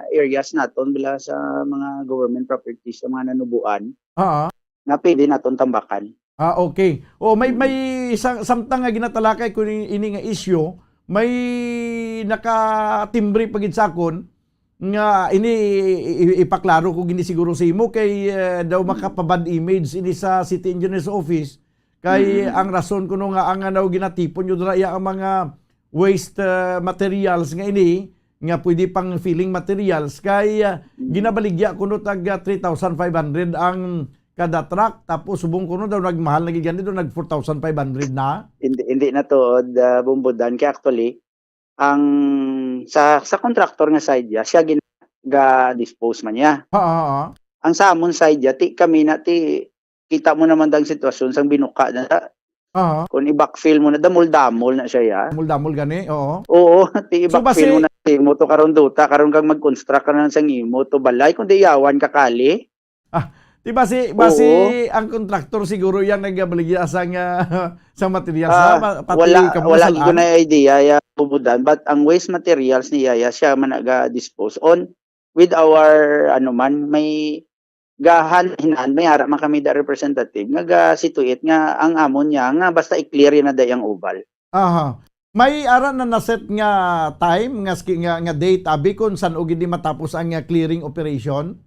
areas naton bila sa mga government properties sa mga nanubuan. Na pwede naton tambakan. Okay. May samtang nga ginatalakay ko ini nga issue, may nakatimbre pagid sakon nga ini ipaklaro ko gini siguro sa imo kay daw makapabad image ini sa City Engineers Office kay ang rason kuno nga ang daw ginatipon yun dira ang mga waste materials nga ini nga pwede pang filling materials kay ginabaligya kuno tag 3,500 ang kada truck tapos subong kuno daw nagmahal na gid do nag 4,500 na. Hindi na to bumbudan kay actually ang sa contractor nga side siya dispose man niya. Ang sa amon side kami na kita mo naman dang sitwasyon sang binuka na kung i-backfill mo na damol-damol na siya ya. Damol gani, i-backfill mo na mo to karon duta karon kang mag-construct ka na sang imo to balay kun di yawan kakali. Di basi ang contractor siguro yang nagabaligya sa materials wala ko na idea bubudan but ang waste materials niya siya man dispose on with our may gahan may ara man kami da representative nga situate nga ang amon niya nga basta i-clear na dayang ubal. May ara na naset nga time nga date abi kung saan og gid matapos ang clearing operation.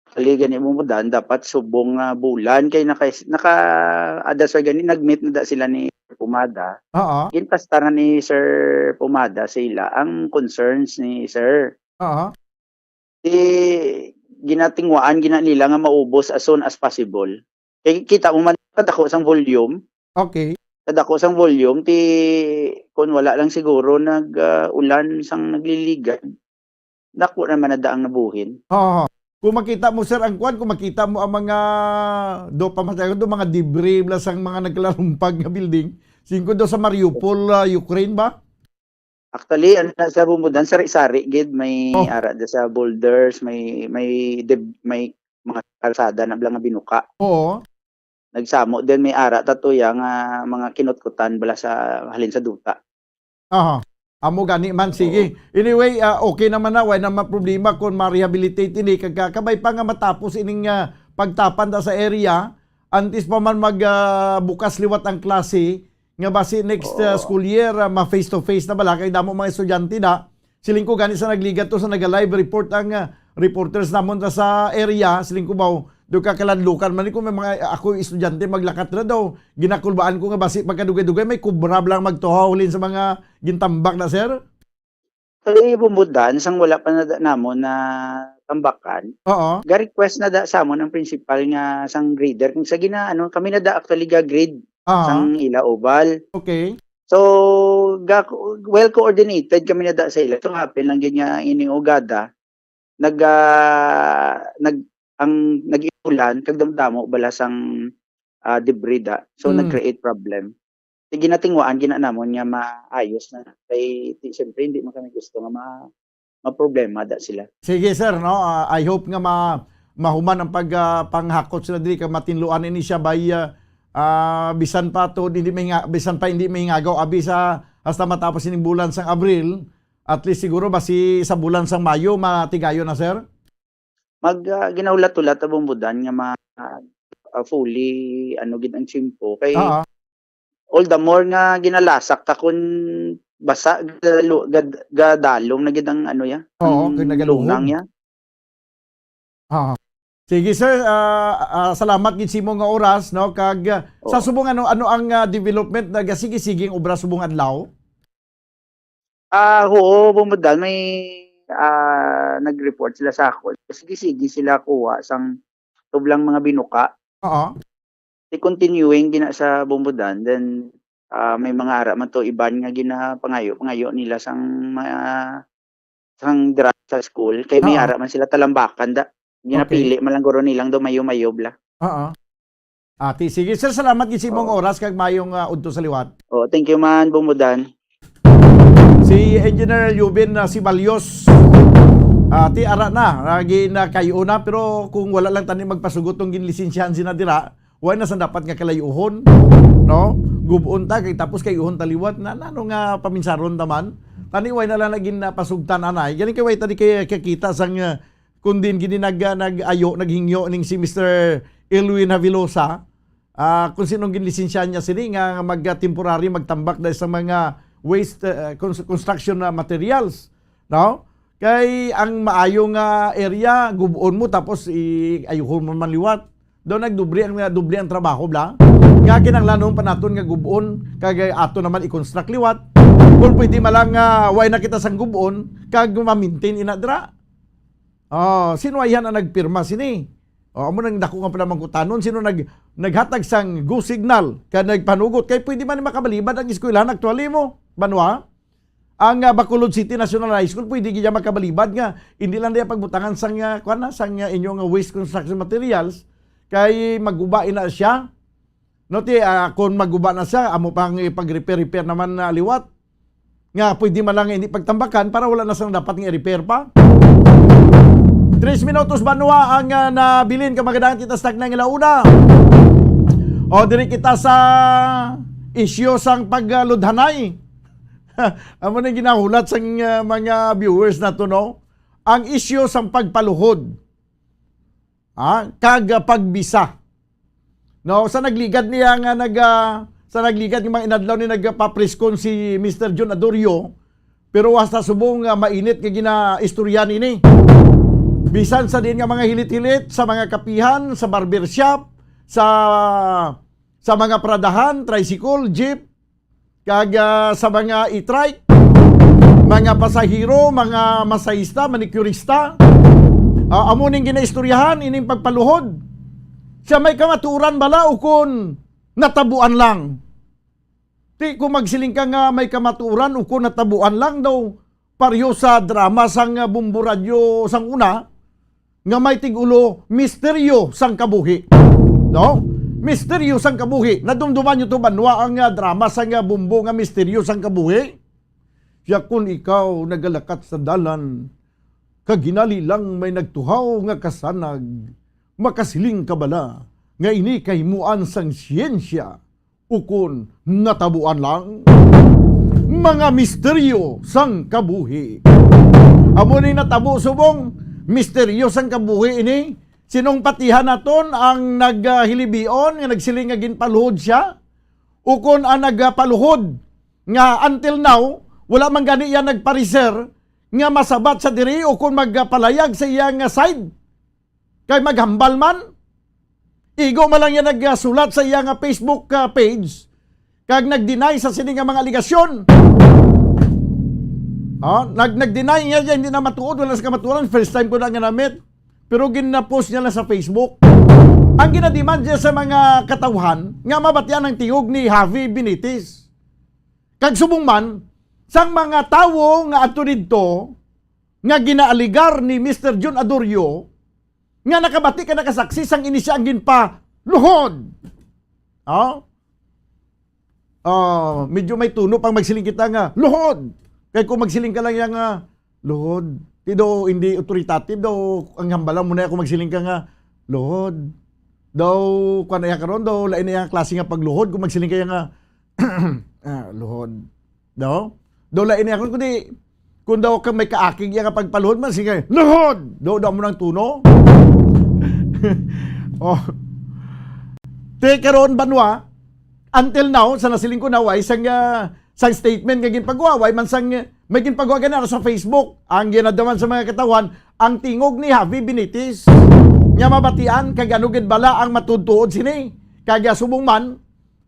Kaligan mo dan dapat subong bulan kay naka-ada sa gani nagmeet na sila ni Pumada. Ginpastaran ni Sir Pumada sila ang concerns ni Sir. Ginatingwaan nila nga maubos as soon as possible. Kay kita mo man kadako sang volume. Okay. Kadako sang volume kun wala lang siguro ulan sang nagliligad. Dako naman na daang nabuhin. Kung makita mo sir ang kung makita mo ang mga mga debris sang mga naglarumpag nga building, singko daw sa Mariupol, Ukraine ba? Actually, sa bumudan sari-sari gid may ara sa boulders, may mga kalsada na blang binuka. Nagsamo din may ara tatuya nga mga kinutkutan bala sa halin sa duta. Amo gani man sige. Anyway, okay naman na way na problema kung ma-rehabilitate ini kagkabay pa nga matapos ining pagtapan da sa area antes pa man bukas liwat ang klase, nga basi next school year, ma-face to face na bala, kay damo mga estudyante na, siling ko gani sa nagligat to sa nag-live report ang reporters namon sa area, siling ko ba, do kakaladlukan man ko may mga ako estudyante maglakat na daw, ginakulbaan ko nga basi pagkadugay-dugay, may kubrab lang magtuhawlin sa mga gintambak na sir. Kaya bumudan, sang wala pa na namon na tambakan. Oo. Ga-request na da sa amon ang principal nga sang grader. Kung sa gina, kami na da actually ga-grade sang ila oval. Okay. So, well coordinated kami na da sa ila. Ito happen lang yun nga iniugada. Nag-iulan, kagdamdamo, balas ang debris da. So, nag-create problem. Ginatingwaan, ginanamon nga maayos na. Kaya, siyempre, hindi mo kami gusto nga ma-problema da sila. Sige sir, no? I hope nga mahuman ang panghakot sila dili kay matinluan ini siya by bisan pa hindi mahingagaw abi sa hasta matapos ining bulan sang Abril, at least siguro basi sa bulan sang Mayo matigayon na sir. Ginaulat-ulat abong budan nga fully gid ang simpo kay all the more nga ginalasak ta kun basa gadalom na gid ang lunang ya. Sige sir, salamat gid simo nga oras no kag sa subong ano ang development na sige-siging obra subong adlaw. Oo, bumudal may nag-report sila sa ako. Sige-sige sila kuha sang tublang mga binuka. Continuing gina sa Bumbudan, then may mga ara man to iban nga ginapangayo nila sang dira sa school kay may ara man sila talambakan da ginapili man lang guro nilang do mayo bla. Ati sige sir, salamat gid mong oras kag mayong udto sa liwat. Thank you man Bumbudan. Si Engineer Yubin si Balyos. Ti ara na lagi na kayo na, pero kung wala lang tani magpasugot tong ginlisensyahan sina dira, why na sa dapat nga kalayuhon, no? Gubon ta kay tapos kay uhon taliwat na ano nga paminsaron taman. Tani why na lang naging napasugtan anay. Gani kay way tani kay kakita sang kundin gini naghingyo ning si Mr. Elwin Havilosa. Kung sinong ginlisensyahan niya sini nga temporary magtambak dahil sa mga waste construction materials, no? Kay ang maayong area gubon mo tapos ayuhon mo man liwat. Doon nagdubli ang trabaho bla. Nga kinanglanon pa naton nga gubon kag ato naman i-construct liwat. Kung pwede malang way na kita sang gubon kag ma-maintain inadra. Sino ayan ang nagpirma sini? Amo nang dako nga pala mangkutanon sino naghatag sang go signal kag nagpanugot kay pwede man makabalibad ang eskwelahan actually mo banwa. Ang Bacolod City National High School pwede giya makabalibad nga hindi lang diya pagbutangan sang inyong waste construction materials kay maguba ina siya. No ti kung maguba na siya amo pang ipag-repair naman na liwat. Nga pwede man lang hindi pagtambakan para wala na sang dapat nga i-repair pa. 3 minutos banwa ang nabilin ka magandang kita stag na ilauna. O diri kita sa isyu sang pagludhanay. Amo na ginahulat sang mga viewers na to, no? Ang isyu sang pagpaluhod. Kag pagbisa. No, sa nagligad niya nga sa nagligad ng mga inadlaw ni nagpapreskon si Mr. John Adorio, pero hasta subong mainit nga ginaistoryan ini. Bisan sa din nga mga hilit-hilit sa mga kapihan, sa barbershop, sa mga pradahan, tricycle, jeep, kag sa mga e-trike, mga pasahero, mga masahista, manicurista. Amo ning ginaistoryahan ining pagpaluhod. Siya may kamaturan bala o kun natabuan lang. Ti kung magsiling ka nga may kamaturan o kun natabuan lang daw paryo sa drama sang Bumbo Radio sang una nga may tigulo misteryo sang kabuhi. No? Misteryo sang kabuhi. Nadumduman nyo to banwa ang drama sang Bumbo nga misteryo sang kabuhi. Siya kung ikaw nagalakat sa dalan, kaginali lang may nagtuhaw nga kasanag, makasiling ka bala, nga ini kahimuan sang siyensya, ukon natabuan lang. Mga misteryo sang kabuhi. Amo ni natabo subong, misteryo sang kabuhi ini, Sinong patihan naton ang naghilibion nga nagsiling nga ginpaluhod siya? O kung ang nagpaluhod nga until now wala man gani yan nagpariser nga masabat sa diri o kung magpalayag sa iyang side kay maghambal man. Igo man lang yan nagsulat sa iyang Facebook page kag nag-deny sa sini nga mga aligasyon. Nag-deny nga yan, hindi na matuod, wala sa kamaturan. First time ko na nga namit. Pero gina-post niya lang sa Facebook. Ang ginademand niya sa mga katawhan nga mabatyan ang tingog ni Javi Benitez. Kag subong man, sang mga tawo nga ato dito nga ginaaligar ni Mr. John Adorio nga nakabati ka nakasaksi sang ini siya ang ginpa luhod. Medyo may tuno pang magsiling kita nga luhod. Kaya kung magsiling ka lang yang luhod, hindi authoritative daw ang hambalan mo na ako magsiling ka nga luhod. Daw kuan ya karon daw lain na yang klase nga pagluhod kung magsiling ka nga luhod. Daw lain na ako kundi kung daw ka may kaakig yang pagpaluhod man sige luhod. Daw mo nang tuno. Te karon banwa until now sa nasiling ko naway sang statement nga ginpagwaway man sang may ginpagawa na sa Facebook ang ginadaman sa mga katawan ang tingog ni Javi Benitez nga mabatian kag ano gid bala ang matudtuod sini kag subong man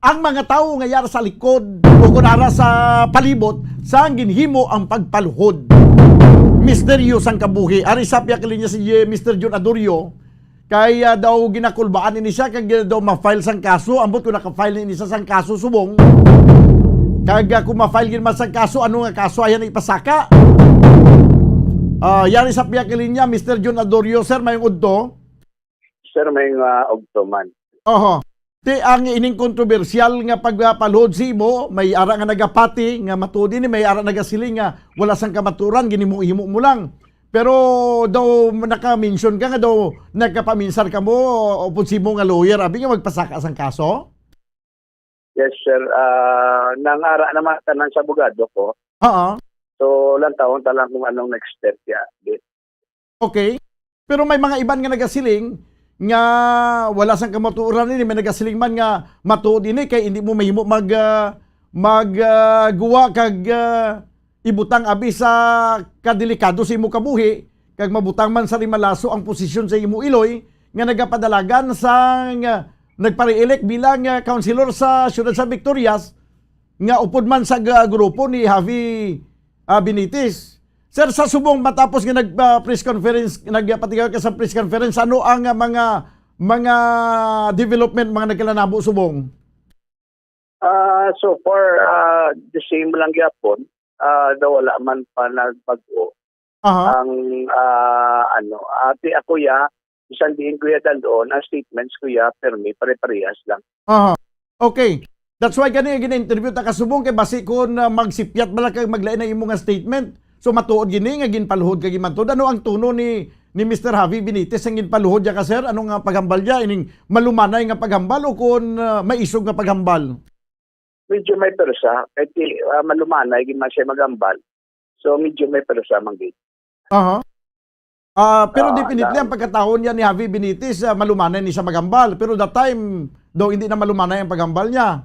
ang mga tawo nga yara sa likod o kunara sa palibot sa ginhimo ang pagpaluhod. Misteryo sang kabuhi ari sapya kalinya si Mr. John Adorio kaya daw ginakulbaan ini siya kag daw ma-file sang kaso ambot ko naka-file ni isa sang kaso subong kag kung ma-file gid man sang kaso ano nga kaso ayan ipasaka. Yari sapya kalinya Mr. John Adorio sir mayong udto. Sir may udto man. Ti ang ining kontrobersyal nga pagpaluhod si mo may ara nga nagapati nga matuod ni may ara nagasiling nga wala sang kamaturan ginimo-himo mo lang. Pero daw naka-mention ka nga daw nagkapaminsar ka mo o punsimo nga lawyer abi nga magpasaka sang kaso? Yes sir, nangara naman tanan sa abogado ko. So lang taon talang kung anong next step ya. Okay. Pero may mga iban nga nagasiling nga wala sang kamaturan ini may nagasiling man nga matuod ini kay hindi mo mahimo magguwa kag ibutang abi sa kadelikado sa imo kabuhi kag mabutang man sa limalaso ang posisyon sa imo iloy nga nagapadalagan sang nagpare-elect bilang councilor sa siyudad sa Victorias nga upod man sa grupo ni Javi Benitez. Sir, sa subong matapos nga nag-press conference, nagpatigaw ka sa press conference, ano ang mga development mga nagkalanabo subong? So far the same lang gyapon. Daw wala man pa nagbago. Ang ate ako isang diin ko doon ang statements ko permi pare-parehas lang. Okay. That's why gani gina-interview ta kasubong kay basi kon magsipyat bala kay maglain ang imong statement. So matuod gini nga ginpaluhod kay gimantud. Ano ang tuno ni Mr. Javi Benitez ang ginpaluhod ya ka sir? Ano nga paghambal niya ining malumanay nga paghambal o kun may isog nga paghambal? Medyo may perusa, kahit malumanay, hindi man siya magambal. So, medyo may perusa manggit. Pero definitely, ang pagkataon niya ni Javi Benitez, malumanay ni siya magambal. Pero that time, daw hindi na malumanay ang paghambal niya.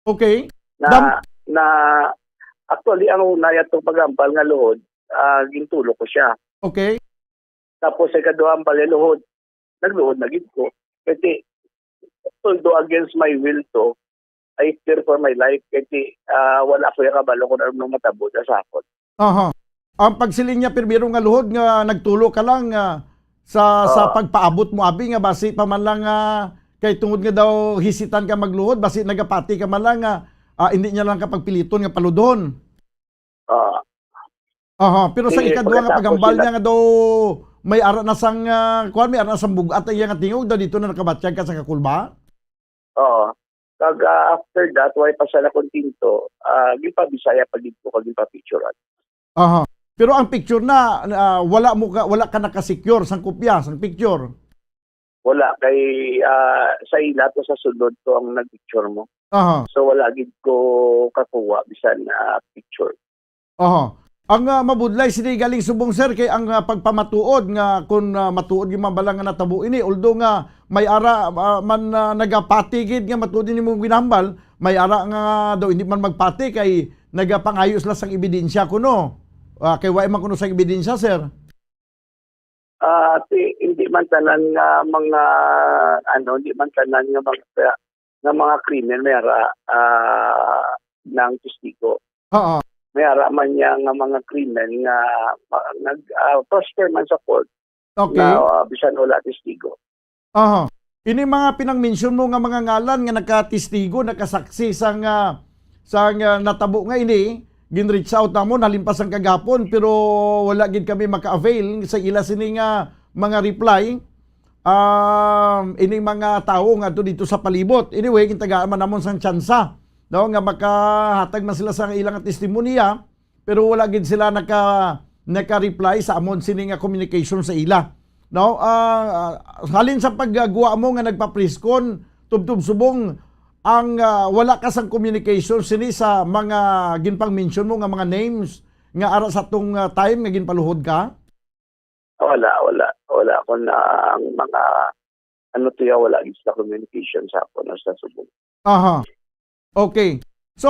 Okay. Actually, ang una itong paghambal nga luhod, gintulo ko siya. Okay. Tapos, sa ikaduhambal yung luhod, nagluhod na gid ko. Kasi, although against my will to, I fear for my life kasi wala ko yung kabalo kung ano matabo sa akon. Ang pagsiling niya pirmiro nga luhod nga nagtulo ka lang sa pagpaabot mo abi nga basi pa man lang kay tungod nga daw hisitan ka magluhod basi nagapati ka man lang hindi niya lang kapagpiliton nga paludon. Pero sa ikadua nga pagambal niya nga daw may ara na sang may ara na sang bugat ay nga tingog daw dito na nakabatyag ka sa kakulba. Kag after that way pa sa kontinto gipa Bisaya pag dito kag gipa picturean. Pero ang picture na wala ka nakasecure sang kopya sang picture. Wala kay sa ila to sa sulod to ang nagpicture mo. So wala gid ko kakuha bisan picture. Ang mabudlay sini galing subong sir kay ang pagpamatuod nga kun matuod yung mabalang nga natabo ini although nga may ara man nagapatigid nga matuod ni mong ginambal may ara nga daw hindi man magpati kay nagapangayos lang sang ebidensya kuno. Kay wa man kuno sang ebidensya sir. Hindi man tanan nga mga hindi man tanan nga mga krimen may ara ng testigo. Oo. May ara man niya nga mga krimen nga prosper man sa court. Okay. Na bisan wala testigo. Aha. Ini mga pinang-mention mo nga mga ngalan nga nakatestigo, nakasaksi sang natabo nga ini, gin-reach out na mo, nalimpas ang kagapon, pero wala gid kami maka-avail sa ila sini nga mga reply. Ini mga tao nga dito sa palibot. Anyway, kintagaan man namon sang tsansa. No, nga makahatag man sila sa ilang testimonya, pero wala gid sila naka-reply sa amon sini nga communication sa ila. No, halin sa paggagawa mo nga nagpa-preskon tubtub subong ang wala ka sang communication sini sa mga ginpang-mention mo nga mga names nga ara sa tong time nga ginpaluhod ka? Wala ko na ang mga wala gid sa communication sa ako sa subong. Aha. Okay. So,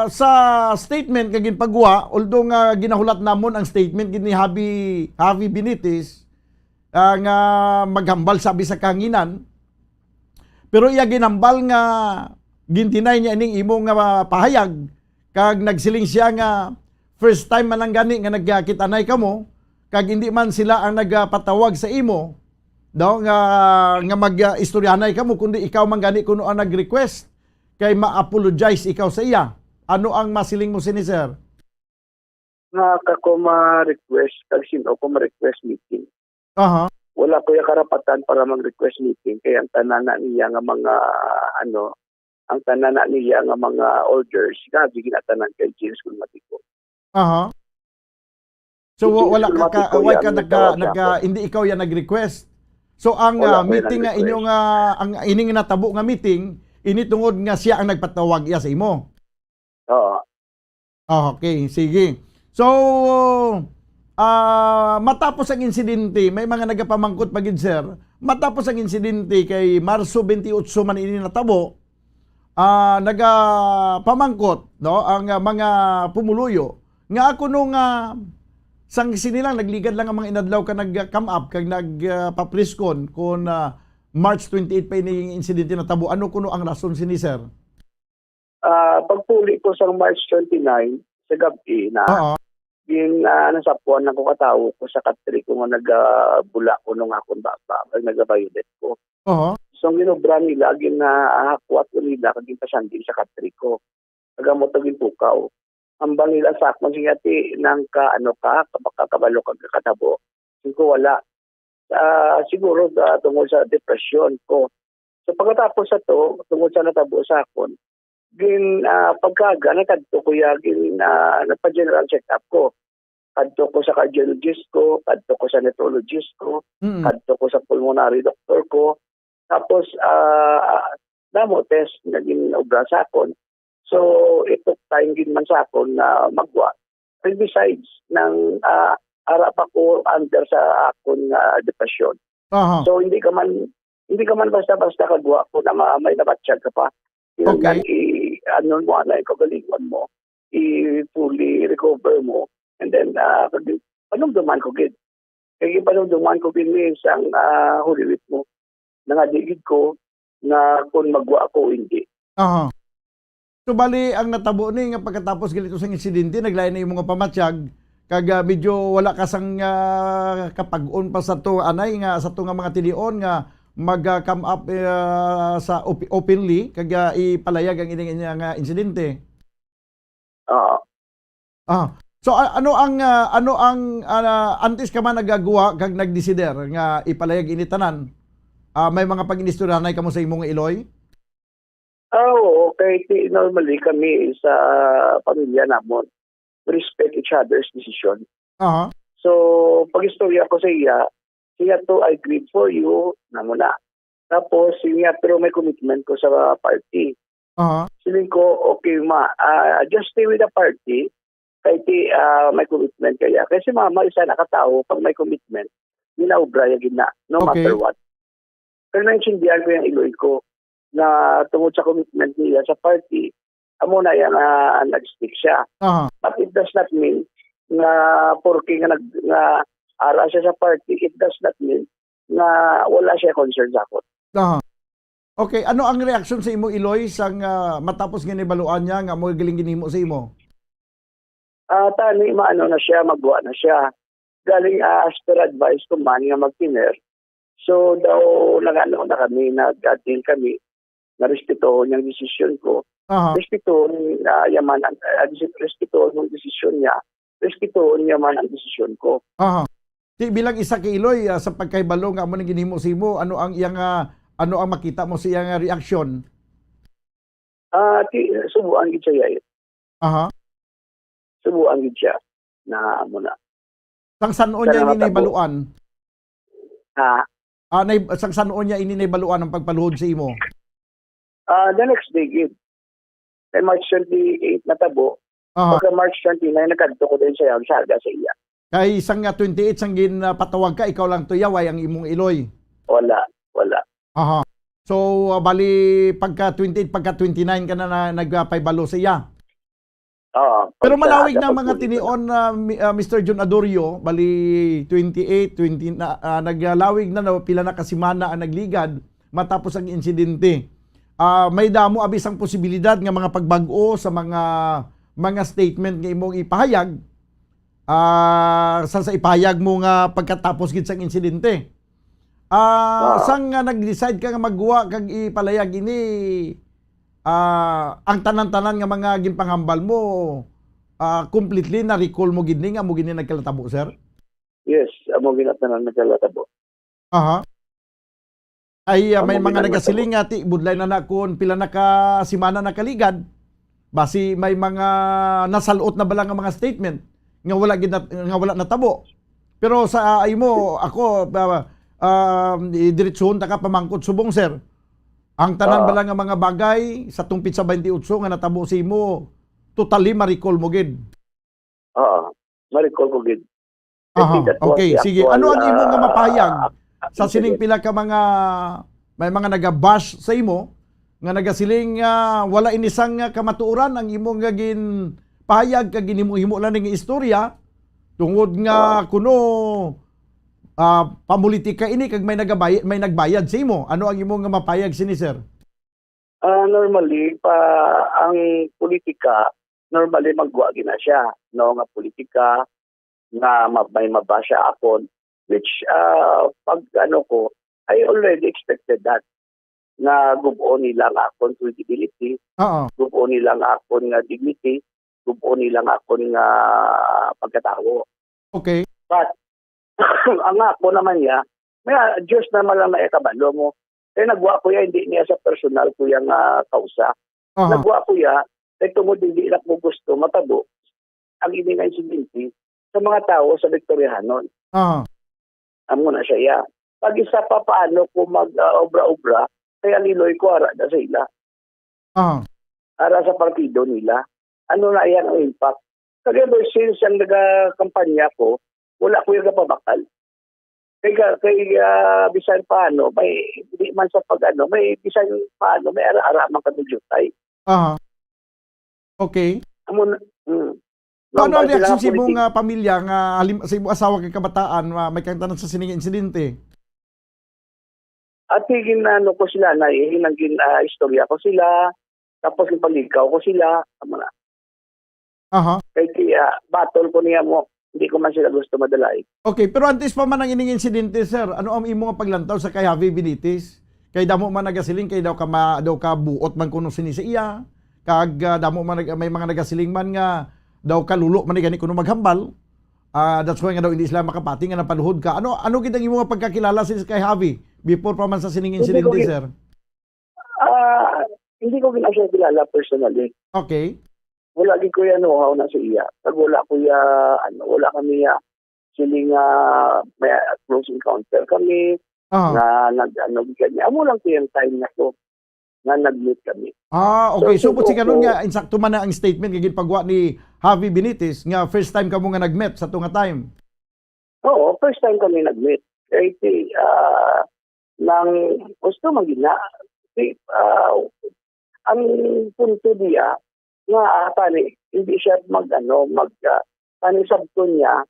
sa statement nga ginpagwa, although nga ginahulat namon ang statement ni Javi Benitez nga maghambal sabi sa kanginan, pero iya ginambal nga gintinay niya ining imo nga pahayag kag nagsiling siya nga first time man lang gani nga nagkitanay kamo kag hindi man sila ang nagpatawag sa imo daw nga mag-istoryanay kamo kundi ikaw man gani kuno ang nag-request kay ma-apologize ikaw sa iya. Ano ang masiling mo sini sir? Nga ko ma-request kag sino ko ma-request meeting. Aha. Wala ko yung karapatan para mag-request meeting kaya ang tanana niya nga mga ang tanana niya nga mga orders nga ginatanan kay James Gulmatico. Aha. So wala ka hindi ikaw yan nag-request. So ang meeting nga inyo nga ang ining natabo nga meeting ini tungod nga siya ang nagpatawag iya sa imo. Oo. Okay, sige. So matapos ang insidente, may mga nagapamangkot pagid sir. Matapos ang insidente kay Marso 28 man ini natabo, nagapamangkot no ang mga pumuluyo nga ako nung sang sinilang nagligad lang ang mga inadlaw ka nag-come up kag nagpapriskon kun March 28 pa ini insidente na tabo. Ano kuno ang rason sini sir? Pagpuli ko sa March 29 sa gabi na nasapuan na ko katawo ko sa katri ko nga nagbula ko nung akong baba kag nagabayudet ko. So ang ginobra nila ginahakwat ko nila kag ginpasandi sa katri ko. Nagamot og pukaw. Ang nila sa akong singati nang kabalo kag katabo. Ko wala. Siguro tungkol sa depression ko. So pagkatapos sa to, tungkol sa natabo sa akon, pagkaga nakadto ko nagpa-general check-up ko. Kadto ko sa cardiologist ko, kadto ko sa nephrologist ko, kadto ko sa pulmonary doctor ko. Tapos damo test naging obra sa akon. So ito time din man sa akon na magwa. And besides ng ara pa ko under sa akong depression. So hindi ka man basta-basta kagwa ko na may nabatsyag ka pa. Okay. Mo na kagalingon mo, i-fully recover mo, and then panumduman ko gid. Kaya panumduman ko gid ni isang huliwit mo. Nangadigid ko na kung magwa ako hindi. So bali ang natabo ni nga pagkatapos galito sa insidente naglain na yung mga pamatsyag kag medyo wala ka sang kapag-on pa sa to anay nga sa to nga mga tilion nga mag-come up sa openly kag ipalayag ang ining nga insidente. So ano ang antes ka man nagagawa kag nagdesider nga ipalayag ini tanan? May mga pag-inistoryanay kamo sa imong iloy? Okay. Normally kami sa pamilya namon respect each other's decision. So, pag-istorya ko sa iya to, I agreed for you, na muna. Tapos, siya, pero may commitment ko sa party. Siling ko, okay ma, just stay with the party, Kahit may commitment kaya. Kasi mama, isa nakatao, pag may commitment, ginaubra yung gina, no matter what. Pero naintindihan ko yung iloy ko na tungkol sa commitment niya sa party, amo na yung nag-stick siya. But it does not mean na porke nga ara siya sa party, it does not mean na wala siya concern sa ako. Okay, ano ang reaksyon sa imo Iloy sang matapos ginibaluan niya nga mo giling ginimo sa imo? Tani maano na siya, magwa na siya. Galing as per advice ko man nga mag-tiner. So daw nagano na kami, nag-deal kami, na-respeto niyang desisyon ko. Respeto yaman ang respeto ng desisyon niya. Respeto niya man ang desisyon ko. Bilang isa kay Iloy sa pagkaibalo nga mo ning ginimo sa imo, ano ang iyang ano ang makita mo sa iyang reaksyon? Subuan gid siya. Subuan gid siya na muna. Sang sanon niya inibaluan? Sang sanon niya inibaluan ang pagpaluhod sa imo? The next day gid. Kay March 28 natabo. Pagka March 29 nagkadto ko din siya sa iya. Kay isang 28 sang patawag ka, ikaw lang tuyaway ang imong Iloy. Wala. So bali pagka 28 pagka 29 ka na nagpaybalo sa iya. Pero malawig na mga tinion Mr. John Adorio, bali 28, 20 naglawig na pila na kasimana ang nagligad matapos ang insidente. May damo abis ang posibilidad nga mga pagbag-o sa mga statement nga imong ipahayag. Sa ipahayag mo nga pagkatapos gid sang insidente. Sang nag-decide ka nga magwa kag ipalayag ini ang tanan-tanan nga mga ginpanghambal mo completely na recall mo gid nga mo gid nagkalatabo, sir? Yes, amo ginatanan nagkalatabo. Ay may mga nagasiling nga ti budlay na nakon pila na ka simana nakaligad. Basi may mga nasalot na bala nga mga statement nga wala natabo. Pero sa imo ako diretsohon ta ka pamangkot subong, sir. Ang tanan bala nga mga bagay sa tungpit sa 28 nga natabo si imo, totally ma-recall mo gid. Ma-recall ko gid. Okay, sige. Ano ang imo nga mapahayag sa sining pila ka mga may mga naga-bash sa imo nga nagasiling wala inisang kamatuoran ang imo nga gin pahayag kag ginhimo-himo lang nga istorya tungod nga kuno pamulitika ini kag may nagbayad sa imo. Ano ang imo nga mapayag sini, sir? Normally ang politika normally magwa gina siya no nga politika nga may mabasya akon which pag ko I already expected that na gubuo nila nga akon credibility, gubuo nila nga akon nga dignity, gubuo nila nga akon nga pagkatao. Okay. But ang ako naman niya, may Diyos naman lang na ikabalo mo. Kaya nagwa ko ya, hindi niya sa personal ko yung kausa. Nagwa ko ya, kaya tungod hindi lang mo gusto matabo ang ini nga insidente sa mga tao sa Victoriahanon. Amo na siya ya. Pag isa pa paano kung mag-obra-obra, kaya niloy ko ara na sa ila. Ara sa partido nila. Ano na yan ang impact? Kaya ever since ang nagakampanya ko, wala ko yung napabakal. Kaya bisan paano, may hindi man sa pag-ano, may bisan paano, may ara-ara man kadujutay. Okay. Amo Ano ang reaksyon sa imong pamilya nga sa imong asawa kay kabataan may kantanan sa sining insidente? At ginano ko sila na hinangin istorya ko sila, tapos yung paligaw ko sila, amo na. Kaya battle ko niya mo, hindi ko man sila gusto madalay. Okay, pero antes pa man ang ining insidente, sir, ano ang imong paglantaw sa kay Javi Benitez? Kay damo man nagasiling kay daw ka buot man kuno sini sa iya. Kag damo man may mga nagasiling man nga daw kalulo man gani kuno maghambal. That's why nga daw hindi sila makapati nga napaluhod ka. Ano gid ang imong pagkakilala sa kay Javi before pa man sa sining insidente, sir? Hindi ko ginasya kilala personally. Okay. Wala gid ko yan know-how na sa iya. Pag wala ko wala kami siling may close encounter kami na nag-ano ganyan. Amo lang ko yung time na to. nga nag-meet kami. Okay. So, So, si kanon opo. nga, insakto man na ang statement nga ginpagwa ni Javi Benitez nga first time ka mo nga nag-met sa tunga time. Oo, first time kami nag-meet. Kaya nang gusto magina, ang punto niya nga tani, hindi siya tani sabto niya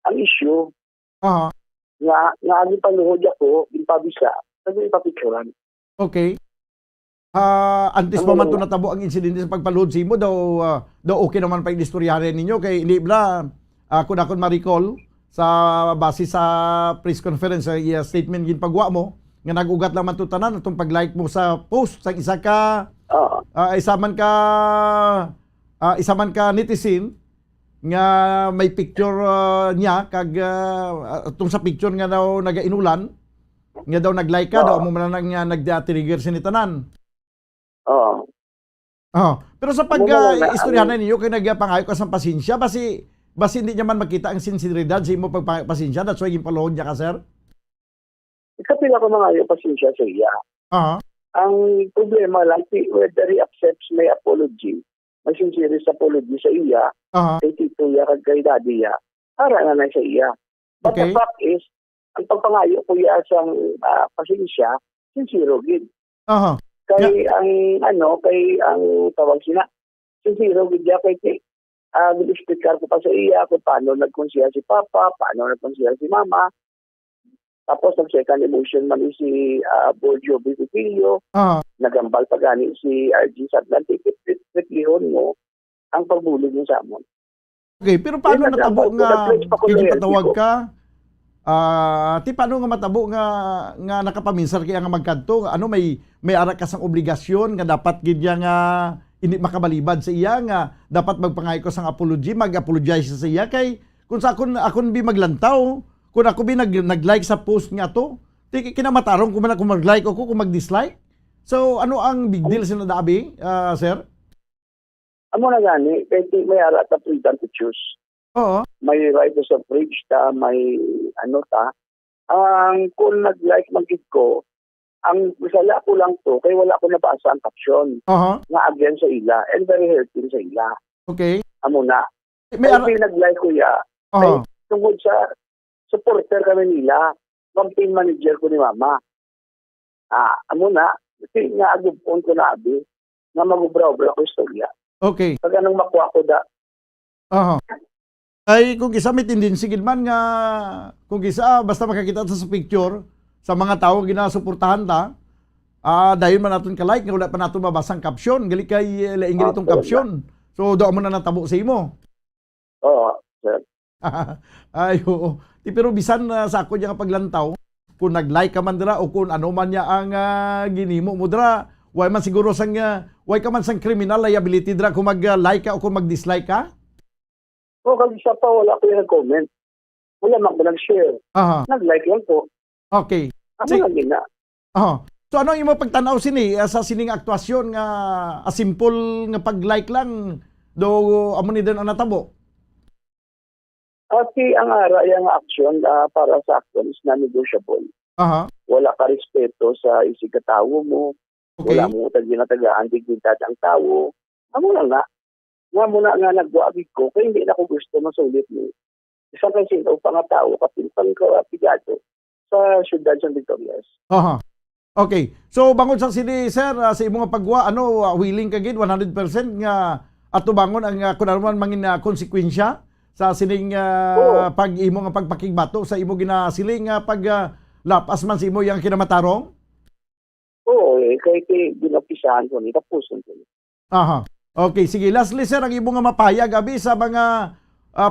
ang issue nga ang panuhod ako, impabisa, sabi ipapicturan. Okay. Antes pa man to natabo ang insidente sa pagpaluhod si mo daw okay naman pa istoryahan ninyo kay hindi bla ako ma-recall sa base sa press conference sa statement ginpagwa mo nga nag-ugat naman to tanan atong pag-like mo sa post sa isa man ka netizen nga may picture niya kag atong sa picture nga daw nagainulan nga daw nag-like ka daw mo man nga nag-trigger sinitanan. Pero sa pag-istoryahan ninyo kay nagpangayo ka sa pasensya basi hindi niya man makita ang sinseridad sa imo pagpasensya that's why gimpaluhod niya ka sir. Ikapila ko mga yung pasensya sa iya. Ang problema lang whether he accepts my apology, may sincere apology sa iya, kay tito iya kag kay daddy iya, para na sa iya. But the fact is, ang pagpangayo ko iya sa pasensya, sincere gid. Kay ang tawag sina sincere gid ya kay nag-explicar ko pa sa iya kung paano nagkonsiya si Papa, paano nagkonsiya si Mama. Tapos nag-second emotion man si Borgio Bivipilio, nagambal pa gani si RG Sablante, kitlihon mo ang pagbulig mo sa amon. Okay, pero paano natabo nga patawag ka? Paano nga matabo nga nakapaminsar kaya nga magkadto? Ano may ara ka sang obligasyon nga dapat gid nga hindi makabalibad sa iya nga dapat magpangay ko sang apology, mag-apologize sa iya kay kung sa akon bi maglantaw, kung ako bi nag-like sa post nga to, kinamatarong kung mag-like ako, kung mag-dislike. So ano ang big deal sa nadabi, sir? Amo na gani, kay may ara ta freedom to choose. May right to suffrage ta, may ang kung nag-like magid ko, ang bisala ko lang to, kay wala ko nabasa ang caption nga again sa ila, and very hurting sa ila. Okay. Amo na. May nag-like ko ya, kay tungkol sa supporter kami nila, campaign manager ko ni Mama. Amo na, kasi nga agubon ko na abi, nga mag-ubra-ubra ko istorya. Okay. Pag anong makuha ko da. Ay, kung isa may tendency man nga, kung isa, basta makakita sa picture, sa mga tao ginasuportahan ta, dahil man natin ka-like, nga wala pa natin mabasang caption, gali kay laing itong caption. So, doon mo na natabo sa imo. Oo, sir. Ay, oo. Pero bisan sa ako niya paglantaw, kung nag-like ka man dira o kung ano man niya ang ginimo mo dira, way man siguro way ka man sang criminal liability dira kung mag-like ka o kung mag-dislike ka? O, kasi siya pa, wala ko yung nag-comment. Wala man ko nag-share. Nag-like lang po. Okay. Ano lang yun na? So ano yung pagtanaw sa sining aktuasyon nga simple nga pag-like lang do amo ni din ang natabo? Kasi ang yung action para sa action is non-negotiable. Wala ka respeto sa isig katawo mo. Okay. Wala mo ginatagaan dignidad ang tao. Amo lang na. Nga muna nga nagwagig ko kaya hindi na ko gusto masulit mo. Isang kasi ito pang tao kapilpang ko apigado sa syudad sa Victorias. Okay. So bangod sa sini sir sa imong pagwa willing ka gid 100% nga ato bangon ang kun ano man mangin konsekwensya sa sining pag imo nga pagpakigbato sa imo ginasiling nga pag lapas man sa imo yang kinamatarong? Oo, kay ginapisahan ko ni tapuson ko. Okay, sige. Lastly sir, ang imo nga mapayag abi sa mga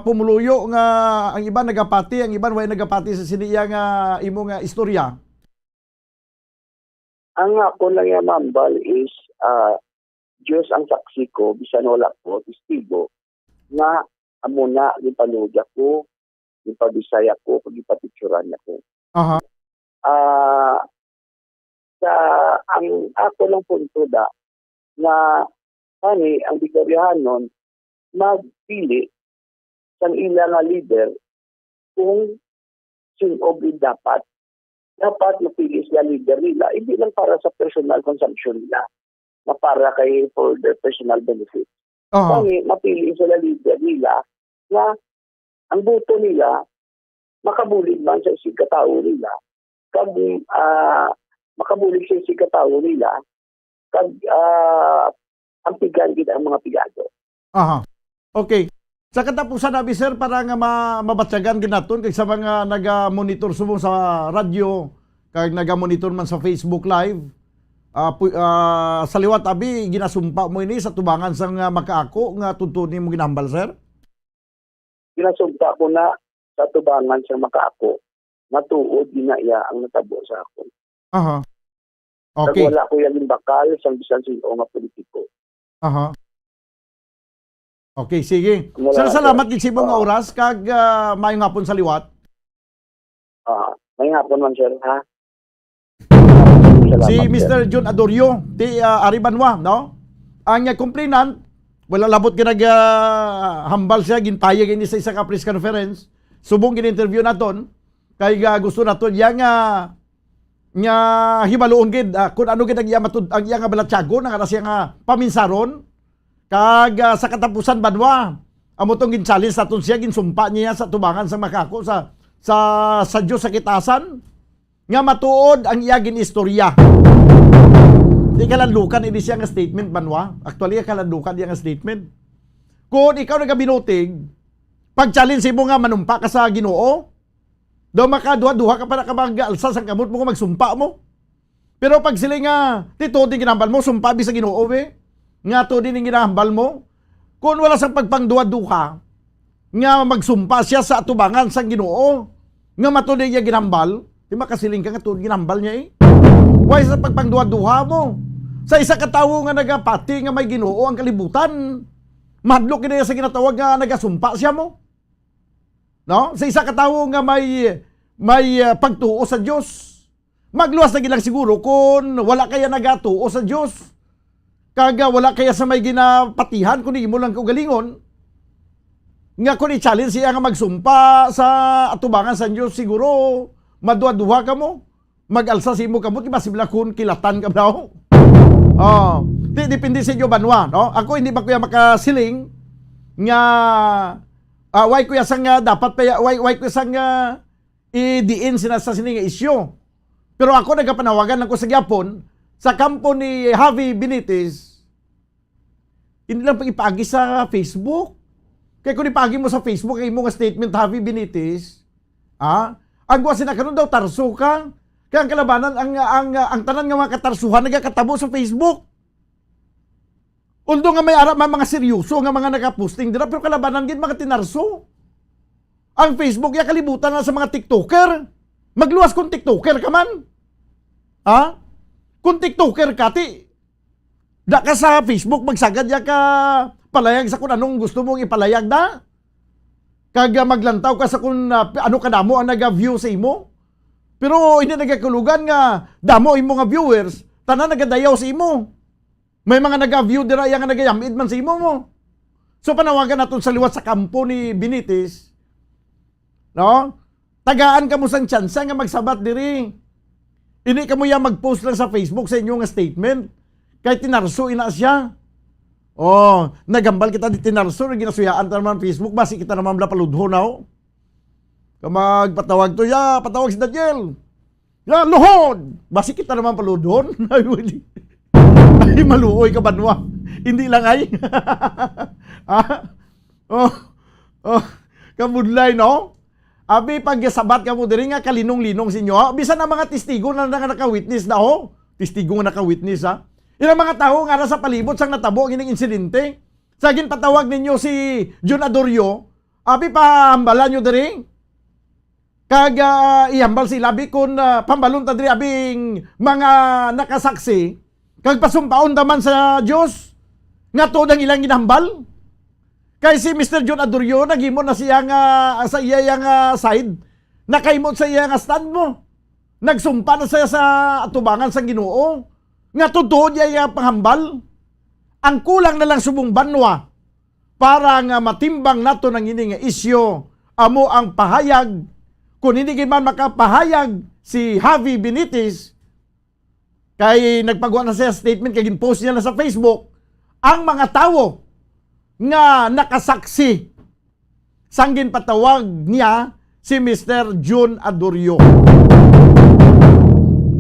pumuluyo nga ang iban nagapati, ang iban way nagapati sa siniya nga imo nga istorya. Ang ako lang yung mambal is Diyos ang saksi ko, bisan wala ko, testigo, na amo na gipanuod ako, gipabisaya ko, gipapicturan ako. Ang ako lang punto da na ang Victorianon magpili sang ila nga leader kung sino dapat mapili sila leader nila, hindi lang para sa personal consumption nila, na para kay for their personal benefit. Kami, mapili sila leader nila na ang boto nila makabulig man sa isig katao nila. Kag makabulig sa isig katao nila. Kag ang pigan gid ang mga pigado. Okay. Sa katapusan nabi sir, para nga mabatyagan ginaton kay sa mga naga-monitor sumo sa radyo, kag naga-monitor man sa Facebook Live, sa liwat abi ginasumpa mo ini sa tubangan sang makaako nga tuntunin mo ginambal sir? Ginasumpa ko na sa tubangan sa makaako nga tuod ginaya ang natabo sa ako. Okay. Kag wala ko yung bakal sang bisan sino nga politiko. Okay, sige. Sir, salamat din sa mga oras kag mayong hapon sa liwat. Mayong hapon man sir, ha? Si Mr. John Adorio, ti Aribanwa, no? Ang complainant, wala labot hambal siya, ginpayag ini sa isa ka press conference, subong gin-interview naton, kay gusto naton, nga hibaloon gid, kung ano gid ang iya nga balatyago, nga siya nga paminsaron, kag sa katapusan banwa, amo tong gin-challenge naton siya, ginsumpa niya sa tubangan sa makako, sa Diyos sa kitasan, nga matuod ang iya gin-istorya. Di kalandukan ini siya nga statement banwa. Actually kalandukan iya nga statement. Kung ikaw nagabinutig, pag-challenge mo nga manumpa ka sa Ginoo, daw makaduha-duha ka para ka mag-alsa sa kamot mo kung magsumpa mo. Pero pag sila nga tito din ginambal mo, sumpa bi sa Ginoo nga to din ginambal mo, kung wala sang pagpangduha-duha, nga magsumpa siya sa atubangan sa Ginoo, nga matuloy niya ginambal, di makasiling ka nga to ginambal niya Why sa pagpangduha-duha mo? Sa isa katawo nga nagapati nga may Ginoo ang kalibutan, madlok kina sa ginatawag nga nagasumpa siya mo. No? Sa isa katawo nga may pagtuo sa Dios. Magluwas na gilang siguro kung wala kaya nagatuo sa Dios. Kaga wala kaya sa may ginapatihan kundi mo lang kaugalingon. Nga kung i-challenge siya nga magsumpa sa atubangan sa Dios, siguro madua-duha ka mo. Mag-alsa si mo kamot, masibla kun kilatan ka daw. Depende sa inyo banwa, no? Ako hindi ba kuya makasiling nga why kuya sang dapat pa why kuya sang idiin sa sining isyu. Pero ako nagapanawagan lang ko sa gyapon sa kampo ni Javi Benitez. Hindi lang pag-ipagi sa Facebook. Kaya kung ipagi mo sa Facebook ay mo nga statement Javi Benitez, agwa sinakaroon daw tarso ka. Kaya ang kalabanan, ang tanan nga mga katarsuhan nagakatabo sa Facebook. Although nga may arap mga seryoso nga mga nakaposting dira, pero kalabanan gid mga tinarso. Ang Facebook ya kalibutan na sa mga TikToker. Magluwas kung TikToker ka man. Kung TikToker ka, da ka sa Facebook, magsagad ya ka palayag sa kung anong gusto mong ipalayag na. Kag maglantaw ka sa kung ano kadamo ang nag-view sa imo. Pero hindi nagkakulugan nga damo imo nga viewers, tanan nagadayaw sa imo. May mga nag-view dira yang nagayamid man sa imo mo. So panawagan naton sa liwat sa kampo ni Benitez. No? Tagaan ka mo sang tsansa nga magsabat diri. Ini ka mo ya mag-post lang sa Facebook sa inyo nga statement. Kay tinarso ina siya. Nagambal kita di tinarso, ginasuyaan ta naman Facebook, basi kita naman bla paludho now. Magpatawag to ya, patawag si Daniel. Ya, lohod! Basi kita naman paludhon. Ay, maluoy ka banwa. Hindi lang ay. Kamudlay, no? Abi, pag sabat ka mo diri nga, kalinong-linong sinyo. Bisan ang mga testigo na naka-witness na Testigo nga naka-witness, Ilang mga tao nga sa palibot sang natabo ang ining insidente. Sagin patawag ninyo si John Adorio. Abi, pahambalan nyo diri. Kag ihambal sila abi kung pambalon ta diri abing mga nakasaksi kag pasumpaon taman sa Dios nga tuod ang ilang ginambal. Kay si Mr. John Adorio nagimon na siya nga sa iya nga side, nakaimot sa iya nga stand mo. Nagsumpa na siya sa atubangan sa Ginoo nga tuod iya panghambal. Ang kulang na lang subong banwa para nga matimbang nato ng ini nga isyu amo ang pahayag. Kung hindi man makapahayag si Javi Benitez, Kay nagpagawa na siya statement, kay ginpost niya na sa Facebook, ang mga tao nga nakasaksi sang ginpatawag niya si Mr. June Adurio.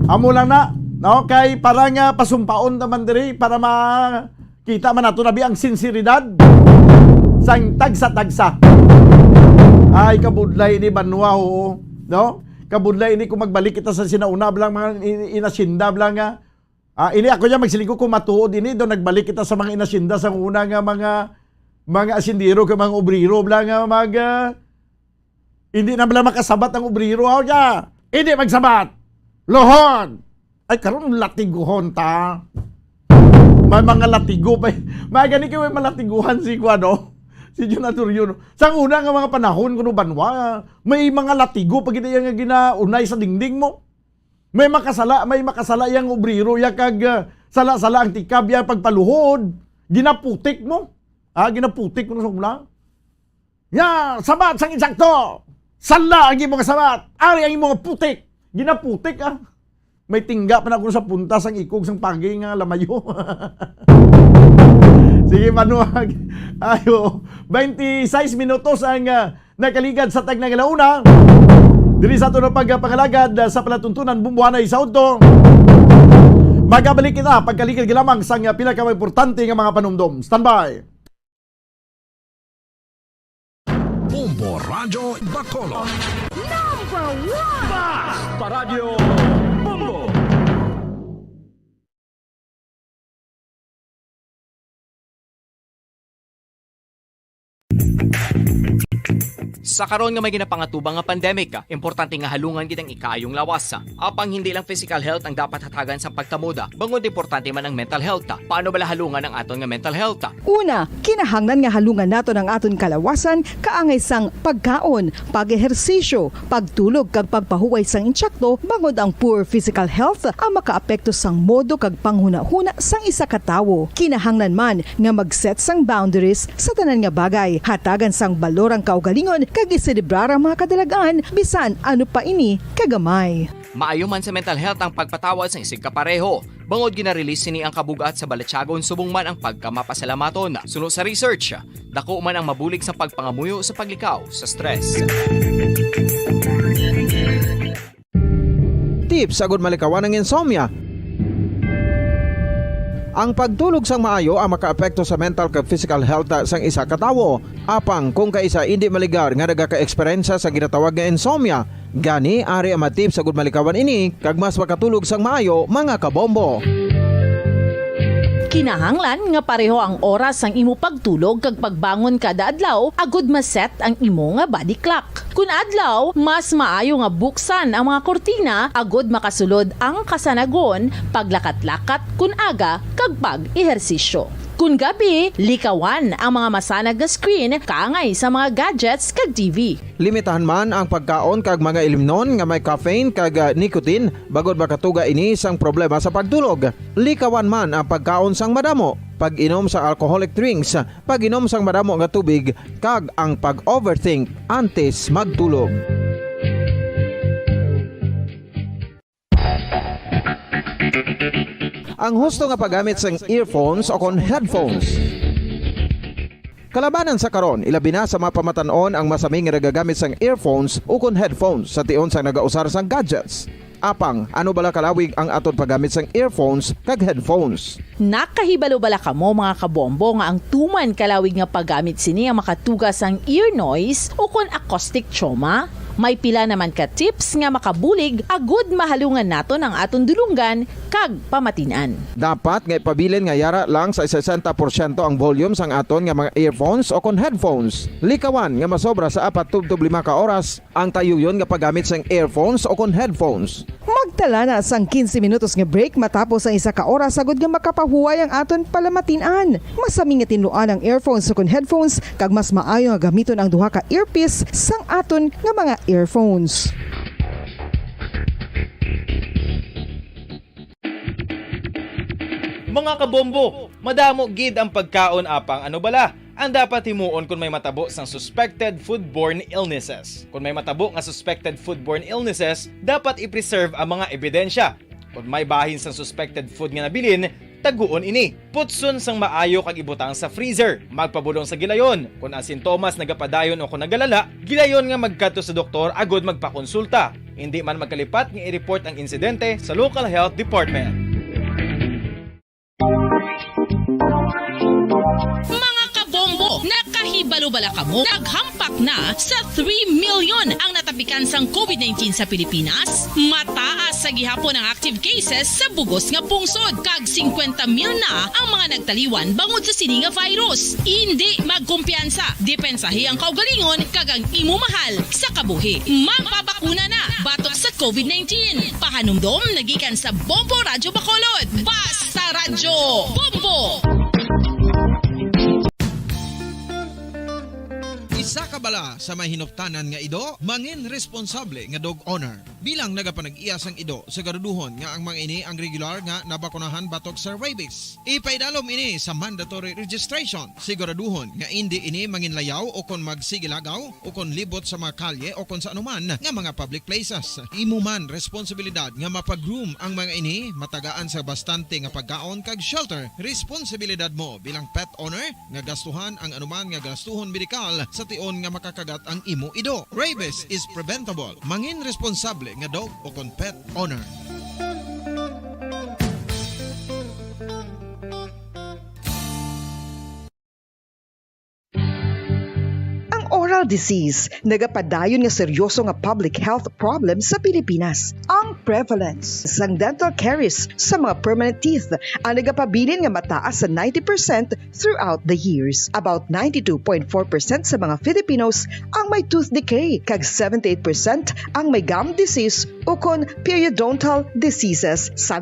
Amo lang na, no? Kay para nga pasumpaon naman diri para makita man nato nabi ang sinseridad sang tagsa-tagsa. Ay kabudlay ni Banwa ho, no? Kabudlay ini kung magbalik kita sa sinauna blang mga inasinda blang nga. Ini ako niya magsiliko kung matuod ini do nagbalik kita sa mga inasinda sa una nga mga asindiro kay mga obrero blang nga hindi na bala makasabat ang obrero ho niya. Hindi magsabat. Lohon. Ay karon latiguhon ta. May mga latigo pa. May gani kay may malatiguhan si Kuano. Si June Adurio. Sa una nga mga panahon kuno Banwa, may mga latigo pag iti nga ginaunay sa dingding mo. May makasala yang obrero ya kag sala-sala ang tikab ya pagpaluhod. Ginaputik mo. Ginaputik mo sa una. Ya, sabat sang insakto. Sala ang imong sabat. Ari ang imong putik. Ginaputik May tingga pa na ako sa punta sang ikog sang pagi nga lamayo. Sige manuag. Ayo, 26 minutos ang nakaligad sa Tagnang Alauna. Diri sa tunong pagpangalagad sa palatuntunan bumbuhanay sa udto. Magabalik kita pagkaligad lamang sang pinaka-importante nga mga panumdom. Standby. Bombo Radio Bacolod. Number 1! Basta Radio Bombo! Sa karon nga may ginapangatubang nga pandemic, importante nga halungan kitang ikayong lawas. Apang hindi lang physical health ang dapat hatagan sa pagtamuda, bangod importante man ang mental health. Paano bala halungan ang aton nga mental health? Una, kinahanglan nga halungan nato ng aton kalawasan kaangay sang pagkaon, pag-ehersisyo, pagtulog kag pagpahuway sang insyakto bangod ang poor physical health ang makaapekto sang modo kag panghuna-huna sang isa ka tawo. Kinahanglan man nga mag-set sang boundaries sa tanan nga bagay, hatagan sang balorang kaugalingon kag iselebrar ang mga kadalagaan bisan ano pa ini kagamay. Maayo man sa mental health ang pagpatawad sa isig kapareho. Bangod gina-release ni ang kabugat sa Balatyagon subong man ang pagkamapasalamaton. Sunod sa research, dako man ang mabulig sa pagpangamuyo sa paglikaw sa stress. Tips agud malikawan ng insomnia. Ang pagtulog sang maayo ang makaapekto sa mental kag physical health sang isa ka tawo. Apang kung kaisa hindi maligar nga nagaka-eksperyensya sa ginatawag nga insomnia, gani ari ang matip sa gud malikawan ini kag mas makatulog sang maayo mga kabombo. Kinahanglan nga pareho ang oras ang imo pagtulog kag pagbangon kada adlaw agud maset ang imo nga body clock. Kun adlaw, mas maayo nga buksan ang mga kortina agud makasulod ang kasanagon, paglakat-lakat kun aga kag pag-ehersisyo. Kun gabi, likawan ang mga masanag na screen kaangay sa mga gadgets kag TV. Limitahan man ang pagkaon kag mga ilimnon nga may caffeine kag nicotine bagod makatuga ini sang problema sa pagtulog. Likawan man ang pagkaon sang madamo, pag-inom sa alcoholic drinks, pag-inom sang madamo nga tubig kag ang pag-overthink antes magtulog. Ang husto nga paggamit sang earphones o kon headphones. Kalabanan sa karon, ilabi na sa mga pamatanon ang masaming nga nagagamit sang earphones o kon headphones sa tion sang nagausar sang gadgets. Apang, ano bala kalawig ang aton paggamit sang earphones kag headphones? Nakahibalo bala kamo mga kabombo nga ang tuman kalawig nga paggamit sini ang makatugas ang ear noise o kon acoustic trauma? May pila naman ka tips nga makabulig agud mahalungan naton ang aton dulunggan kag pamatinan. Dapat nga ipabilin nga yara lang sa 60% ang volume sang aton nga mga earphones o kon headphones. Likawan nga masobra sa 4-5 ka oras ang tayuyon nga paggamit sang earphones o kon headphones. Magtala na sang 15 minutos nga break matapos ang 1 ka oras agud nga makapahuway ang aton palamatinan. Masami nga tinluan ang earphones o kon headphones kag mas maayo nga gamiton ang duha ka earpiece sang aton nga mga earphones. Mga kabombo, madamo gid ang pagkaon apang ano bala? Ang dapat himuon kung may matabo sang suspected foodborne illnesses. Kung may matabo nga suspected foodborne illnesses, dapat i-preserve ang mga ebidensya. Kung may bahin sang suspected food nga nabilin, taguon ini. Putson sang maayo kag ibutang sa freezer. Magpabulong sa gilayon. Kung ang sintomas nagapadayon o kung nagalala, gilayon nga magkadto sa doktor agod magpakonsulta. Hindi man magkalipat nga i-report ang insidente sa local health department. Mga kabombo, nakahibalo-bala ka mo? Naghampak na sa 3 million ang natapikan sang COVID-19 sa Pilipinas. Mataas sa gihapon ang active cases sa bugos nga pungsod. Kag 50 mil na ang mga nagtaliwan bangod sa sini nga virus. Hindi magkumpiyansa. Depensahi ang kaugalingon kag ang imo mahal sa kabuhi. Magpabakuna na batok sa COVID-19. Pahanumdom nagikan sa Bombo Radyo Bacolod. Basta Radyo Bombo! Isa ka bala sa may hinuptanan nga ido, mangin responsable nga dog owner. Bilang nagapanag-iyas ang ido, siguraduhon nga ang mga ini ang regular nga nabakunahan batok sa rabies. Ipaidalom ini sa mandatory registration. Siguraduhon nga hindi ini manginlayaw o kon magsigilagaw o kon libot sa mga kalye o kon sa anuman nga mga public places. Imo man responsibilidad nga mapag-groom ang mga ini, matagaan sa bastante nga pagkaon kag shelter. Responsibilidad mo bilang pet owner nga gastuhan ang anuman nga gastuhon medikal sa tion nga makakagat ang imo ido. Rabies is preventable. Mangin responsable nga dog o kon pet owner. Oral disease, nagapadayon nga seryoso nga public health problem sa Pilipinas. Ang prevalence sang dental caries sa mga permanent teeth ang nagapabilin nga mataas sa 90% throughout the years. About 92.4% sa mga Filipinos ang may tooth decay, kag 78% ang may gum disease o kon periodontal diseases sa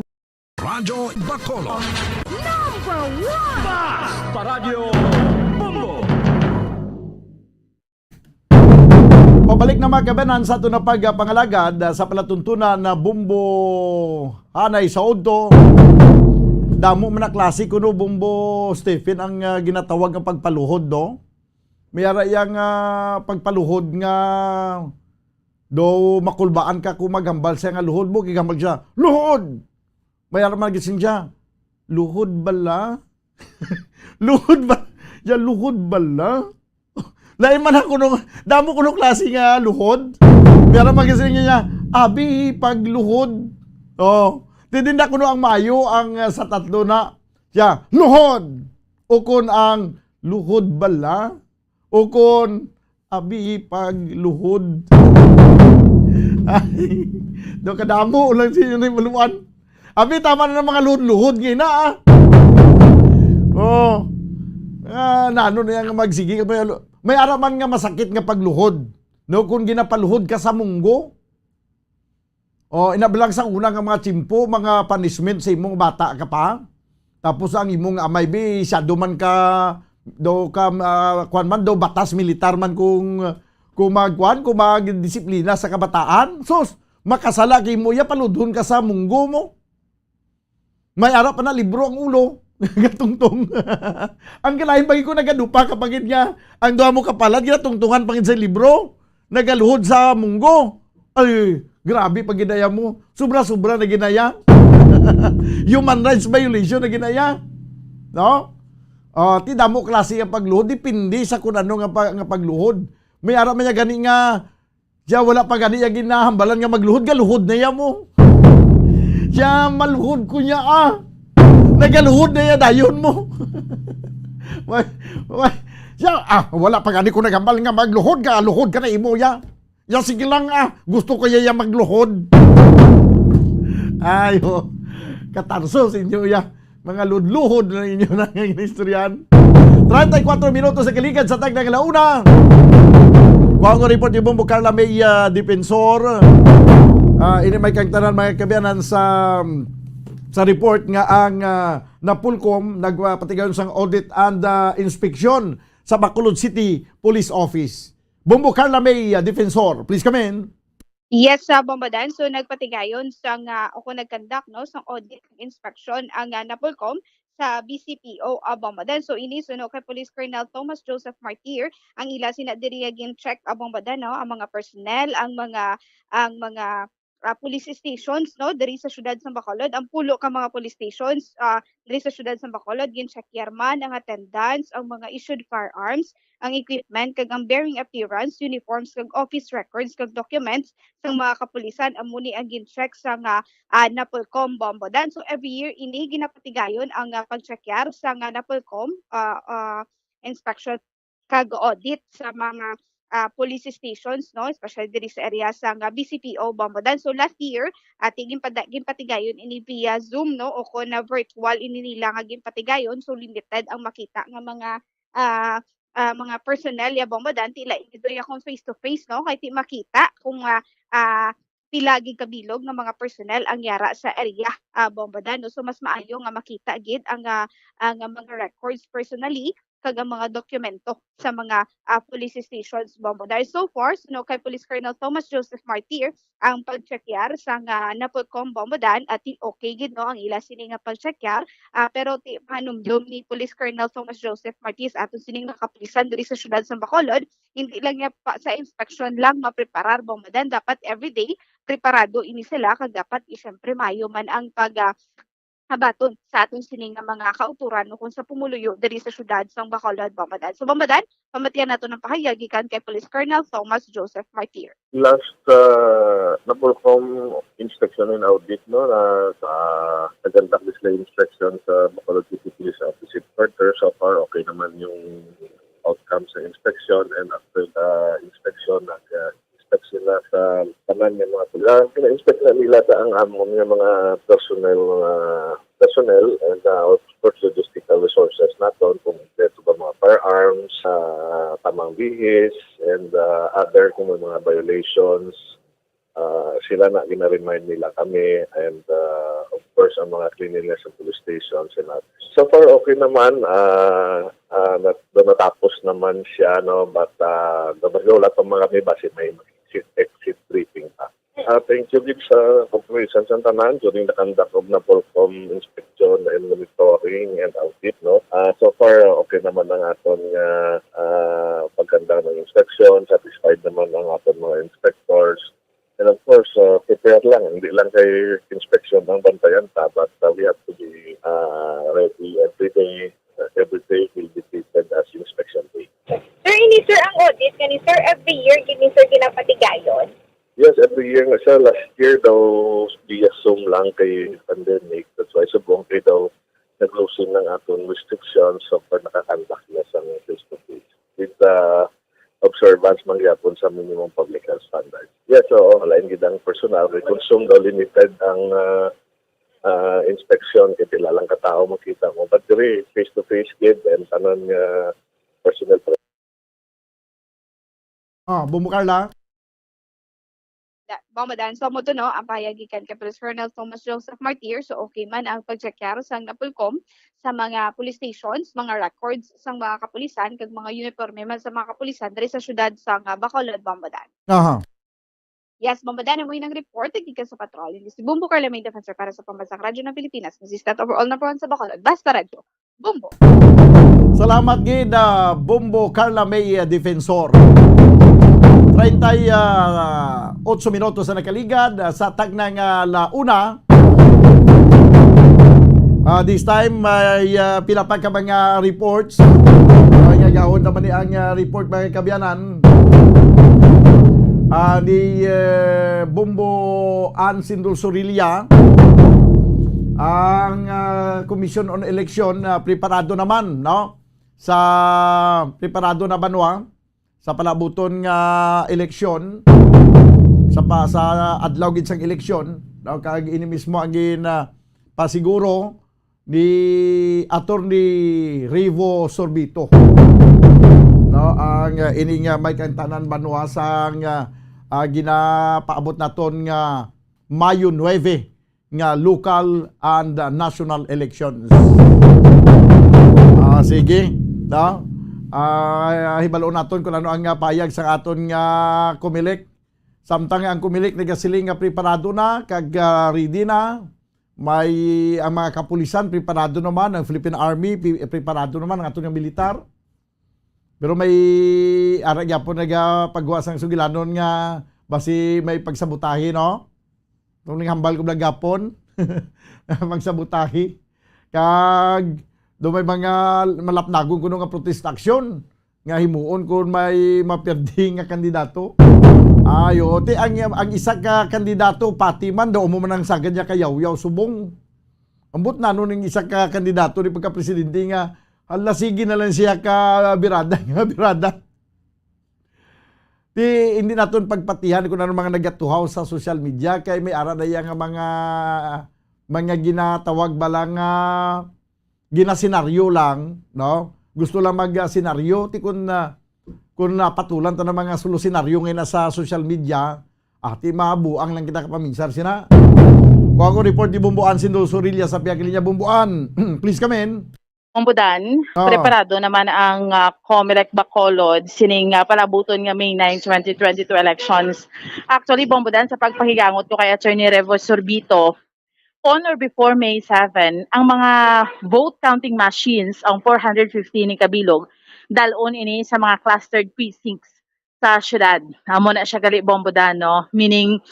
Radyo Bacolod. Number 1! Basta Radio Bombo! Pabalik na mga kabanan sa ito na pagpangalagad sa palatuntunan na bumbo hanay sa Odto. Damo man na klase kuno bumbo Stephen ang ginatawag ng pagpaluhod do. Mayara yang pagpaluhod nga do makulbaan ka kung maghambal siya nga luhod mo, gigambal siya, luhod! Mayara man gising siya, luhod bala? Luhod ba? Ya luhod bala? Lain man ako nung, damo ko nung klase nga luhod. Pero magising niya, abi, pagluhod. Oh, tidinda ko ang mayo ang sa tatlo na, siya, luhod. O kun ang luhod bala. O kun, abi, pagluhod. Ay, do kadamo lang siya yun yung maluan. Abi, tama na ng mga luhod-luhod ngayon na ah. Oh, nano na yung magsigi. May araman nga masakit nga pagluhod. No, kung ginapaluhod ka sa munggo. O, inabilang sa una nga mga tsimpo, mga punishment sa imong bata ka pa. Tapos ang imong amay bi, syado man ka, do ka, kuan man, do batas militar man kung magdisiplina sa kabataan. Sos, makasalaki mo, ya paludhon ka sa munggo mo. May arap pa na libro ang ulo. Gatungtong. Ang kalahin pagi ko nagadupa kapag niya ang duha mo kapalat ginatungtungan pagin sa libro nagaluhod sa munggo. Ay, grabe pag ginaya mo. Sobra-sobra na ginaya. Human rights violation na ginaya. No? Ti damo klase nga pagluhod dipindi sa kun ano nga pagluhod. May ara man niya gani nga siya wala pa gani yang ginahambalan nga magluhod galuhod na ya mo. Siya maluhod ko niya nagaluhod na yan, dayon mo. Wala pa gani ko nagambal nga magluhod ka, luhod ka na imo ya. Ya sige lang gusto ko ya magluhod. Ayo, katarso sa inyo ya. Mga ludluhod na inyo na ng istoryan. 34 minutos sa kaligad sa tag ng alauna. Kung report yung Bombo Carla May Defensor. Ini may kagtanan mga kabiyanan sa report nga ang Napulcom nagpatigayon sang audit and inspection sa Bacolod City Police Office. Bombo Carla May, Defensor, please come in. Yes, Bombadan. So nagpatigayon sang ako nagkandak no sang audit inspection ang Napulcom sa BCPO Bombadan. So ini suno kay Police Colonel Thomas Joseph Martir ang ila sinadiri agin check Bombadan no ang mga personnel, ang mga police stations no diri sa syudad sa Bacolod. Ang pulo ka mga police stations diri sa syudad sa Bacolod gin-checkyer man ang attendance, ang mga issued firearms, ang equipment kag ang bearing appearance, uniforms kag office records kag documents sang mga kapulisan. Amuni ang gin-check sa Napolcom Bombodan. So every year ini ginapatigayon ang pag-checkyer sa Napolcom inspection kag audit sa mga police stations no, especially diri sa area sa BCPO Bombodan. So last year ginpatigayon ini via Zoom no o kon na virtual ini nila nga ginpatigayon, so limited ang makita nga mga personnel ya Bombodan, tila inidoy akong face to face no kay ti makita kung pila gid kabilog nga mga personnel ang yara sa area Bombodan no. So mas maayo nga makita gid ang mga records personally kag ang mga dokumento sa mga police stations Bombodan. So far, kay Police Colonel Thomas Joseph Martir ang pag-checkyer sa Napolcom Bombodan at okay gid no ang ila sini nga pag-checkyer, pero ti panumdum ni Police Colonel Thomas Joseph Martir aton sining nakapulisan diri sa syudad sa Bacolod, hindi lang niya sa inspection lang mapreparar Bombodan, dapat everyday preparado ini sila kag dapat siyempre mayo man ang habaton sa aton sining nga mga kauturan no kung sa pumuluyo diri sa syudad sang Bacolod Bombodan. So Bombodan, pamatian nato ng pahayag gikan kay Police Colonel Thomas Joseph Martir. Last Napolcom inspection and audit no nag-conduct sila inspection sa Bacolod City Police Office Headquarters. So far okay naman yung outcome sa inspection, and after the inspection nag-inspect sila sa tanan ng mga tulang. Pina-inspect na nila sa ang amon ng mga personnel and of course logistical resources naton kung ito ba mga firearms, tamang bihis, and other kung may mga violations. Sila na gina-remind nila kami, and of course ang mga cleanliness sa police stations. So far okay naman, natapos naman siya no, but wala pa mga may base may exit briefing pa. Thank you gid sa cooperation sa tanan during the conduct of Napolcom inspection and monitoring and audit no. So far okay naman ang aton pagkanda ng inspection, satisfied naman ang aton mga inspectors. And of course, prepared lang, hindi lang kay inspection ng bantayan ta, but we have to be ready every day. Every day will be treated as inspection day. Sir, ini sir ang audit kani sir every year gini sir ginapatigayon. Yes, every year nga siya. Last year daw via Zoom lang kay pandemic. That's why subong kay daw nag-loosen ng atong restrictions, so for nakakandak na sa face-to-face with the observance mangyapon sa minimum public health standards. Yes, so lain gid ang personal. We consume daw limited ang inspection kay pila lang katao makita mo. But diri face-to-face gid and tanan personnel. Bumukarla. Bombodan. So mo to no, ang pahayagikan kay Police Colonel Thomas Joseph Martir. So okay man ang pag-checkyer sa Napolcom sa mga police stations, mga records sa mga kapulisan kag mga uniforme man sa mga kapulisan diri sa syudad sa Bacolod Bombodan. Yes, Bombodan mo ng report gikan sa patrol. Si Bumbo Carla May Defensor para sa Pambansang Radyo ng Pilipinas. Assistant overall number 1 sa Bacolod. Basta Radyo. Bumbo. Salamat gid Bumbo Carla May Defensor. 38 minutos na nakaligad sa tagnang launa. This time may pila pa ka mga reports. Gagawin naman ni ang report mga kabyanan ni Bumbo Ann Sindul Sorilia. Ang Commission on Election preparado naman no preparado na banwa sa palabuton nga eleksyon sa adlaw gid sang eleksyon daw kag ini mismo ang pasiguro ni Attorney Rivo Sorbito no ang ini nga may kantanan banwa sang ginapaabot naton nga Mayo 9 nga local and national elections. Sige no hibaloon naton kung ano ang payag sa aton nga Comelec. Samtang ang Comelec nagasiling nga preparado na kag ready na. May ang mga kapulisan preparado naman, ang Philippine Army preparado naman, ang aton nga militar. Pero may ara gyapon nagapagawa sang sugilanon nga basi may pagsabutahe no. Nung hambal ko gapon, magsabutahi. Kag, do may mga malapnagon ko nga protest action. Nga himuon kung may mapirdi nga kandidato. Ayo, ti ang isa ka kandidato, pati man, daw mo man ang sagad niya kayaw-yaw subong. Ambot na nun yung isa ka kandidato ni pagka-presidente nga, hala, sige na lang siya ka birada. Hindi natin pagpatihan kung ano mga nagatuhaw sa social media kay may ara na yang mga ginatawag bala nga ginasenaryo lang, no? Gusto lang mag-senaryo ti kung napatulan ta ng mga solusenaryo ngayon sa social media, ti mabuang lang kita kapaminsar sina. Kung ako report di Bumbuan Sindol Sorilla sa Piagilinya Bumbuan. Please come in. Ombudan, preparado naman ang COMELEC Bacolod sining palabuton nga May 9, 2022 elections. Actually, Bombudan, sa pagpahigangot ko kay Attorney Revo Sorbito, on or before May 7, ang mga vote counting machines, ang 450 ni Kabilog, dalon ini sa mga clustered precincts sa syudad. Amo na siya gali Bombudan, no? Meaning,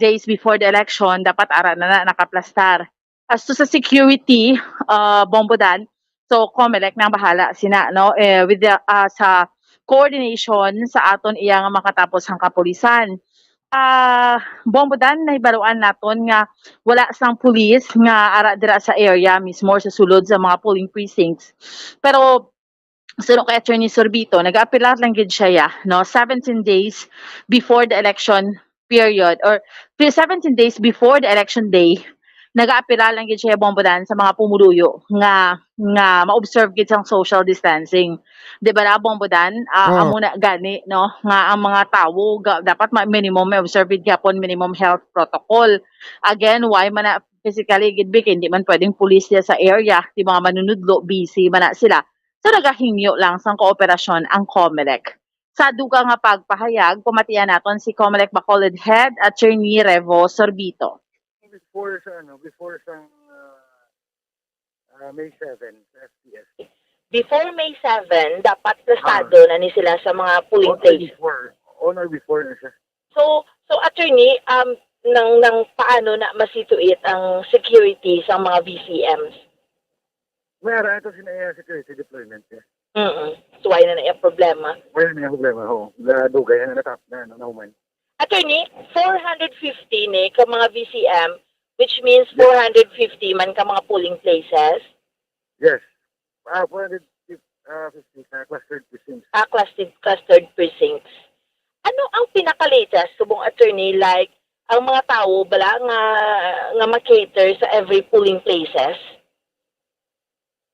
days before the election, dapat ara na nakaplastar. As to sa security, Bombudan, so COMELEC nang bahala sina, no? With the, sa coordination sa aton iyang makatapos ang kapulisan. Bombudan, nahibaluan naton nga wala sang pulis nga ara dira sa area mismo sa sulod sa mga polling precincts. Pero sino kay Attorney Sorbito, nag-apilar lang gid siya, no? 17 days before the election period or 17 days before the election day, nag-aapila lang gid siya Bombudan sa mga pumuluyo nga ma-observe gid sang social distancing. Di ba na Bombudan? Amo na gani, no? Nga ang mga tawo dapat minimum may observe gid gyapon minimum health protocol. Again, why man na physically gid big hindi man pwedeng pulis sa area, di mga manunudlo busy man na sila. So nagahingyo lang sang kooperasyon ang COMELEC. Sa duga nga pagpahayag, pumatiyan naton si COMELEC Bacolod Head Attorney Revo Sorbito. Before sa May 7 sa FPS. Before May 7, dapat prestado na ni sila sa mga polling place. On or before na siya. So attorney, nang paano na masituate ang security sa mga VCMs? Mayroon ito sinaya security deployment. So why na yung problema? Wala na yung problema, ho. Dugay na natap na nahuman. Attorney, 450 ni ka mga VCM, which means 450 man ka mga polling places? Yes. 450 clustered precincts. Clustered precincts. Ano ang pinaka-latest subong attorney, like ang mga tao bala nga ma-cater sa every polling places?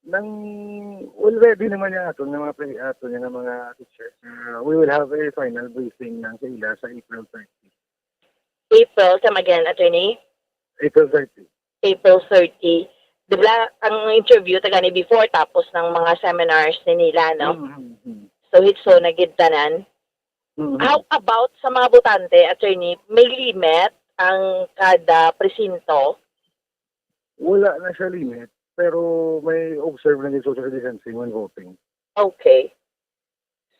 Already naman yung ato ng mga teachers. We will have a final briefing ng sila sa April 30. April, come again, attorney? April 30. April 30. Diba ang interview tagani before tapos ng mga seminars ni nila, no? So hitso nagidtanan. How about sa mga botante, attorney, may limit ang kada presinto? Wala na siya limit. Pero may observe na yung social distancing when voting. Okay.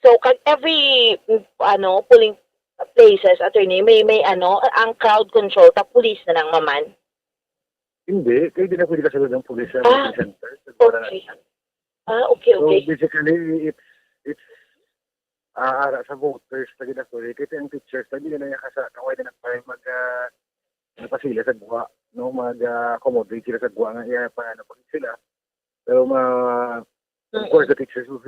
So, every polling places, attorney, may ang crowd control, police na lang maman? Hindi. Kaya di na pwede kasunod ng police sa voting center. Okay. Okay. So, basically, it's ara sa voters na ginasuri. Kaya yung teachers, hindi na niya kaway na nagpahing napasila sa buwa. No, mag-accommodate sila sa buwa nga pag sila. Pero of course, the teachers will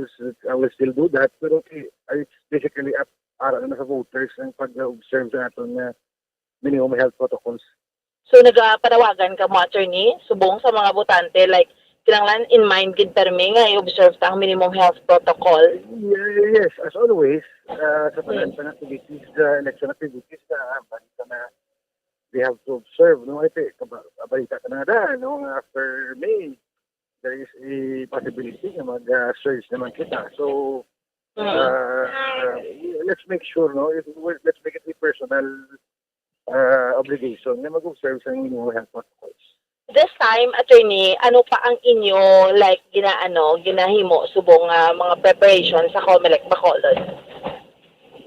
still do that. Pero it's basically para na sa voters ang pag-observe sa natin na minimum health protocols. So, nagpanawagan ka mo, attorney, subong sa mga botante, like, kinanglan in mind, gid permi nga i-observe ta ang minimum health protocol? Yes, as always, sa panang activities, election activities, balita na they have to observe, no? Ito, balita ka na no? After May, there is a possibility na mag-surge naman kita. So, let's make sure, no? Let's make it a personal obligation na mag-observe sa minimum health protocols. This time, attorney, ano pa ang inyo, like, ginahimo, subong mga preparation sa COMELEC Bacolod?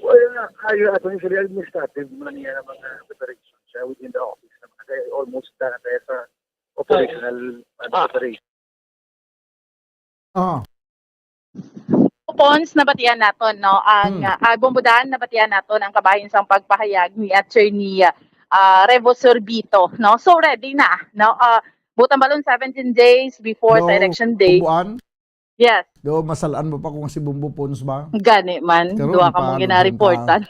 Well, ato usually administrative man niya ng mga preparations. within the office. Kaya almost na kaya sa operational operation. Pons nabatian naton no ang Bombodan nabatian naton ang kabahin sang pagpahayag ni Attorney Revo Sorbito no, so ready na no, butang balon 17 days before sa election day. Bumbuan? Yes. Do masalaan mo pa kung si Bumbo Pons ba? Gani man, Karon duwa ka pa, mong gina-reportan.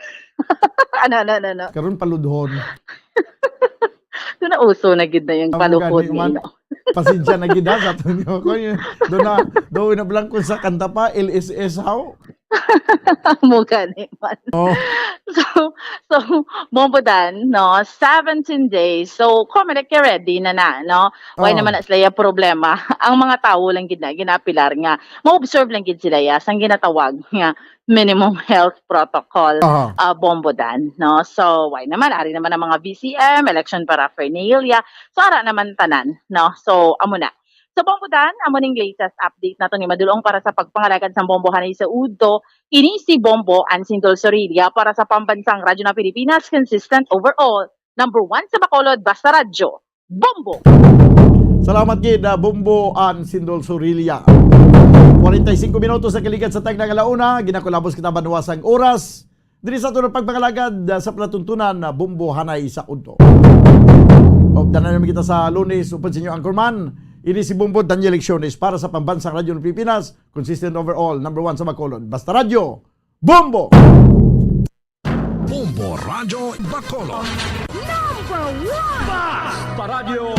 ano. Karon paludhon. So na uso na gid na yung palukod ni no. Pasensya na gid sa tunyo ko. Do na blanco sa kanta pa LSS how? Mo gani man. So Bombodan no 17 days. So Comelec ready na no. Why naman na sila problema. Ang mga tao lang gid na ginapilar nga. Mo-observe lang gid sila ya sang ginatawag nga minimum health protocol Bombodan no. So why naman ari naman ang mga VCM, election paraphernalia. So ara naman tanan no. So amo na. So Bombodan, amo ning latest update nato ni Madulong para sa pagpangalagad sa bombohanay sa Udo. Ini si Bombo Ansindol Sorilla para sa pambansang radyo ng Pilipinas, consistent overall. Number 1 sa Bacolod, basta radyo. Bombo! Salamat gid Bombo Ansindol Sorilla. 45 minutos sa kaligan sa tagna alauna, ginakulabos kita banuwasang oras. Diri sa tunong pagpangalagad sa palatuntunan na bombohanay sa Udo. Obdanan namin kita sa Lunes upod sa inyo Anchorman. Ini si Bombo Daniel Lecciones para sa pambansang radyo ng Pilipinas, consistent overall, number 1 sa Bacolod. Basta radyo, Bombo! Bombo Radio Bacolod. Number 1! Basta Radio